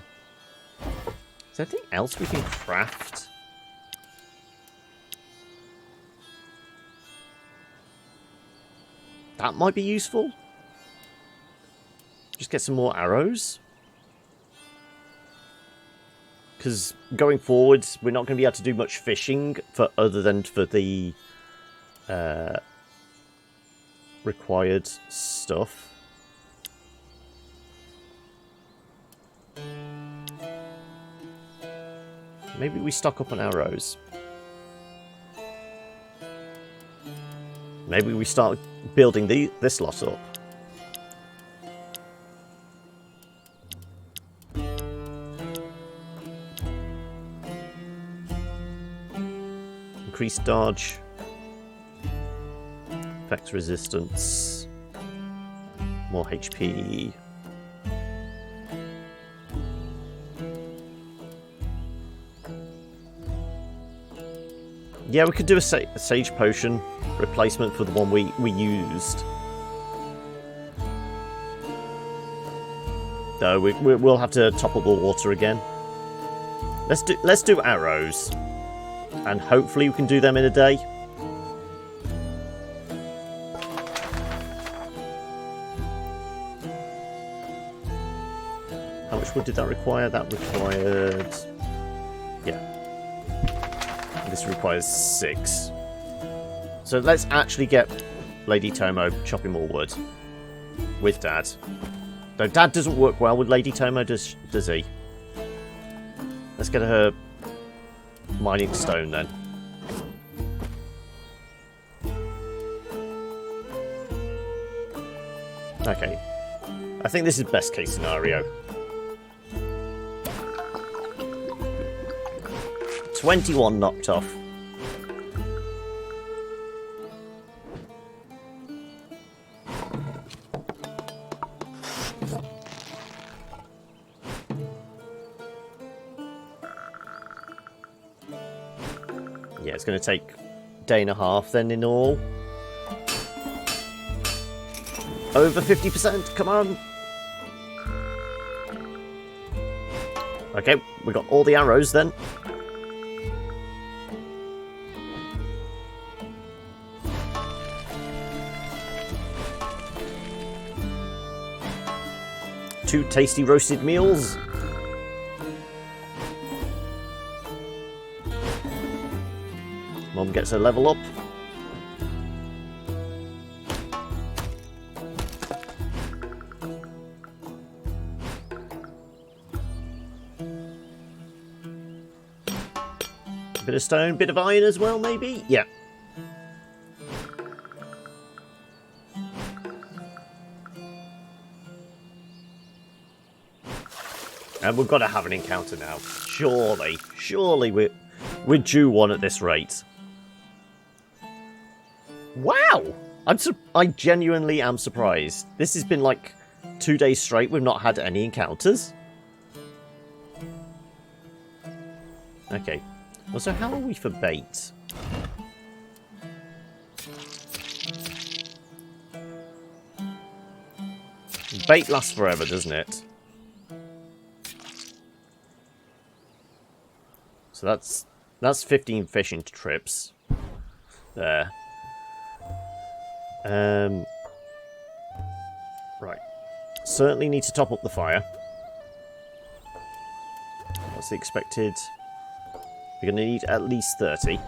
anything else we can craft? That might be useful. Just get some more arrows. Because going forward, we're not going to be able to do much fishing other than for the required stuff. Maybe we stock up on arrows. Maybe we start building this lot up. Increased dodge. Effects resistance. More HP. Yeah, we could do a sage potion replacement for the one we used. No, we'll have to top up the water again. Let's do arrows, and hopefully we can do them in a day. How much wood did that require? That required... yeah. This requires 6. So let's actually get Lady Tomo chopping more wood. With Dad. Though Dad doesn't work well with Lady Tomo, does he? Let's get her mining stone then. Okay. I think this is best case scenario. 21 knocked off. Yeah, it's going to take a day and a half then in all. Over 50%, come on! Okay, we got all the arrows then. Two tasty roasted meals. Mom gets a level up. Bit of stone, bit of iron as well, maybe? Yeah. And we've got to have an encounter now. Surely we're due one at this rate. Wow! I genuinely am surprised. This has been like 2 days straight we've not had any encounters. Okay. Well, so how are we for bait? Bait lasts forever, doesn't it? So that's 15 fishing trips. There. Right. Certainly need to top up the fire. What's the expected? We're going to need at least 30.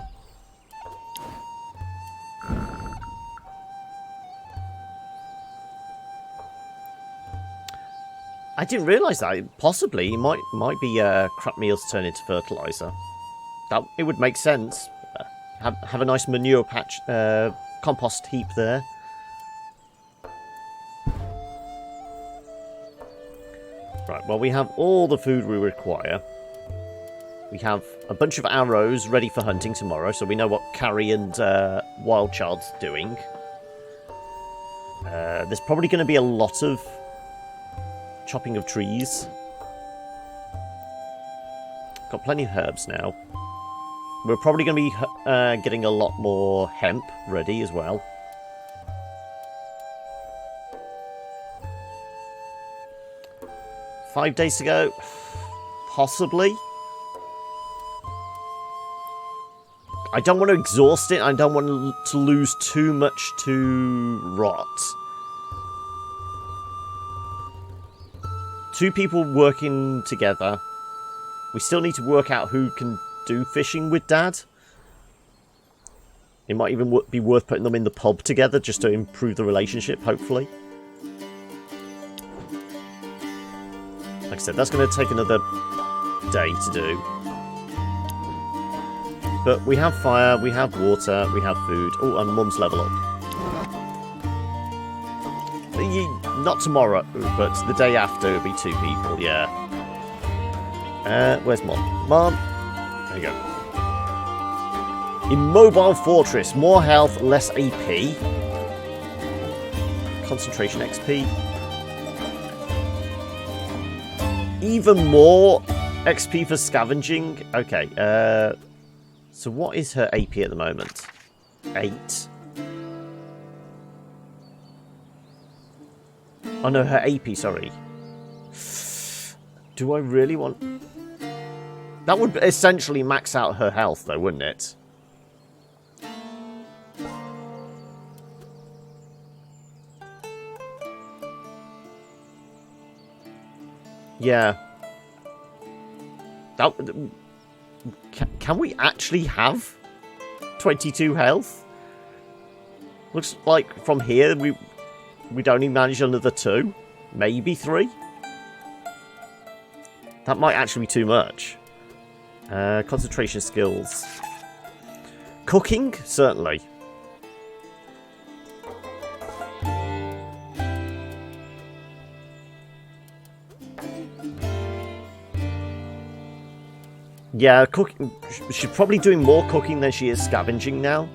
I didn't realise that. Possibly, it might be crap meals turn into fertiliser. It would make sense. Have a nice manure patch, compost heap there. Right, well, we have all the food we require. We have a bunch of arrows ready for hunting tomorrow, so we know what Carrie and Wildchild's doing. There's probably going to be a lot of chopping of trees. Got plenty of herbs now. We're probably going to be getting a lot more hemp ready as well. Five days to go? Possibly. I don't want to exhaust it. I don't want to lose too much to rot. 2 people working together We still need to work out who can do fishing with Dad. It might even be worth putting them in the pub together just to improve the relationship, hopefully. Like I said, that's going to take another day to do. But we have fire, we have water, we have food. Oh, and Mum's level up. Not tomorrow, but the day after it'll be 2 people, yeah. Where's Mum? Mum! There you go. Immobile Fortress. More health, less AP. Concentration XP. Even more XP for scavenging. Okay, so what is her AP at the moment? 8. Oh no, her AP, sorry. Do I really want... That would essentially max out her health though, wouldn't it? Yeah. That... Can we actually have 22 health? Looks like from here we'd only manage another 2. Maybe 3. That might actually be too much. Concentration skills. Cooking? Certainly. Yeah, cooking. She's probably doing more cooking than she is scavenging now.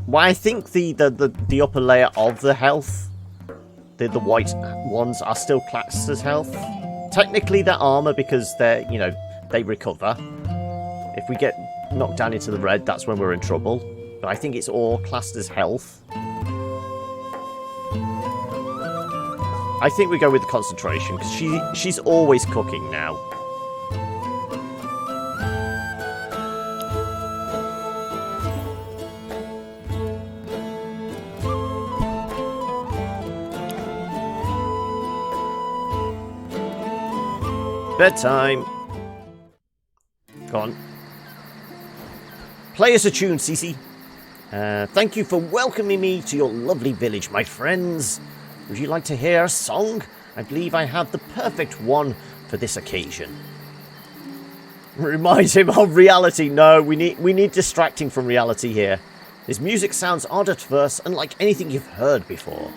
Well, I think the upper layer of the health, the white ones, are still classed as health. Technically, they're armor because they're, you know, they recover. If we get knocked down into the red, that's when we're in trouble. But I think it's all classed as health. I think we go with the concentration because she's always cooking now. Bedtime. Go on. Play us a tune, Cissé. Thank you for welcoming me to your lovely village, my friends. Would you like to hear a song? I believe I have the perfect one for this occasion. Reminds him of reality. No, we need distracting from reality here. His music sounds odd at first, unlike anything you've heard before.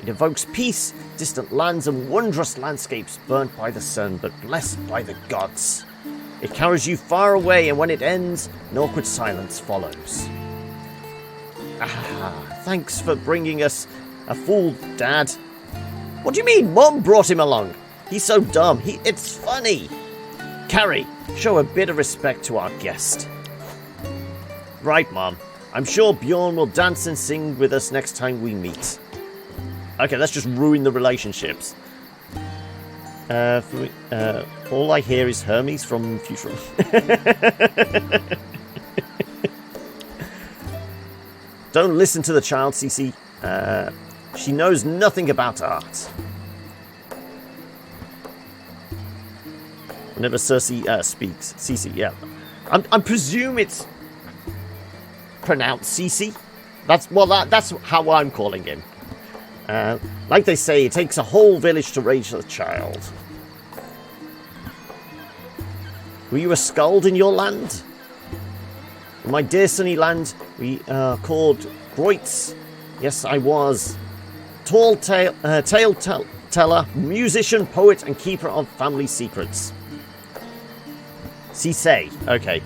It evokes peace, distant lands, and wondrous landscapes burnt by the sun, but blessed by the gods. It carries you far away, and when it ends, an awkward silence follows. Ah, thanks for bringing us a fool, Dad. What do you mean? Mom brought him along. He's so dumb. It's funny. Carrie, show a bit of respect to our guest. Right, Mom. I'm sure Bjorn will dance and sing with us next time we meet. Okay, let's just ruin the relationships. All I hear is Hermes from Futurama. Don't listen to the child, Cissé. She knows nothing about art. Whenever Cersei speaks, Cissé, yeah. I presume it's pronounced Cissé. That's how I'm calling him. Like they say, it takes a whole village to raise a child. Were you a skald in your land? In my dear sunny land, we are called Groits. Yes, I was. Tall tale teller, musician, poet, and keeper of family secrets. Cissé. Okay.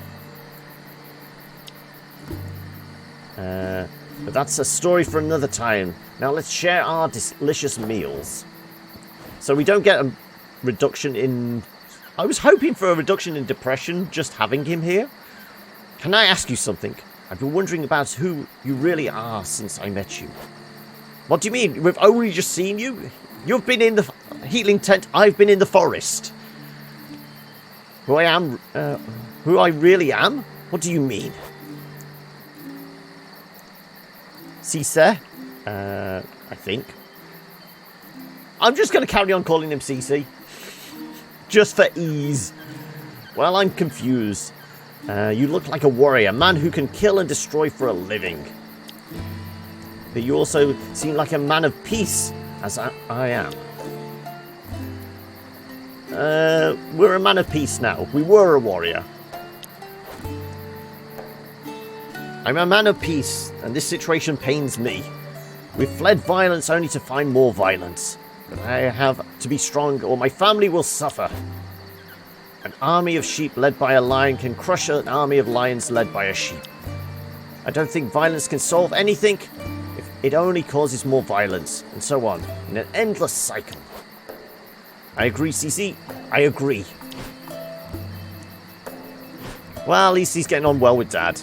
But that's a story for another time. Now let's share our delicious meals. So we don't get a reduction in... I was hoping for a reduction in depression just having him here. Can I ask you something? I've been wondering about who you really are since I met you. What do you mean? We've only just seen you? You've been in the healing tent. I've been in the forest. Who I am... who I really am? What do you mean? Cissé, I think. I'm just going to carry on calling him Cissé. Just for ease. Well, I'm confused. You look like a warrior, a man who can kill and destroy for a living. But you also seem like a man of peace, as I am. We're a man of peace now. We were a warrior. I'm a man of peace, and this situation pains me. We've fled violence only to find more violence. But I have to be strong, or my family will suffer. An army of sheep led by a lion can crush an army of lions led by a sheep. I don't think violence can solve anything if it only causes more violence, and so on, in an endless cycle. I agree, Cissé. I agree. Well, at least he's getting on well with Dad.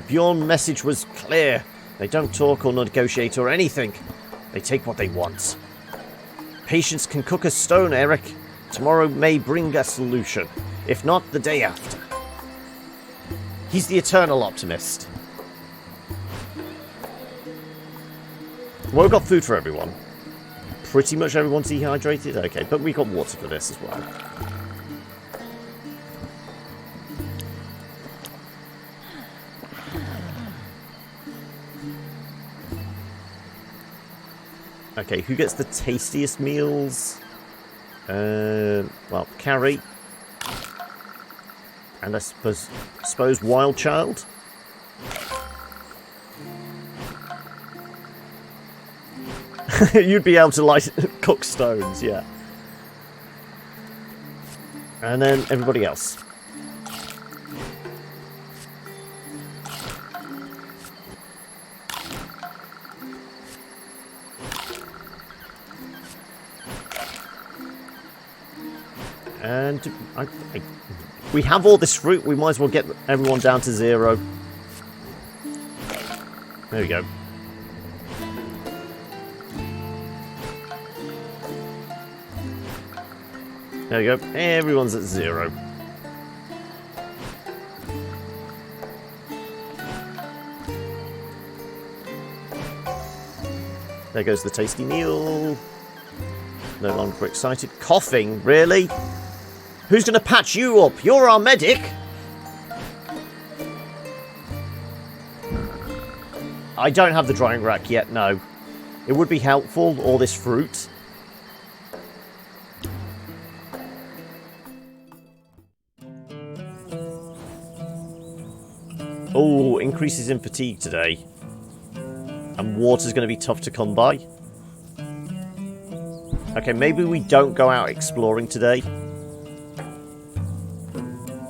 Bjorn's message was clear. They don't talk or negotiate or anything. They take what they want. Patience can cook a stone, Eric. Tomorrow may bring a solution. If not, the day after. He's the eternal optimist. Well, we've got food for everyone. Pretty much everyone's dehydrated. Okay, but we've got water for this as well. Okay, who gets the tastiest meals? Well, Carrie. And I suppose Wild Child. You'd be able to cook stones, yeah. And then everybody else. And we have all this fruit. We might as well get everyone down to 0. There we go. There we go. Everyone's at 0. There goes the tasty meal. No longer excited. Coughing? Really? Who's going to patch you up? You're our medic. I don't have the drying rack yet, no. It would be helpful, all this fruit. Oh, increases in fatigue today. And water's going to be tough to come by. Okay, maybe we don't go out exploring today.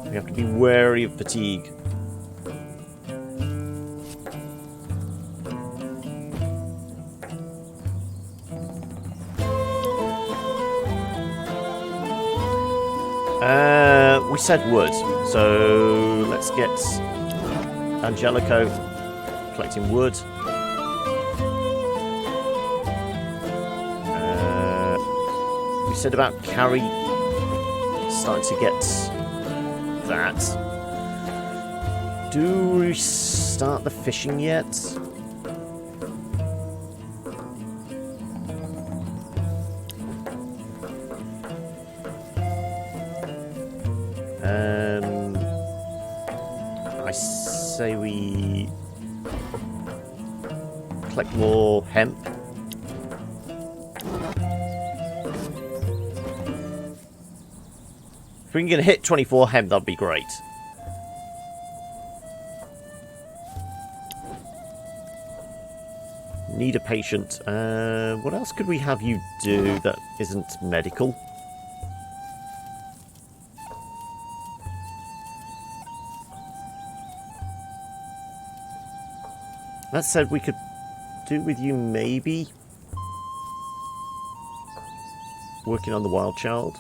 We have to be wary of fatigue. We said wood, so let's get Angelico collecting wood. We said about Carrie starting to get that. Do we start the fishing yet? I say we collect more hemp. If we can hit 24 hemp, that'd be great. Need a patient. What else could we have you do that isn't medical? That said, we could do with you maybe working on the wild child.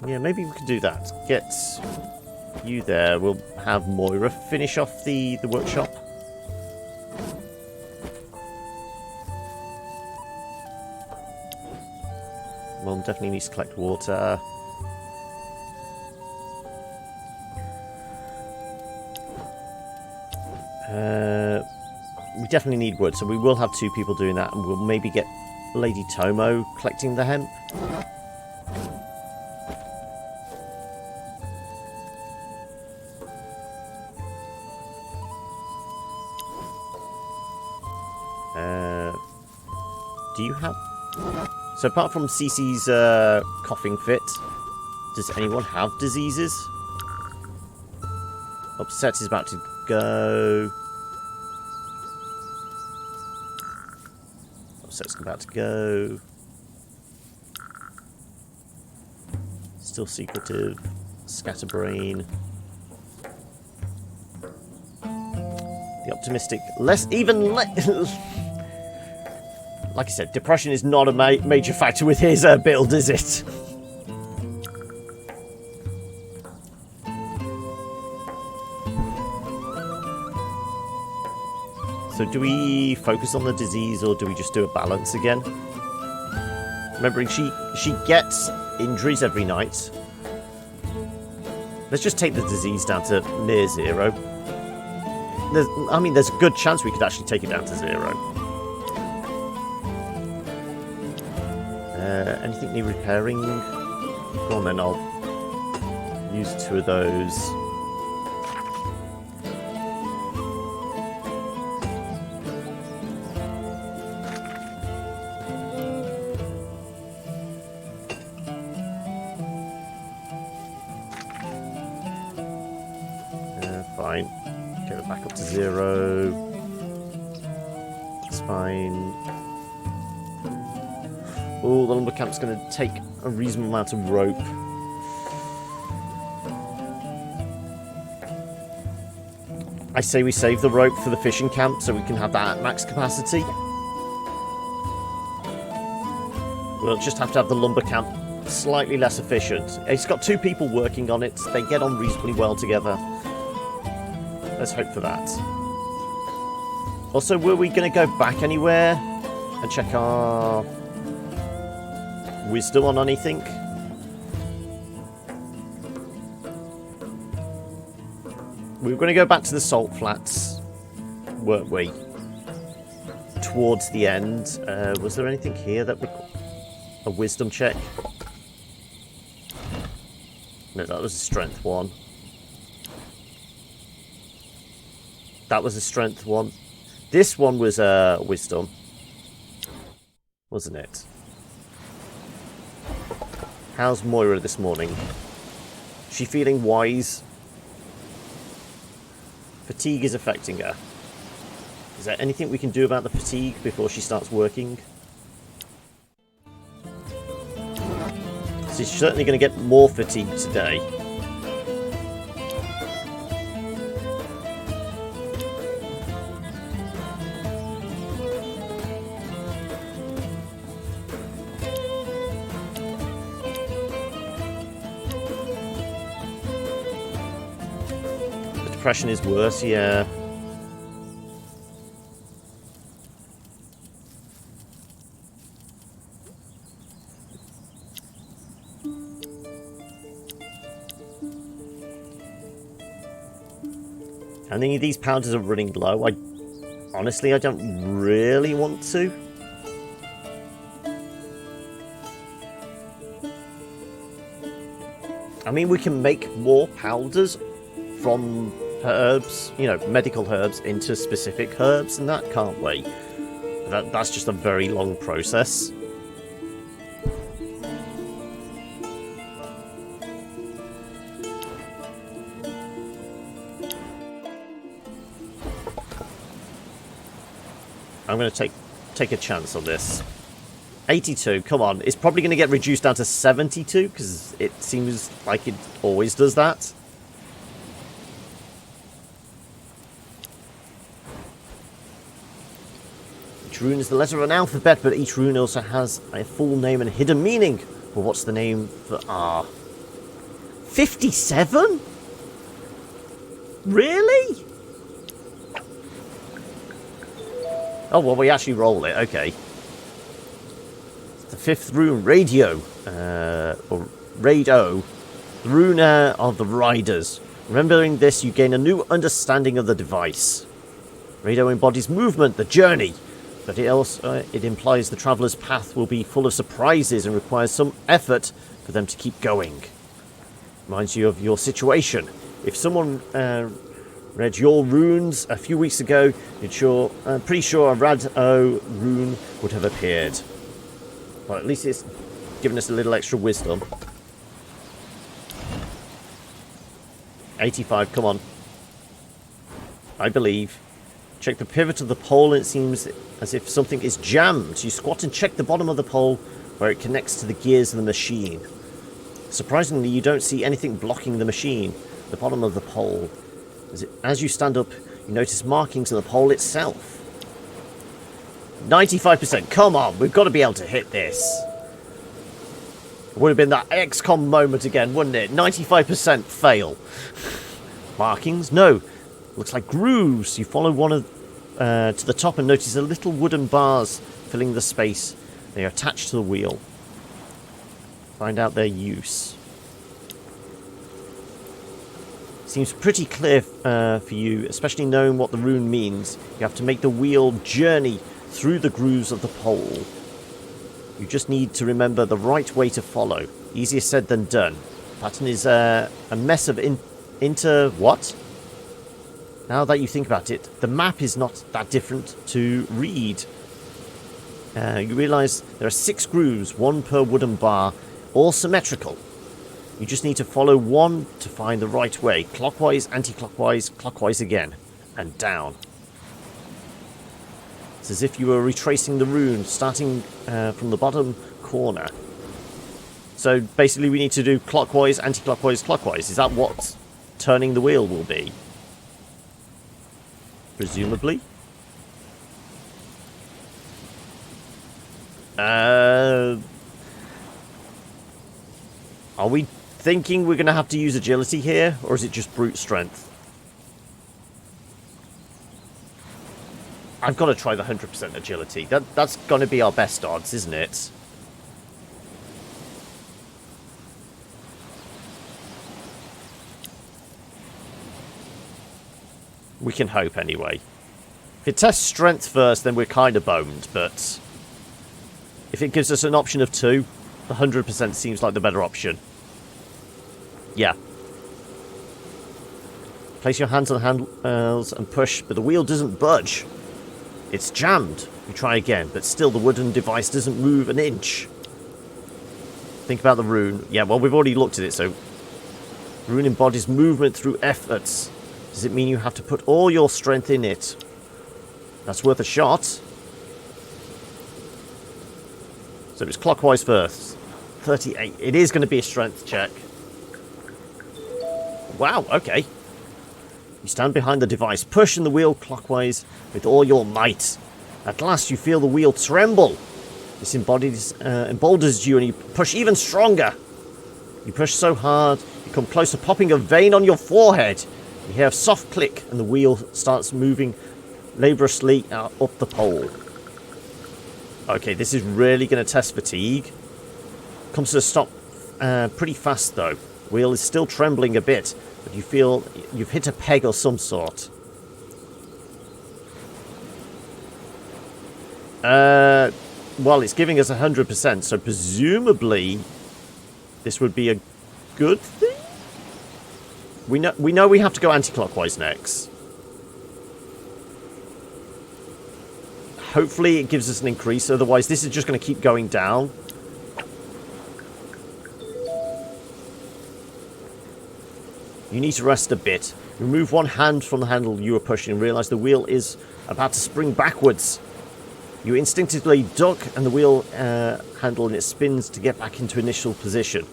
Yeah, maybe we could do that. Get you there. We'll have Moira finish off the workshop. Mum definitely needs to collect water. We definitely need wood, so we will have 2 people doing that, and we'll maybe get Lady Tomo collecting the hemp. Do you have... So apart from Cissé's coughing fit, does anyone have diseases? Upset is about to go. Upset's about to go. Still secretive. Scatterbrain. The optimistic. Like I said, depression is not a major factor with his build, is it? So do we focus on the disease or do we just do a balance again? Remembering she gets injuries every night. Let's just take the disease down to near 0. There's a good chance we could actually take it down to 0. Anything need repairing? Go on then, I'll use 2 of those. Fine. Get it back up to 0. It's fine. Oh, the lumber camp's going to take a reasonable amount of rope. I say we save the rope for the fishing camp so we can have that at max capacity. We'll just have to have the lumber camp slightly less efficient. It's got 2 people working on it. They get on reasonably well together. Let's hope for that. Also, were we going to go back anywhere and check our wisdom on anything? We were going to go back to the salt flats, weren't we? Towards the end. Was there anything here that a wisdom check? No, that was a strength one. That was a strength one. This one was wisdom, wasn't it? How's Moira this morning? She feeling wise? Fatigue is affecting her. Is there anything we can do about the fatigue before she starts working? She's certainly going to get more fatigue today. Depression is worse, yeah. I think these powders are running low. Honestly, I don't really want to. I mean, we can make more powders from herbs, you know, medical herbs into specific herbs and that, can't we? That's just a very long process. I'm going to take a chance on this. 82, come on. It's probably going to get reduced down to 72 because it seems like it always does that. Each rune is the letter of an alphabet, but each rune also has a full name and hidden meaning. Well, what's the name for R? 57? Really? Oh, well, we actually roll it. Okay. The fifth rune, Radio. Or Rado. The rune of the Riders. Remembering this, you gain a new understanding of the device. Rado embodies movement, the journey. But it implies the traveller's path will be full of surprises and requires some effort for them to keep going. Reminds you of your situation. If someone read your runes a few weeks ago, I'm pretty sure a Rado rune would have appeared. Well, at least it's given us a little extra wisdom. 85, come on. I believe. Check the pivot of the pole and it seems as if something is jammed. You squat and check the bottom of the pole where it connects to the gears of the machine. Surprisingly, you don't see anything blocking the machine. The bottom of the pole. As you stand up, you notice markings on the pole itself. 95%. Come on, we've got to be able to hit this. Would have been that XCOM moment again, wouldn't it? 95% fail. Markings? No. Looks like grooves. You follow one of to the top and notice a little wooden bars filling the space. They are attached to the wheel. Find out their use. Seems pretty clear for you, especially knowing what the rune means. You have to make the wheel journey through the grooves of the pole. You just need to remember the right way to follow. Easier said than done. The pattern is a mess of what? Now that you think about it, the map is not that different to read. You realise there are 6 grooves, 1 per wooden bar, all symmetrical. You just need to follow one to find the right way. Clockwise, anti-clockwise, clockwise again, and down. It's as if you were retracing the rune, starting from the bottom corner. So basically we need to do clockwise, anti-clockwise, clockwise. Is that what turning the wheel will be? Presumably. Are we thinking we're going to have to use agility here? Or is it just brute strength? I've got to try the 100% agility. That's going to be our best odds, isn't it? We can hope anyway. If it tests strength first, then we're kind of boned, but if it gives us an option of 2, the 100% seems like the better option. Yeah. Place your hands on the handles and push, but the wheel doesn't budge. It's jammed. You try again, but still the wooden device doesn't move an inch. Think about the rune. Yeah, well, we've already looked at it, so rune embodies movement through efforts. Does it mean you have to put all your strength in it? That's worth a shot. So it's clockwise first. 38. It is going to be a strength check. Wow, okay. You stand behind the device, pushing the wheel clockwise with all your might. At last you feel the wheel tremble. This emboldens you and you push even stronger. You push so hard, you come close to popping a vein on your forehead. You hear a soft click and the wheel starts moving laboriously up the pole. Okay, this is really going to test fatigue. Comes to a stop pretty fast though. Wheel is still trembling a bit, but you feel you've hit a peg of some sort. Well, it's giving us 100%, so presumably this would be a good thing? We know we have to go anti-clockwise next. Hopefully it gives us an increase, otherwise this is just going to keep going down. You need to rest a bit. Remove one hand from the handle you were pushing and realise the wheel is about to spring backwards. You instinctively duck and the wheel handle and it spins to get back into initial position.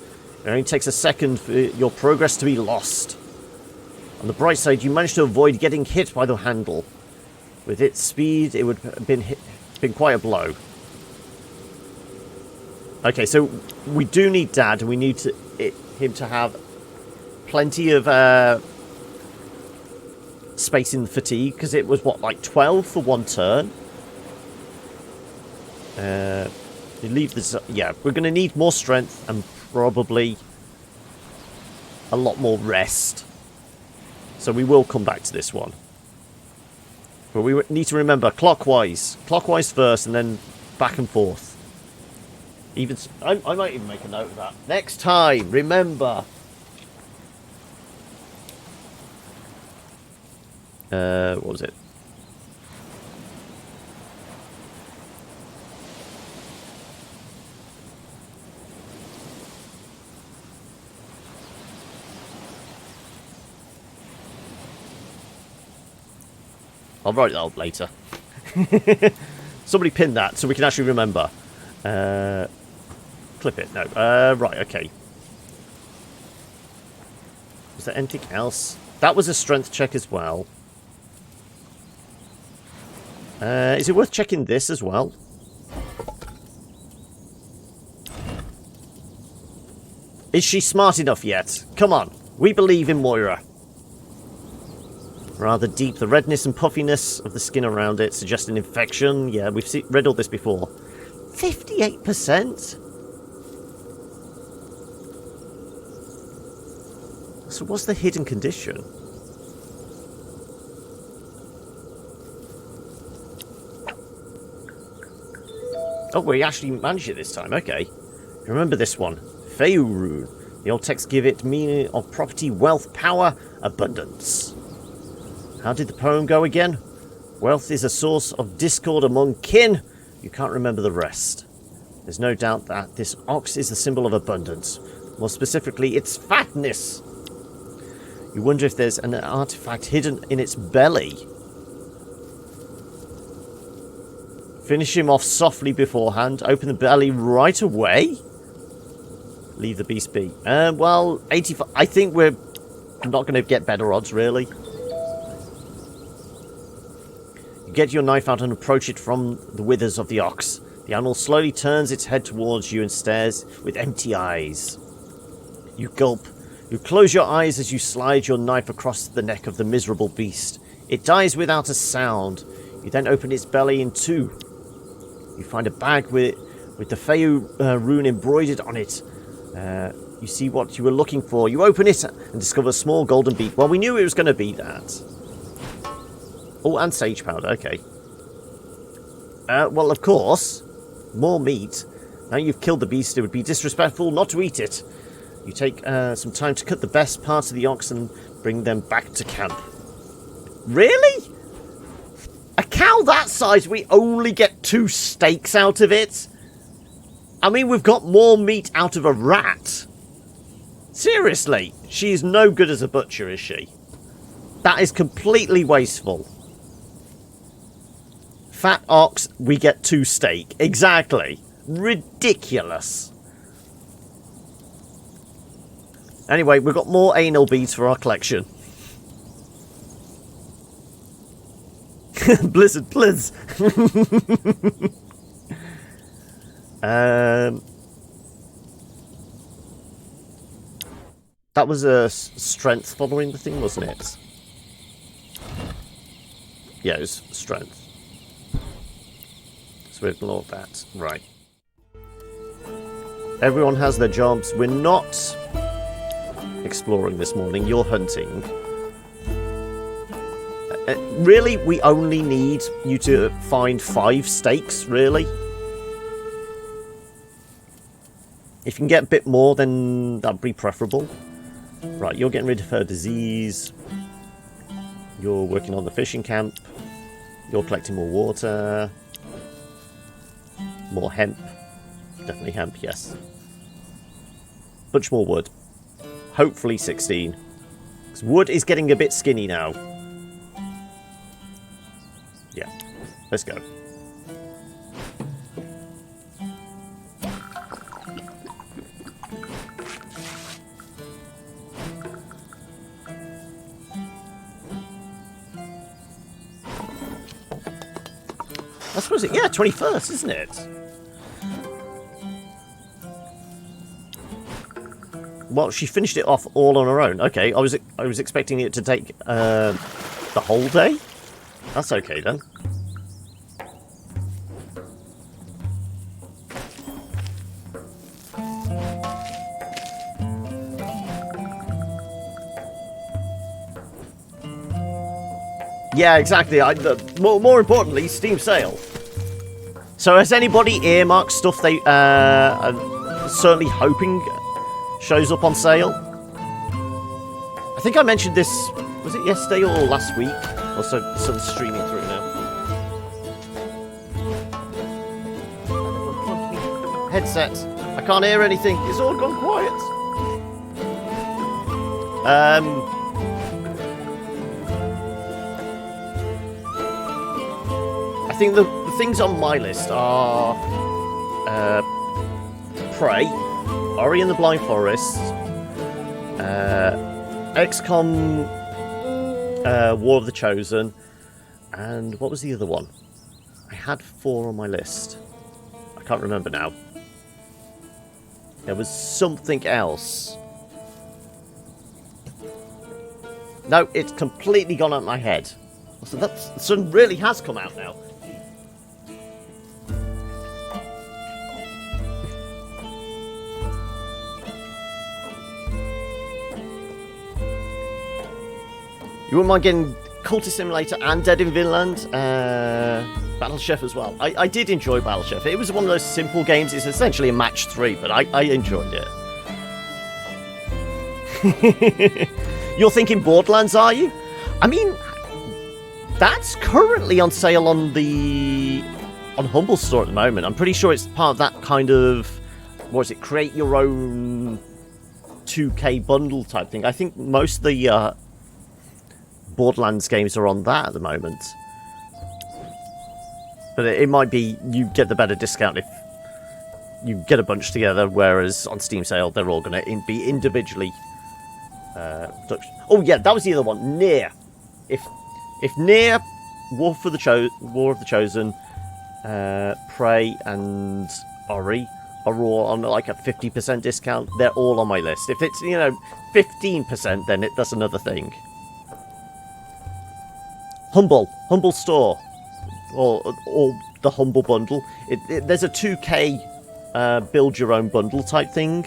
It only takes a second for your progress to be lost. On the bright side, you managed to avoid getting hit by the handle. With its speed, it would have been quite a blow. Okay, so we do need Dad, and we need him to have plenty of space in the fatigue, because it was, what, like 12 for one turn? You leave this... Yeah, we're going to need more strength and probably a lot more rest. So we will come back to this one. But we need to remember clockwise. Clockwise first and then back and forth. Even I might even make a note of that. Next time, remember. What was it? I'll write that up later. Somebody pin that so we can actually remember. Clip it. No. Right, okay. Is there anything else? That was a strength check as well. Is it worth checking this as well? Is she smart enough yet? Come on. We believe in Moira. Rather deep. The redness and puffiness of the skin around it suggest an infection. Yeah, we've read all this before. 58%? So what's the hidden condition? Oh, we actually managed it this time. Okay. Remember this one. Feu rune. The old texts give it meaning of property, wealth, power, abundance. How did the poem go again? Wealth is a source of discord among kin. You can't remember the rest. There's no doubt that this ox is a symbol of abundance. More specifically, its fatness. You wonder if there's an artifact hidden in its belly. Finish him off softly beforehand. Open the belly right away. Leave the beast be. Well, 85. I think we're not going to get better odds, really. You get your knife out and approach it from the withers of the ox. The animal slowly turns its head towards you and stares with empty eyes. You gulp. You close your eyes as you slide your knife across the neck of the miserable beast. It dies without a sound. You then open its belly in two. You find a bag with the Feu rune embroidered on it. You see what you were looking for. You open it and discover a small golden bead. Well, we knew it was going to be that. Oh, and sage powder. Okay. Well, of course, more meat. Now you've killed the beast, it would be disrespectful not to eat it. You take some time to cut the best parts of the ox and bring them back to camp. Really? A cow that size, we only get 2 steaks out of it? I mean, we've got more meat out of a rat. Seriously, she's no good as a butcher, is she? That is completely wasteful. Fat ox, we get 2 steak. Exactly. Ridiculous. Anyway, we've got more anal beads for our collection. Blizzard, please. That was a strength following the thing, wasn't it? Yeah, it was strength. So we ignore that. Right. Everyone has their jobs. We're not exploring this morning. You're hunting. Really, we only need you to find 5 steaks, really? If you can get a bit more, then that'd be preferable. Right, you're getting rid of her disease. You're working on the fishing camp. You're collecting more water. More hemp. Definitely hemp, yes. Bunch more wood. Hopefully 16. Because wood is getting a bit skinny now. Yeah, let's go. I suppose it, yeah, 21st, isn't it? Well, she finished it off all on her own. Okay, I was expecting it to take the whole day. That's okay then. Yeah, exactly. More importantly, Steam sale. So has anybody earmarked stuff they are certainly hoping shows up on sale? I think I mentioned this, was it yesterday or last week? Or so streaming through now. Headset. I can't hear anything. It's all gone quiet. I think the things on my list are Prey, Ori and the Blind Forest, XCOM War of the Chosen, and what was the other one? I had 4 on my list. I can't remember now. There was something else. No, it's completely gone out of my head. So the sun really has come out now. You wouldn't mind getting Cultist Simulator and Dead in Vinland, Battle Chef as well. I did enjoy Battle Chef. It was one of those simple games. It's essentially a match 3, but I enjoyed it. You're thinking Borderlands, are you? I mean, that's currently on sale on Humble Store at the moment. I'm pretty sure it's part of that kind of, what is it, create your own 2K bundle type thing. I think most of the Borderlands games are on that at the moment. But it might be you get the better discount if you get a bunch together, whereas on Steam sale they're all going to be individually. Oh yeah, that was the other one. Nier. If Nier, War of the Chosen, Prey, and Ori are all on like a 50% discount, they're all on my list. If it's 15%, then that's another thing. Humble Store, or the Humble Bundle. There's a 2K build your own bundle type thing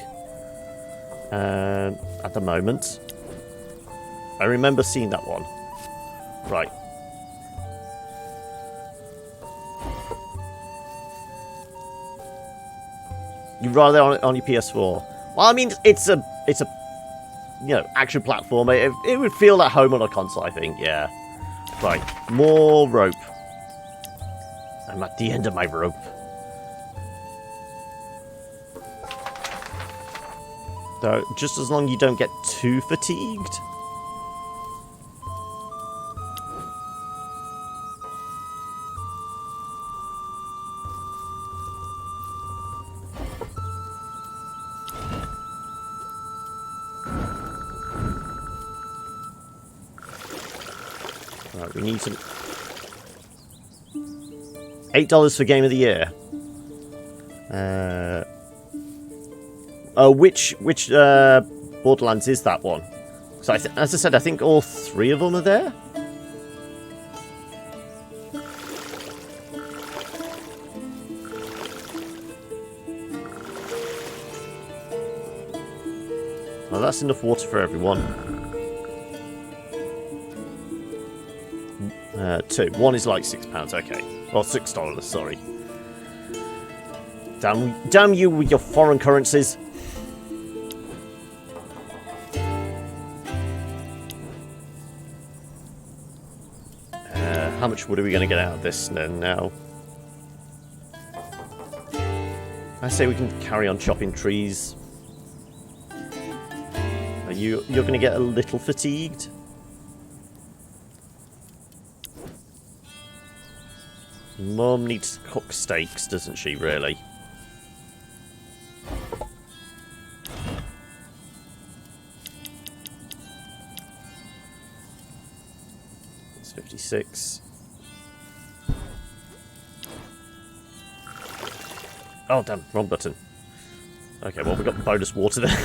at the moment. I remember seeing that one. Right. You'd rather on your PS4? Well, I mean, it's a action platformer. It would feel at home on a console, I think. Yeah. Right, more rope. I'm at the end of my rope. So, just as long as you don't get too fatigued. Right, we need some... $8 for Game of the Year. Which Borderlands is that one? So as I said, I think all 3 of them are there. Well, that's enough water for everyone. 2. One is like £6, okay. Well, $6, sorry. Damn you with your foreign currencies. How much wood are we going to get out of this then now? I say we can carry on chopping trees. You're going to get a little fatigued? Mum needs to cook steaks, doesn't she, really? It's 56. Oh, damn, wrong button. Okay, well, we got bonus water there.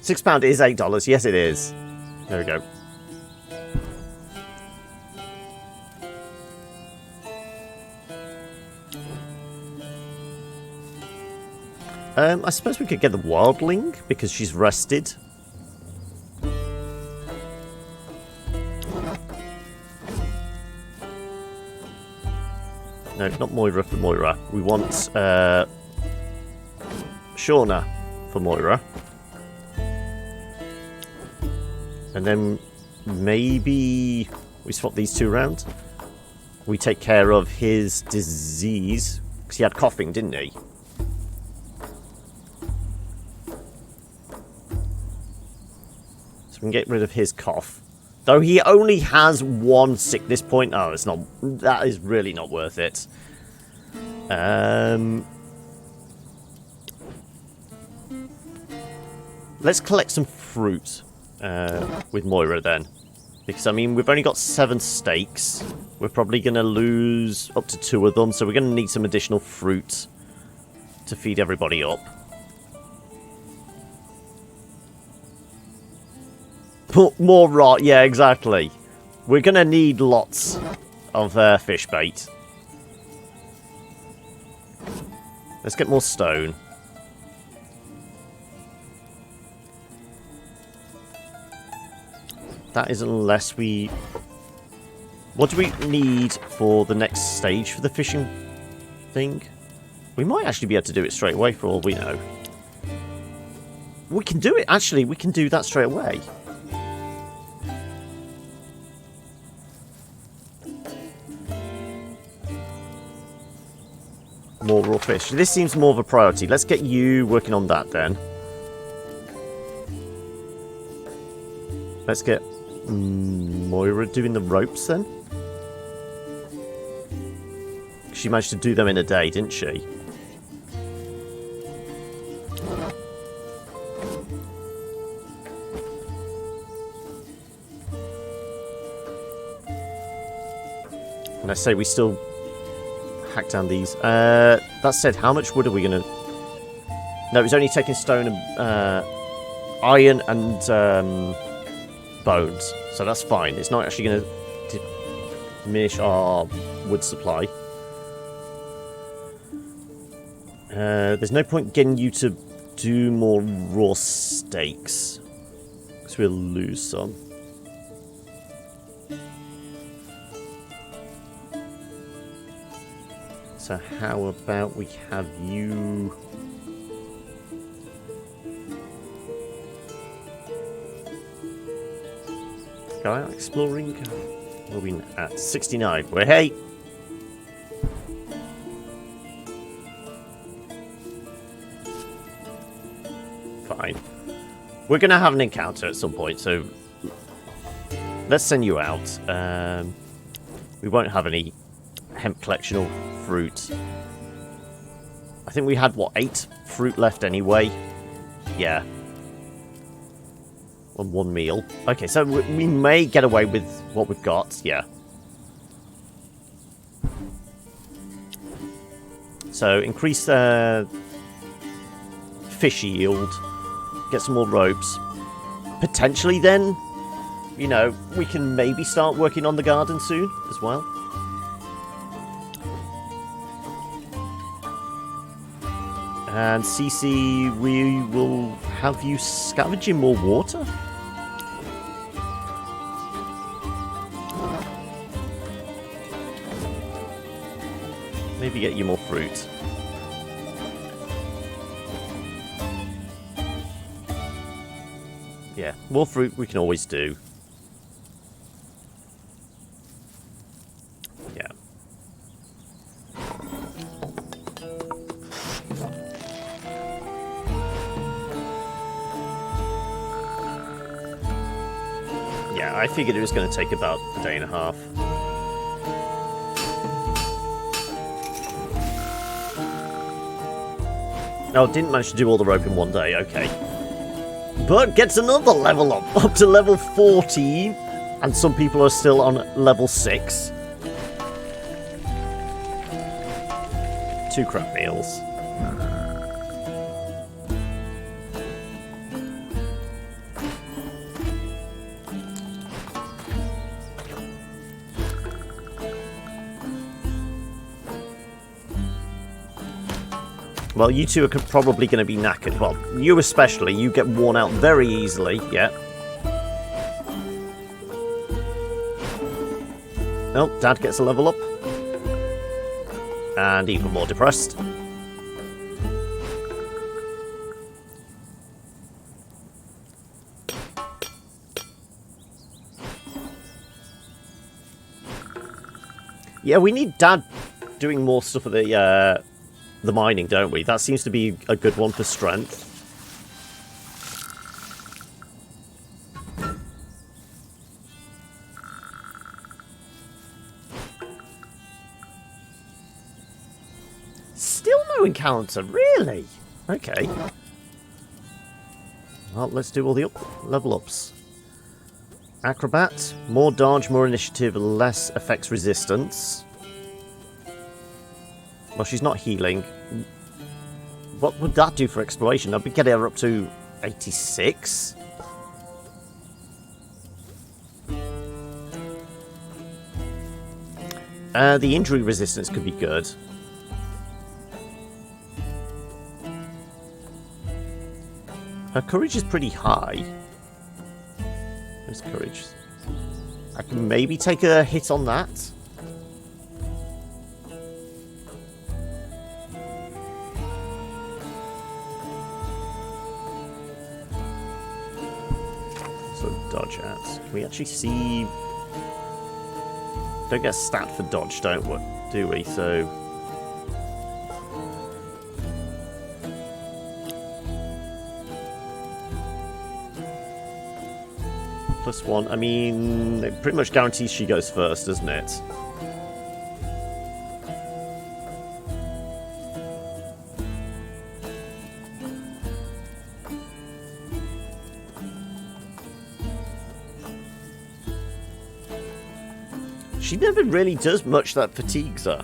£6 is $8. Yes, it is. There we go. I suppose we could get the wildling because she's rested. No, not Moira for Moira. We want Shauna for Moira. And then maybe we swap these two around. We take care of his disease. Because he had coughing, didn't he? So we can get rid of his cough. Though he only has one sickness point. Oh, it's not. That is really not worth it. Let's collect some fruit with Moira then. Because, I mean, we've only got 7 steaks. We're probably going to lose up to 2 of them. So we're going to need some additional fruit to feed everybody up. Put more rot. Yeah, exactly. We're going to need lots of fish bait. Let's get more stone. That is unless we... What do we need for the next stage for the fishing thing? We might actually be able to do it straight away for all we know. We can do it. Actually, we can do that straight away. More raw fish. This seems more of a priority. Let's get you working on that then. Let's get Moira doing the ropes then. She managed to do them in a day, didn't she? And I say we still hack down these. That said, how much wood are we going to... No, it's only taking stone and iron and bones. So that's fine. It's not actually going to diminish our wood supply. There's no point getting you to do more raw steaks. Because we'll lose some. So how about we have you... Go out exploring. What are we at? 69. We're hey! Fine. We're going to have an encounter at some point, so... Let's send you out. We won't have any hemp collection or fruit. I think we had, what, 8 fruit left anyway? Yeah. On one meal. Okay, so we may get away with what we've got. Yeah. So, increase fish yield. Get some more ropes. Potentially then, you know, we can maybe start working on the garden soon as well. And Cissé, we will have you scavenging more water. Maybe get you more fruit. Yeah, more fruit we can always do. Yeah. Yeah, I figured it was going to take about a day and a half. Oh, didn't manage to do all the rope in one day, okay. But gets another level up to level 14. And some people are still on level 6. 2 crab meals. Well, you two are probably going to be knackered. Well, you especially. You get worn out very easily. Yeah. Oh, Dad gets a level up. And even more depressed. Yeah, we need Dad doing more stuff at the mining, don't we? That seems to be a good one for strength. Still no encounter, really? Okay. Well, let's do all the level ups. Acrobat, more dodge, more initiative, less effects resistance. Well, she's not healing. What would that do for exploration? I'd be getting her up to 86. The injury resistance could be good. Her courage is pretty high. Where's courage? I can maybe take a hit on that. So dodge at. Can we actually see? Don't get a stat for dodge, don't we? Do we? So. +1. I mean, it pretty much guarantees she goes first, doesn't it? She never really does much that fatigues her.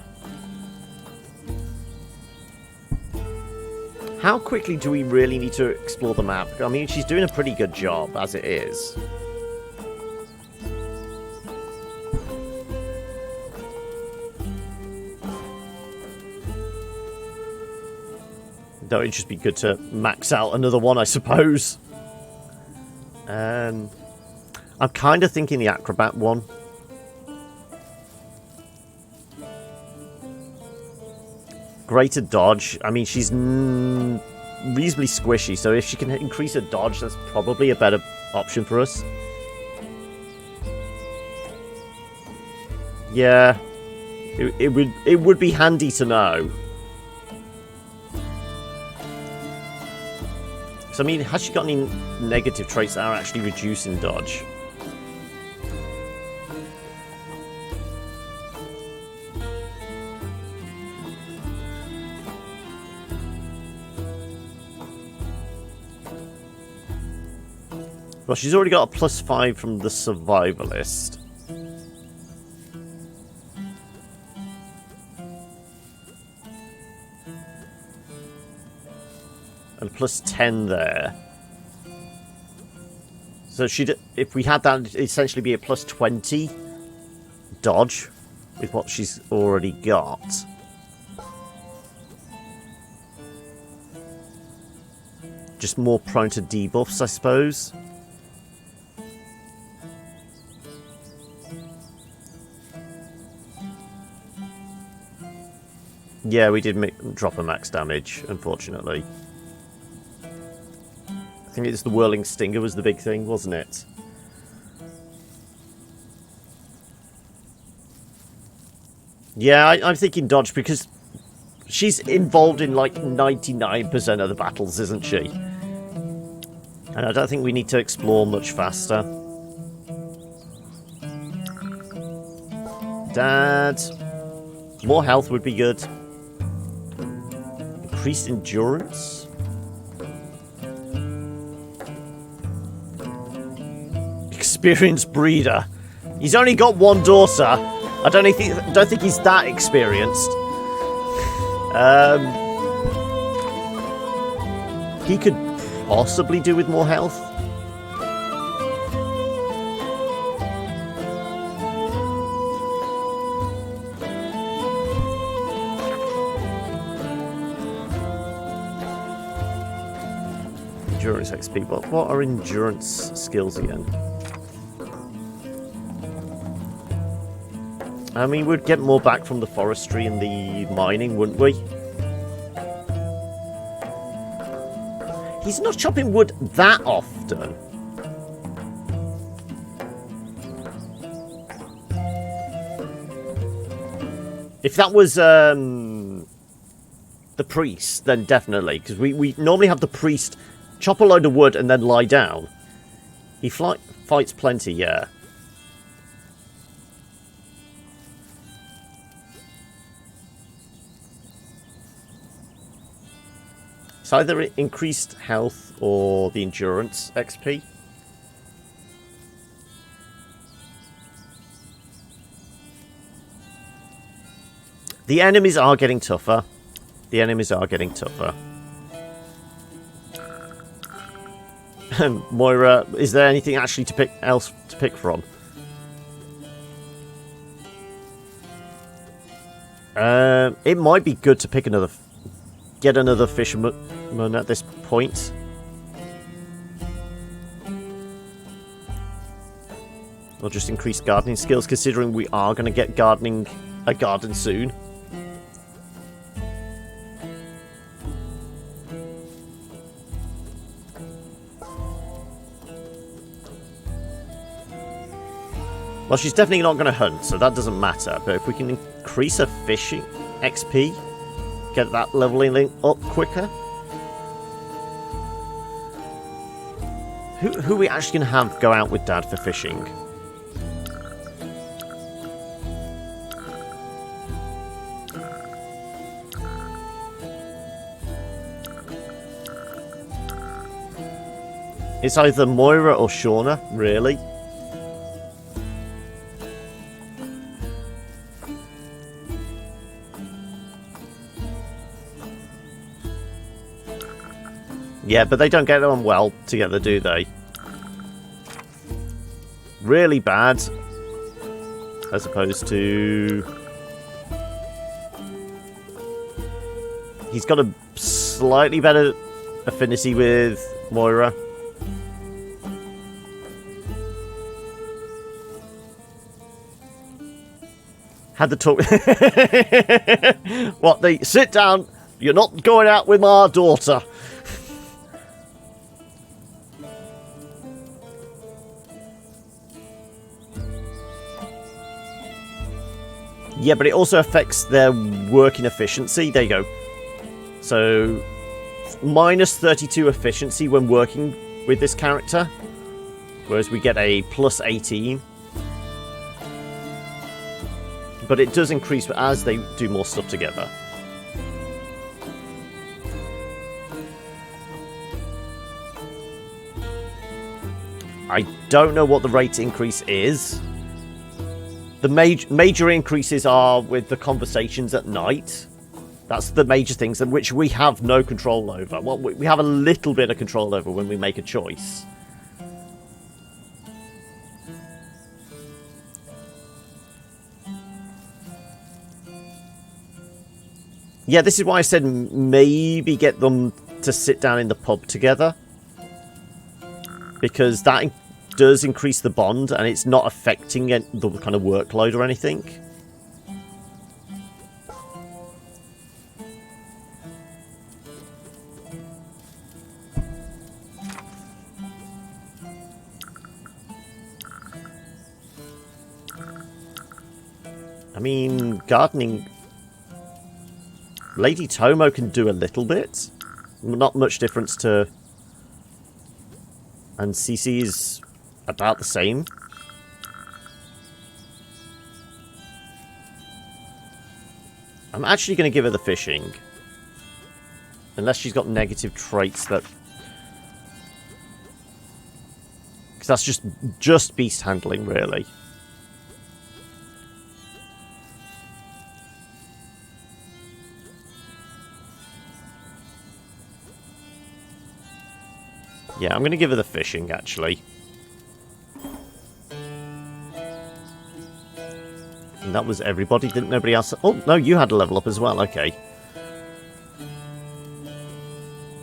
How quickly do we really need to explore the map? I mean, she's doing a pretty good job as it is. Though it'd just be good to max out another one, I suppose. I'm kind of thinking the Acrobat one. Greater dodge. I mean, she's reasonably squishy, so if she can increase her dodge, that's probably a better option for us. Yeah. It would be handy to know. So, I mean, has she got any negative traits that are actually reducing dodge? Well, she's already got a +5 from the survivalist. And +10 there. So if we had that, it'd essentially be a +20 dodge with what she's already got. Just more prone to debuffs, I suppose. Yeah, we did drop her max damage, unfortunately. I think it's the Whirling Stinger was the big thing, wasn't it? Yeah, I'm thinking dodge because she's involved in like 99% of the battles, isn't she? And I don't think we need to explore much faster. Dad. More health would be good. Increased endurance. Experienced breeder. He's only got one daughter. I don't think he's that experienced. He could possibly do with more health. Endurance XP, but what are endurance skills again? I mean, we'd get more back from the forestry and the mining, wouldn't we? He's not chopping wood that often. If that was the priest, then definitely. Because we normally have the priest chop a load of wood and then lie down. He fights plenty, yeah. It's either increased health or the endurance XP. The enemies are getting tougher. The enemies are getting tougher. Moira, is there anything actually else to pick from? It might be good to pick get another fisherman at this point. Or just increase gardening skills, considering we are going to get a garden soon. Well, she's definitely not going to hunt, so that doesn't matter. But if we can increase her fishing XP, get that leveling up quicker. Who are we actually going to have go out with Dad for fishing? It's either Moira or Shauna, really. Yeah, but they don't get on well together, do they? Really bad. As opposed to... He's got a slightly better affinity with Moira. Had the talk... What, they... Sit down! You're not going out with my daughter! Yeah, but it also affects their working efficiency. There you go. So, minus 32 efficiency when working with this character. Whereas we get a plus 18. But it does increase as they do more stuff together. I don't know what the rate increase is. The major increases are with the conversations at night. That's the major things, and which we have no control over. Well, we have a little bit of control over when we make a choice. Yeah, this is why I said maybe get them to sit down in the pub together. Because that does increase the bond, and it's not affecting the kind of workload or anything. I mean, gardening... Lady Tomo can do a little bit. Not much difference to... And Cissé is about the same. I'm actually going to give her the fishing. Unless she's got negative traits that... Because that's just beast handling, really. Yeah, I'm going to give her the fishing, actually. And that was everybody. Didn't nobody else... Oh, no, you had a level up as well. Okay.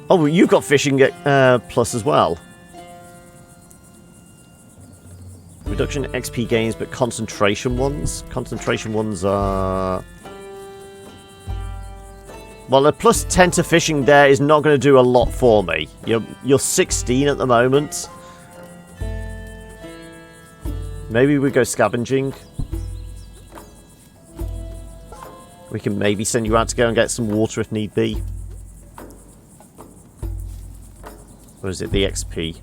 Oh, you got fishing at plus as well. We reduction XP gains, but concentration ones. Concentration ones are... Well, a plus 10 to fishing there is not going to do a lot for me. You're 16 at the moment. Maybe we go scavenging. We can maybe send you out to go and get some water if need be. Or is it the XP?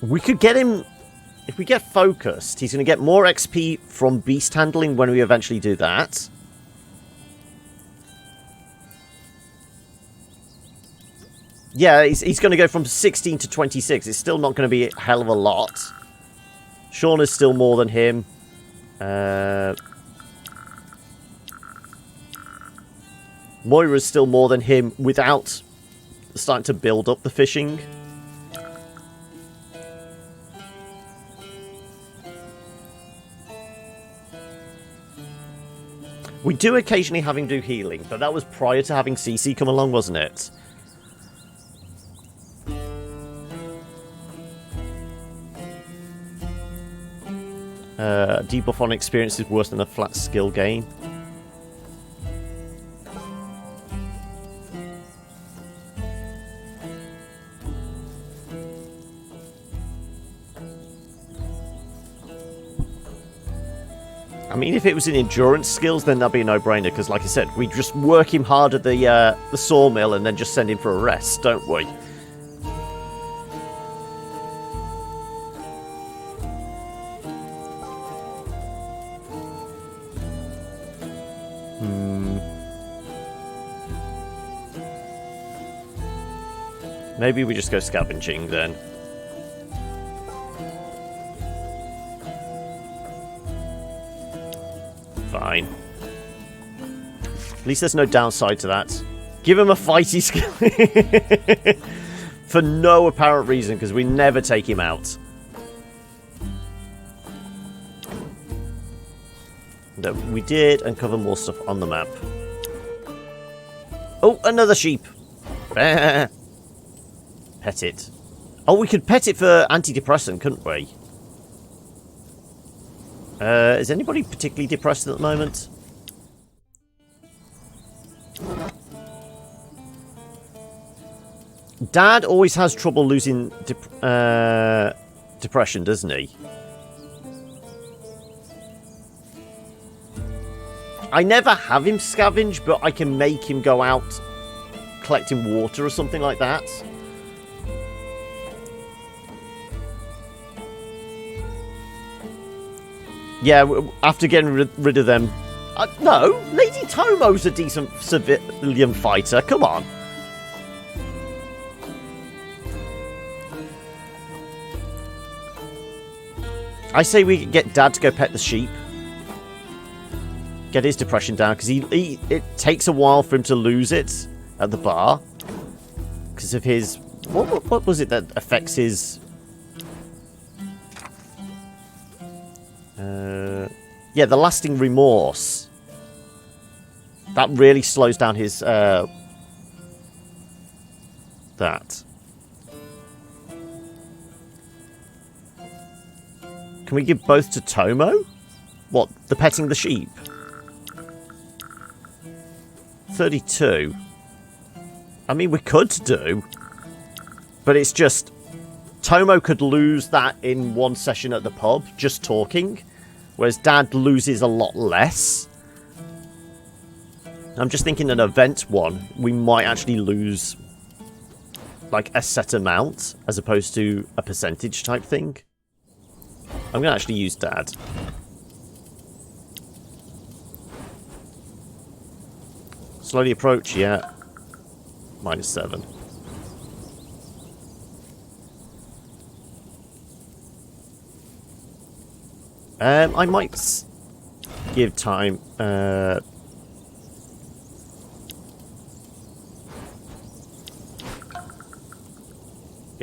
We could get him... If we get focused, he's going to get more XP from beast handling when we eventually do that. Yeah, he's going to go from 16 to 26. It's still not going to be a hell of a lot. Sean is still more than him. Moira's still more than him without starting to build up the fishing. We do occasionally have him do healing, but that was prior to having Cissé come along, wasn't it? Debuff on experience is worse than a flat skill gain. I mean, if it was in endurance skills, then that'd be a no-brainer, because like I said, we just work him hard at the sawmill and then just send him for a rest, don't we? Maybe we just go scavenging then. Fine. At least there's no downside to that. Give him a fighty skill. For no apparent reason, because we never take him out. No, we did uncover more stuff on the map. Oh, another sheep. Pet it. Oh, we could pet it for antidepressant, couldn't we? Is anybody particularly depressed at the moment? Dad always has trouble losing depression, doesn't he? I never have him scavenge, but I can make him go out collecting water or something like that. Yeah, after getting rid of them... no, Lady Tomo's a decent civilian fighter. Come on. I say we get Dad to go pet the sheep. Get his depression down, because it takes a while for him to lose it at the bar. Because of his... What was it that affects his... yeah, the lasting remorse. That really slows down his... that. Can we give both to Tomo? What, the petting the sheep? 32. I mean, we could do. But it's just... Tomo could lose that in one session at the pub, just talking. Whereas Dad loses a lot less. I'm just thinking an event one, we might actually lose like a set amount as opposed to a percentage type thing. I'm going to actually use Dad. Slowly approach, yeah. -7. I might give time. Yeah,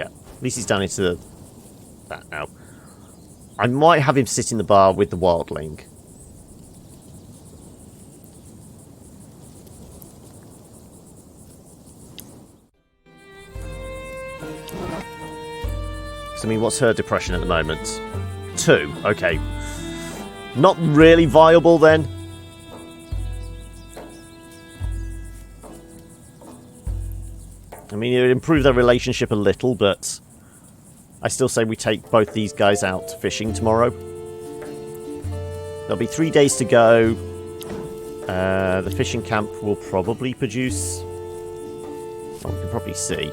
at least he's down into that now. I might have him sit in the bar with the wildling. I mean, what's her depression at the moment? 2. Okay. Not really viable then. I mean, it would improve their relationship a little, but I still say we take both these guys out fishing tomorrow. There'll be 3 days to go. The fishing camp will probably produce... well, we can probably see.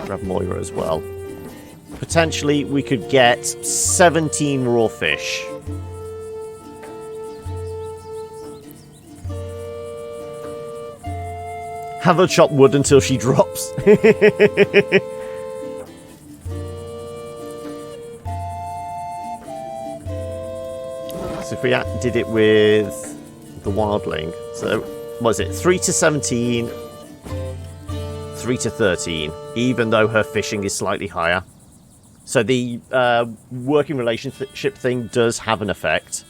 Grab Moira as well. Potentially, we could get 17 raw fish. Have her chop wood until she drops. So if we did it with the wildling, so what was it? 3 to 17, 3 to 13, even though her fishing is slightly higher. So the working relationship thing does have an effect.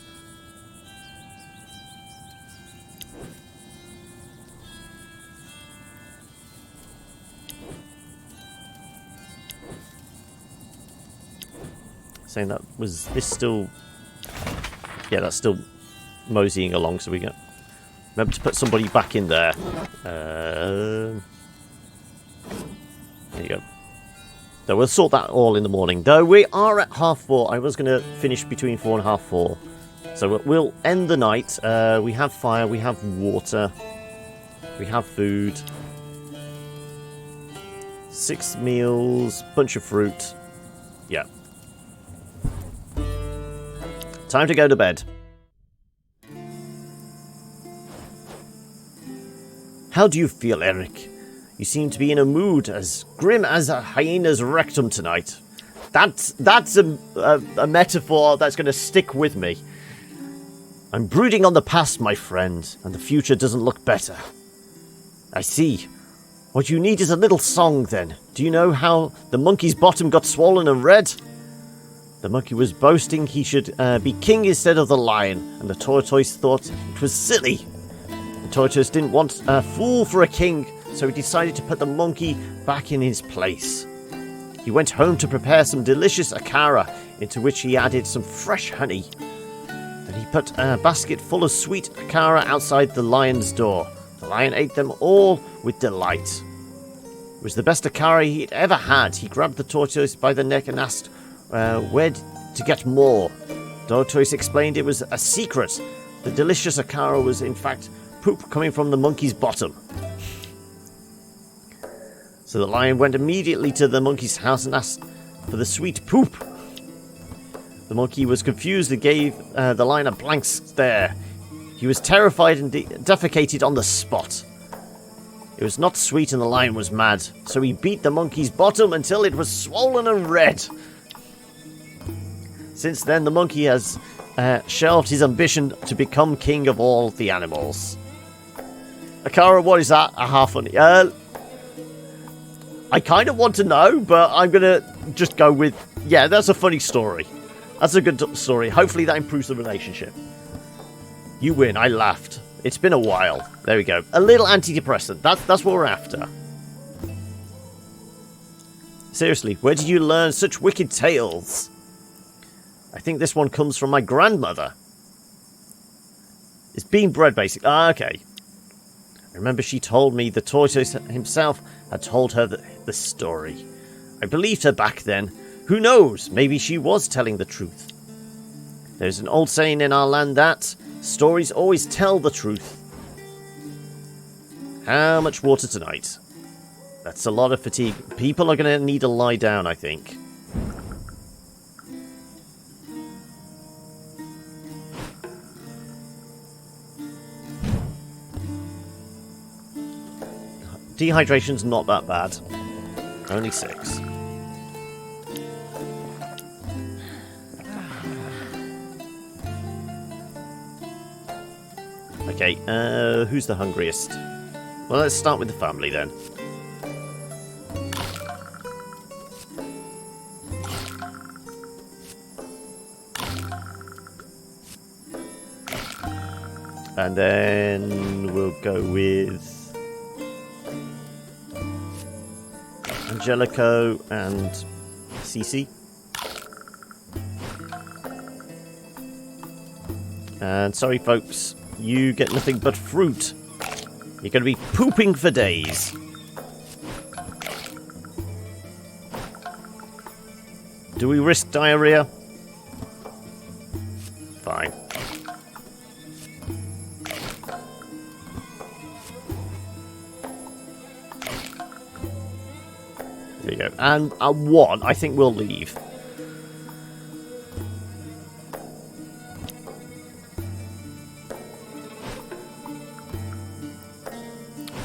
Saying that, was this still... yeah, that's still moseying along, so we go. Remember to put somebody back in there. There you go. So we'll sort that all in the morning. Though we are at 4:30. I was going to finish between 4 and 4:30. So we'll end the night. We have fire, we have water, we have food. 6 meals, bunch of fruit. Yeah. Time to go to bed. How do you feel, Eric? You seem to be in a mood as grim as a hyena's rectum tonight. That's a metaphor that's going to stick with me. I'm brooding on the past, my friend, and the future doesn't look better. I see. What you need is a little song, then. Do you know how the monkey's bottom got swollen and red? The monkey was boasting he should be king instead of the lion, and the tortoise thought it was silly. The tortoise didn't want a fool for a king, so he decided to put the monkey back in his place. He went home to prepare some delicious akara, into which he added some fresh honey. Then he put a basket full of sweet akara outside the lion's door. The lion ate them all with delight. It was the best akara he'd ever had. He grabbed the tortoise by the neck and asked where to get more. The tortoise explained it was a secret. The delicious akara was in fact poop coming from the monkey's bottom. So the lion went immediately to the monkey's house and asked for the sweet poop. The monkey was confused and gave the lion a blank stare. He was terrified and defecated on the spot. It was not sweet and the lion was mad, so he beat the monkey's bottom until it was swollen and red. Since then, the monkey has shelved his ambition to become king of all the animals. Akara, what is that? A half honey. I kind of want to know, but I'm going to just go with, yeah, that's a funny story. That's a good story. Hopefully that improves the relationship. You win. I laughed. It's been a while. There we go. A little antidepressant. That's what we're after. Seriously, where did you learn such wicked tales? I think this one comes from my grandmother. It's being bred, basically. Ah, okay. I remember she told me the tortoise himself had told her the story. I believed her back then. Who knows? Maybe she was telling the truth. There's an old saying in our land that stories always tell the truth. How much water tonight? That's a lot of fatigue. People are going to need to lie down, I think. Dehydration's not that bad. Only 6. Okay, who's the hungriest? Well, let's start with the family then. And then we'll go with... Angelico and Cissé. And sorry folks, you get nothing but fruit. You're going to be pooping for days. Do we risk diarrhea? Fine. There you go. And one, I think we'll leave.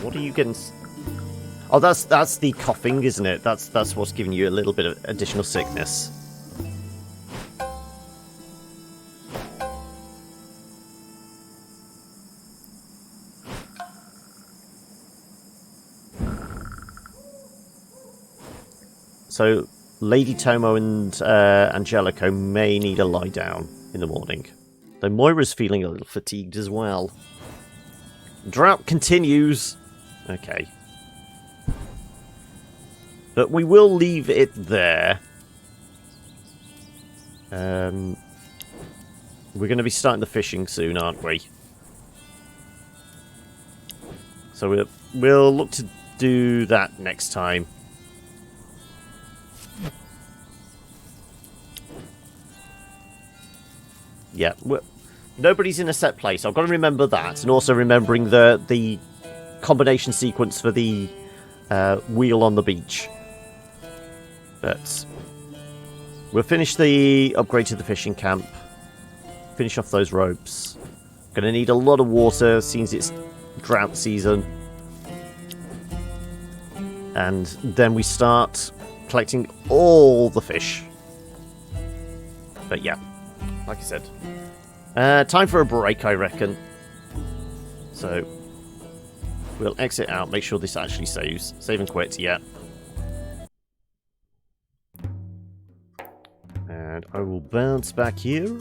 What are you getting? Oh, that's the coughing, isn't it? That's what's giving you a little bit of additional sickness. So, Lady Tomo and Angelico may need a lie down in the morning. Though Moira's feeling a little fatigued as well. Drought continues. Okay. But we will leave it there. We're going to be starting the fishing soon, aren't we? So we'll look to do that next time. Yeah, nobody's in a set place. I've got to remember that, and also remembering the combination sequence for the wheel on the beach. But we'll finish the upgrade to the fishing camp. Finish off those ropes. Going to need a lot of water since it's drought season. And then we start collecting all the fish. But yeah, like I said, time for a break, I reckon. So we'll exit out, make sure this actually saves. Save and quit, yeah. And I will bounce back here.